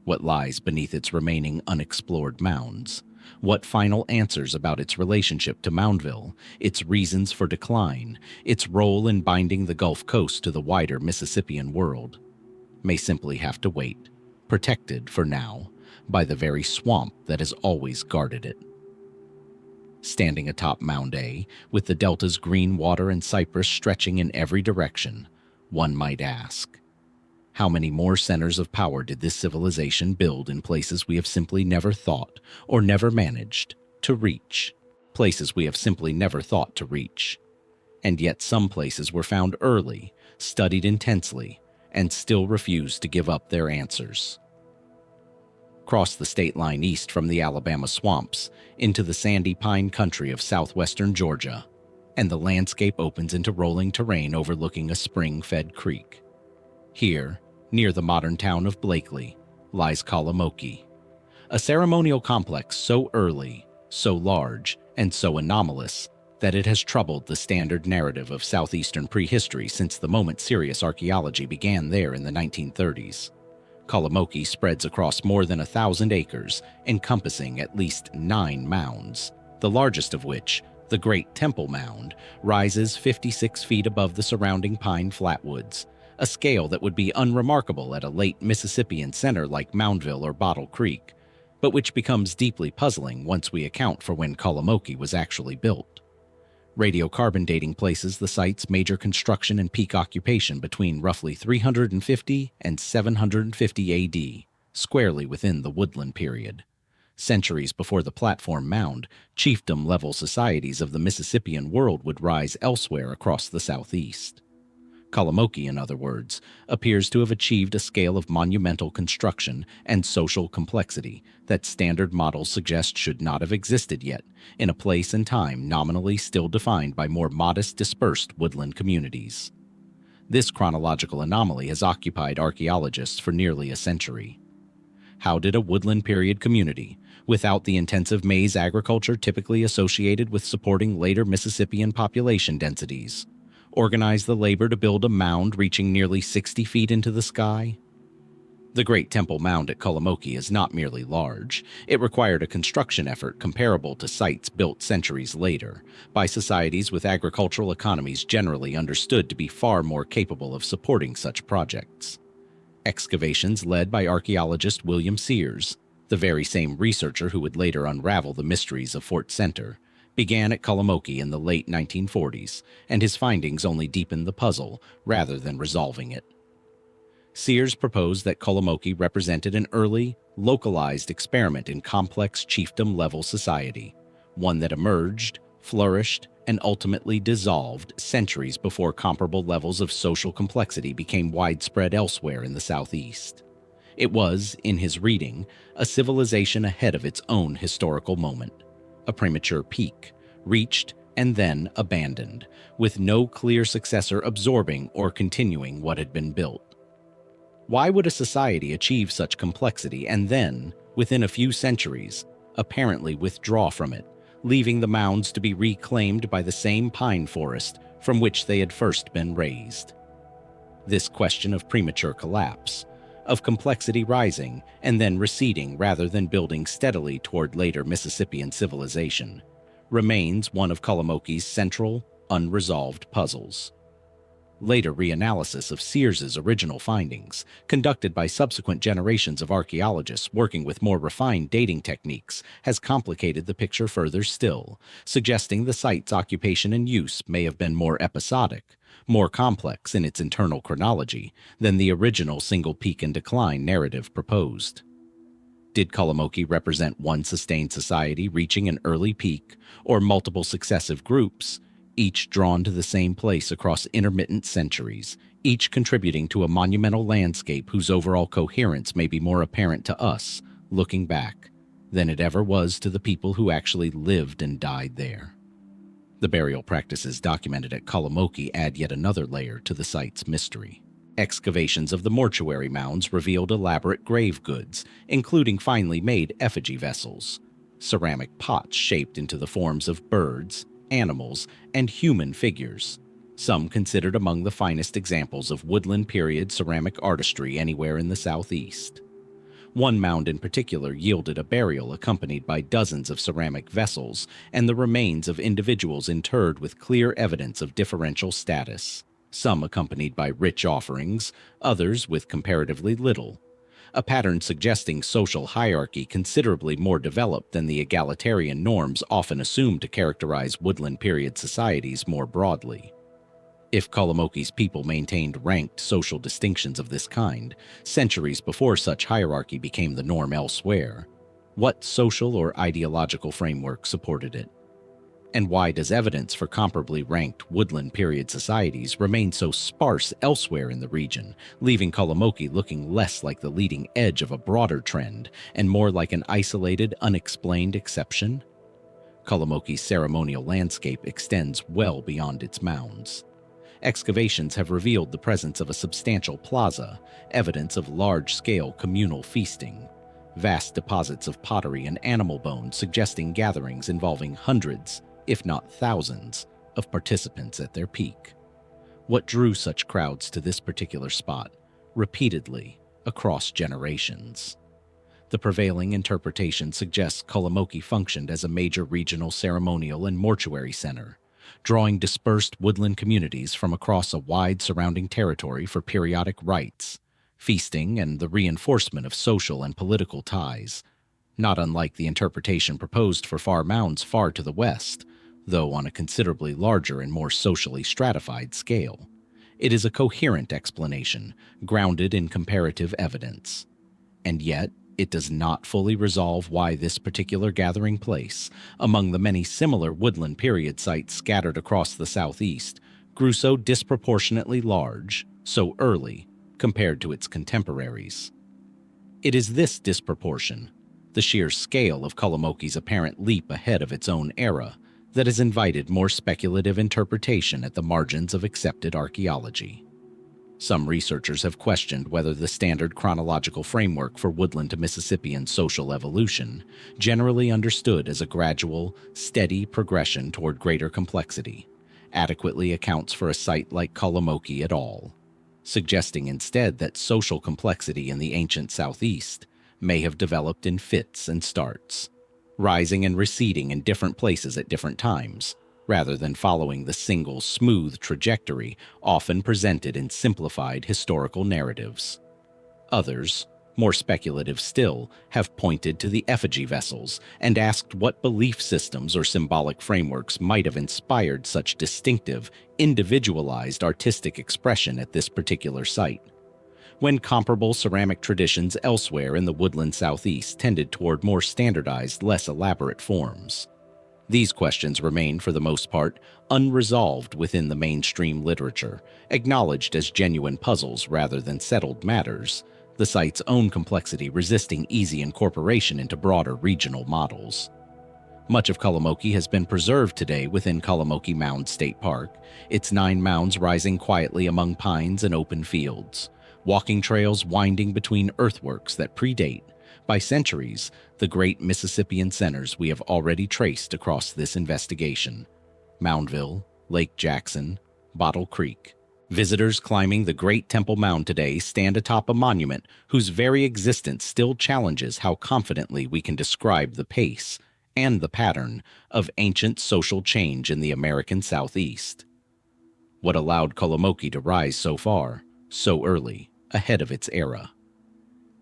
What lies beneath its remaining unexplored mounds? What final answers about its relationship to Moundville, its reasons for decline, its role in binding the Gulf Coast to the wider Mississippian world, may simply have to wait, protected for now by the very swamp that has always guarded it. Standing atop Mound A, with the delta's green water and cypress stretching in every direction, one might ask, how many more centers of power did this civilization build in places we have simply never thought or never managed to reach? Places we have simply never thought to reach. And yet some places were found early, studied intensely, and still refused to give up their answers. Cross the state line east from the Alabama swamps into the sandy pine country of southwestern Georgia, and the landscape opens into rolling terrain overlooking a spring-fed creek. Here, near the modern town of Blakely, lies Kolomoki, a ceremonial complex so early, so large, and so anomalous that it has troubled the standard narrative of southeastern prehistory since the moment serious archaeology began there in the 1930s. Kolomoki spreads across more than 1,000 acres, encompassing at least 9 mounds, the largest of which, the Great Temple Mound, rises 56 feet above the surrounding pine flatwoods, a scale that would be unremarkable at a late Mississippian center like Moundville or Bottle Creek, but which becomes deeply puzzling once we account for when Kolomoki was actually built. Radiocarbon dating places the site's major construction and peak occupation between roughly 350 and 750 AD, squarely within the woodland period. Centuries before the platform mound, chiefdom-level societies of the Mississippian world would rise elsewhere across the southeast. Kolomoki, in other words, appears to have achieved a scale of monumental construction and social complexity that standard models suggest should not have existed yet, in a place and time nominally still defined by more modest dispersed woodland communities. This chronological anomaly has occupied archaeologists for nearly a century. How did a woodland period community, without the intensive maize agriculture typically associated with supporting later Mississippian population densities, organize the labor to build a mound reaching nearly 60 feet into the sky? The Great Temple Mound at Kolomoki is not merely large. It required a construction effort comparable to sites built centuries later, by societies with agricultural economies generally understood to be far more capable of supporting such projects. Excavations led by archaeologist William Sears, the very same researcher who would later unravel the mysteries of Fort Center, began at Kolomoki in the late 1940s, and his findings only deepened the puzzle rather than resolving it. Sears proposed that Kolomoki represented an early, localized experiment in complex chiefdom-level society, one that emerged, flourished, and ultimately dissolved centuries before comparable levels of social complexity became widespread elsewhere in the Southeast. It was, in his reading, a civilization ahead of its own historical moment, a premature peak, reached and then abandoned, with no clear successor absorbing or continuing what had been built. Why would a society achieve such complexity and then, within a few centuries, apparently withdraw from it, leaving the mounds to be reclaimed by the same pine forest from which they had first been raised? This question of premature collapse, of complexity rising and then receding rather than building steadily toward later Mississippian civilization, remains one of Kolomoki's central, unresolved puzzles. Later reanalysis of Sears's original findings, conducted by subsequent generations of archaeologists working with more refined dating techniques, has complicated the picture further still, suggesting the site's occupation and use may have been more episodic, more complex in its internal chronology than the original single peak and decline narrative proposed. Did Kolomoki represent one sustained society reaching an early peak, or multiple successive groups, each drawn to the same place across intermittent centuries, each contributing to a monumental landscape whose overall coherence may be more apparent to us, looking back, than it ever was to the people who actually lived and died there? The burial practices documented at Kolomoki add yet another layer to the site's mystery. Excavations of the mortuary mounds revealed elaborate grave goods, including finely made effigy vessels, ceramic pots shaped into the forms of birds, animals, and human figures, some considered among the finest examples of woodland period ceramic artistry anywhere in the southeast. One mound in particular yielded a burial accompanied by dozens of ceramic vessels and the remains of individuals interred with clear evidence of differential status, some accompanied by rich offerings, others with comparatively little, a pattern suggesting social hierarchy considerably more developed than the egalitarian norms often assumed to characterize woodland period societies more broadly. If Kolomoki's people maintained ranked social distinctions of this kind, centuries before such hierarchy became the norm elsewhere, what social or ideological framework supported it? And why does evidence for comparably ranked woodland period societies remain so sparse elsewhere in the region, leaving Kolomoki looking less like the leading edge of a broader trend and more like an isolated, unexplained exception? Kolomoki's ceremonial landscape extends well beyond its mounds. Excavations have revealed the presence of a substantial plaza, evidence of large-scale communal feasting, vast deposits of pottery and animal bones suggesting gatherings involving hundreds, if not thousands, of participants at their peak. What drew such crowds to this particular spot, repeatedly, across generations? The prevailing interpretation suggests Kolomoki functioned as a major regional ceremonial and mortuary center, drawing dispersed woodland communities from across a wide surrounding territory for periodic rites, feasting, and the reinforcement of social and political ties, not unlike the interpretation proposed for Pharr Mounds far to the west, though on a considerably larger and more socially stratified scale. It is a coherent explanation, grounded in comparative evidence. And yet, it does not fully resolve why this particular gathering place, among the many similar woodland period sites scattered across the southeast, grew so disproportionately large, so early, compared to its contemporaries. It is this disproportion, the sheer scale of Kolomoki's apparent leap ahead of its own era, that has invited more speculative interpretation at the margins of accepted archaeology. Some researchers have questioned whether the standard chronological framework for woodland to Mississippian social evolution, generally understood as a gradual, steady progression toward greater complexity, adequately accounts for a site like Kolomoki at all, suggesting instead that social complexity in the ancient Southeast may have developed in fits and starts, rising and receding in different places at different times, rather than following the single, smooth trajectory often presented in simplified historical narratives. Others, more speculative still, have pointed to the effigy vessels and asked what belief systems or symbolic frameworks might have inspired such distinctive, individualized artistic expression at this particular site, when comparable ceramic traditions elsewhere in the woodland southeast tended toward more standardized, less elaborate forms. These questions remain, for the most part, unresolved within the mainstream literature, acknowledged as genuine puzzles rather than settled matters, the site's own complexity resisting easy incorporation into broader regional models. Much of Kolomoki has been preserved today within Kolomoki Mound State Park, its 9 mounds rising quietly among pines and open fields, walking trails winding between earthworks that predate, by centuries, the great Mississippian centers we have already traced across this investigation: Moundville, Lake Jackson, Bottle Creek. Visitors climbing the Great Temple Mound today stand atop a monument whose very existence still challenges how confidently we can describe the pace and the pattern of ancient social change in the American Southeast. What allowed Kolomoki to rise so far, so early, ahead of its era?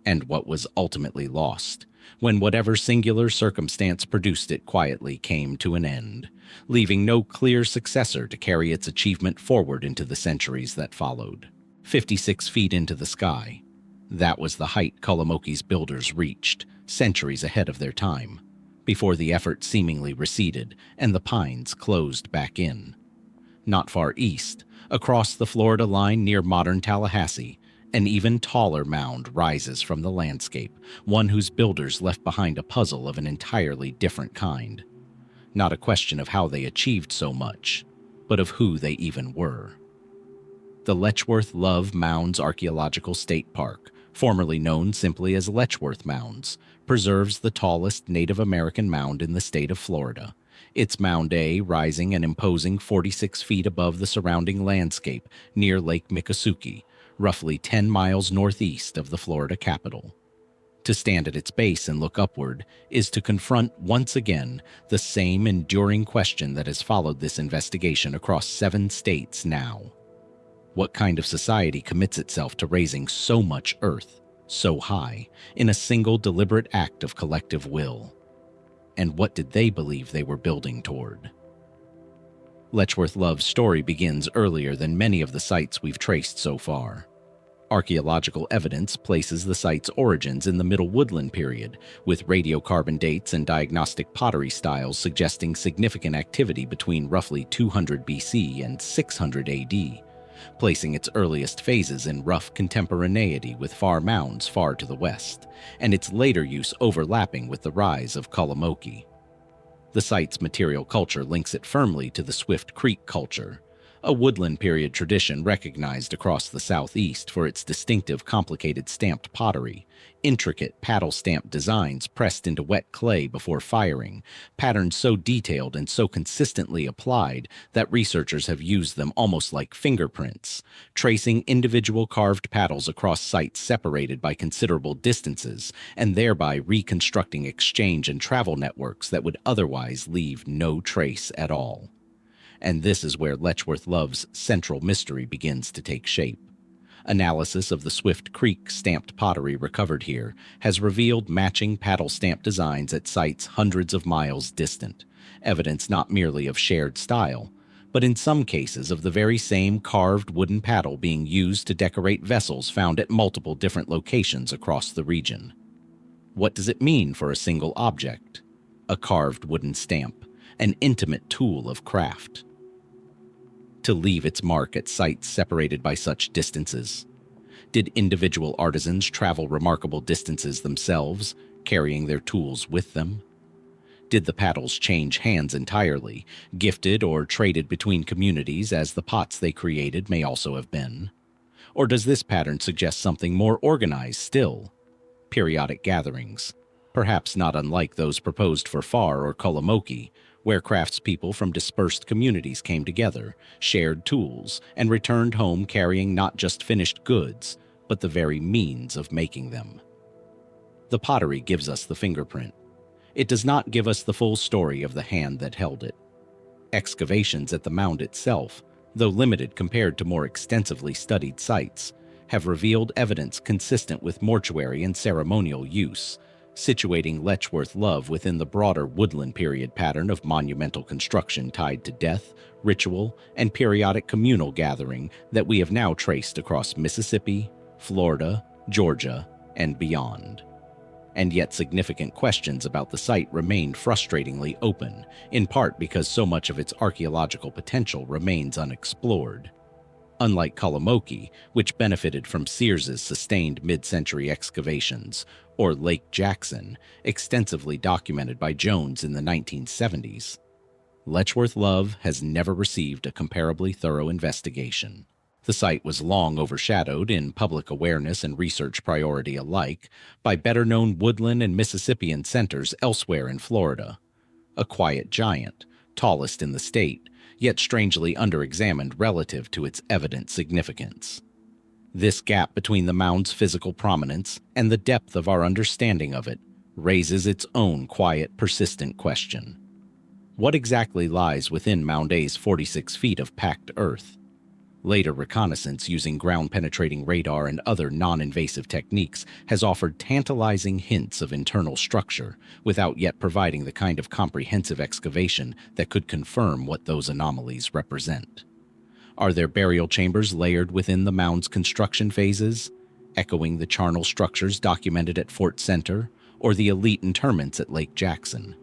And what was ultimately lost, when whatever singular circumstance produced it quietly came to an end, leaving no clear successor to carry its achievement forward into the centuries that followed. 56 feet into the sky, that was the height Kolomoki's builders reached, centuries ahead of their time, before the effort seemingly receded and the pines closed back in. Not far east, across the Florida line near modern Tallahassee, an even taller mound rises from the landscape, one whose builders left behind a puzzle of an entirely different kind. Not a question of how they achieved so much, but of who they even were. The Letchworth-Love Mounds Archaeological State Park, formerly known simply as Letchworth Mounds, preserves the tallest Native American mound in the state of Florida, its Mound A rising an imposing 46 feet above the surrounding landscape near Lake Miccosukee, roughly 10 miles northeast of the Florida capital. To stand at its base and look upward is to confront once again the same enduring question that has followed this investigation across 7 states now. What kind of society commits itself to raising so much earth, so high, in a single deliberate act of collective will? And what did they believe they were building toward? Letchworth-Love's story begins earlier than many of the sites we've traced so far. Archaeological evidence places the site's origins in the Middle Woodland period, with radiocarbon dates and diagnostic pottery styles suggesting significant activity between roughly 200 BC and 600 AD, placing its earliest phases in rough contemporaneity with Pharr mounds far to the west, and its later use overlapping with the rise of Kolomoki. The site's material culture links it firmly to the Swift Creek culture, a woodland period tradition recognized across the southeast for its distinctive complicated stamped pottery, intricate paddle stamp designs pressed into wet clay before firing, patterns so detailed and so consistently applied that researchers have used them almost like fingerprints, tracing individual carved paddles across sites separated by considerable distances, and thereby reconstructing exchange and travel networks that would otherwise leave no trace at all. And this is where Letchworth-Love's central mystery begins to take shape. Analysis of the Swift Creek stamped pottery recovered here has revealed matching paddle stamp designs at sites hundreds of miles distant, evidence not merely of shared style, but in some cases of the very same carved wooden paddle being used to decorate vessels found at multiple different locations across the region. What does it mean for a single object? A carved wooden stamp, an intimate tool of craft. To leave its mark at sites separated by such distances? Did individual artisans travel remarkable distances themselves, carrying their tools with them? Did the paddles change hands entirely, gifted or traded between communities as the pots they created may also have been? Or does this pattern suggest something more organized still? Periodic gatherings, perhaps not unlike those proposed for Pharr or Kolomoki, where craftspeople from dispersed communities came together, shared tools, and returned home carrying not just finished goods, but the very means of making them. The pottery gives us the fingerprint. It does not give us the full story of the hand that held it. Excavations at the mound itself, though limited compared to more extensively studied sites, have revealed evidence consistent with mortuary and ceremonial use, situating Letchworth-Love within the broader woodland period pattern of monumental construction tied to death, ritual, and periodic communal gathering that we have now traced across Mississippi, Florida, Georgia, and beyond. And yet significant questions about the site remain frustratingly open, in part because so much of its archaeological potential remains unexplored. Unlike Kolomoki, which benefited from Sears's sustained mid-century excavations, or Lake Jackson, extensively documented by Jones in the 1970s, Letchworth-Love has never received a comparably thorough investigation. The site was long overshadowed in public awareness and research priority alike by better-known woodland and Mississippian centers elsewhere in Florida. A quiet giant, tallest in the state, yet strangely underexamined relative to its evident significance. This gap between the mound's physical prominence and the depth of our understanding of it raises its own quiet, persistent question. What exactly lies within Mound A's 46 feet of packed earth? Later reconnaissance using ground-penetrating radar and other non-invasive techniques has offered tantalizing hints of internal structure without yet providing the kind of comprehensive excavation that could confirm what those anomalies represent. Are there burial chambers layered within the mound's construction phases, echoing the charnel structures documented at Fort Center, or the elite interments at Lake Jackson?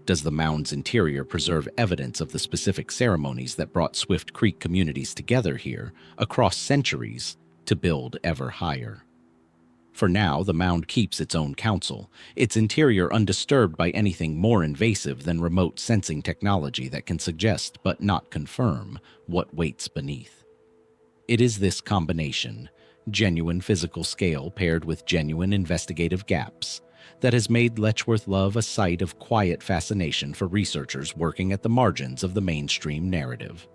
Does the mound's interior preserve evidence of the specific ceremonies that brought Swift Creek communities together here across centuries to build ever higher? For now, the mound keeps its own council, its interior undisturbed by anything more invasive than remote sensing technology that can suggest but not confirm what waits beneath. It is this combination, genuine physical scale paired with genuine investigative gaps, that has made Letchworth-Love a site of quiet fascination for researchers working at the margins of the mainstream narrative.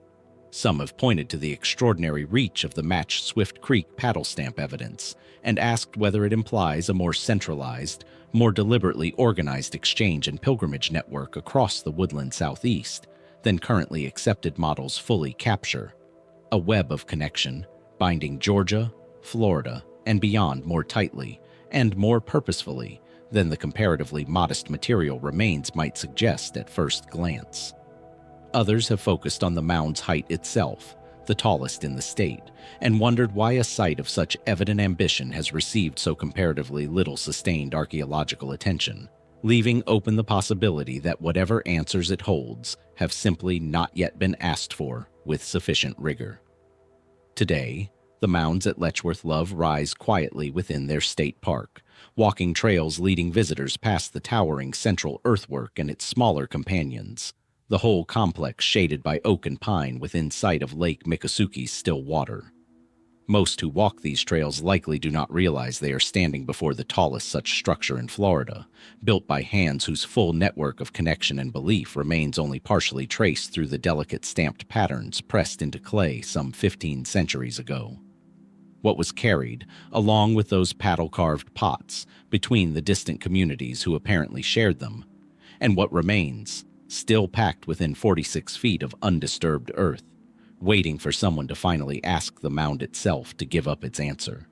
Some have pointed to the extraordinary reach of the matched Swift Creek paddle stamp evidence and asked whether it implies a more centralized, more deliberately organized exchange and pilgrimage network across the woodland southeast than currently accepted models fully capture. A web of connection, binding Georgia, Florida, and beyond more tightly and more purposefully than the comparatively modest material remains might suggest at first glance. Others have focused on the mound's height itself, the tallest in the state, and wondered why a site of such evident ambition has received so comparatively little sustained archaeological attention, leaving open the possibility that whatever answers it holds have simply not yet been asked for with sufficient rigor. Today, the mounds at Letchworth-Love rise quietly within their state park, walking trails leading visitors past the towering central earthwork and its smaller companions, the whole complex shaded by oak and pine within sight of Lake Miccosukie's still water. Most who walk these trails likely do not realize they are standing before the tallest such structure in Florida, built by hands whose full network of connection and belief remains only partially traced through the delicate stamped patterns pressed into clay some 15 centuries ago. What was carried, along with those paddle-carved pots, between the distant communities who apparently shared them, and what remains, still packed within 46 feet of undisturbed earth, waiting for someone to finally ask the mound itself to give up its answer.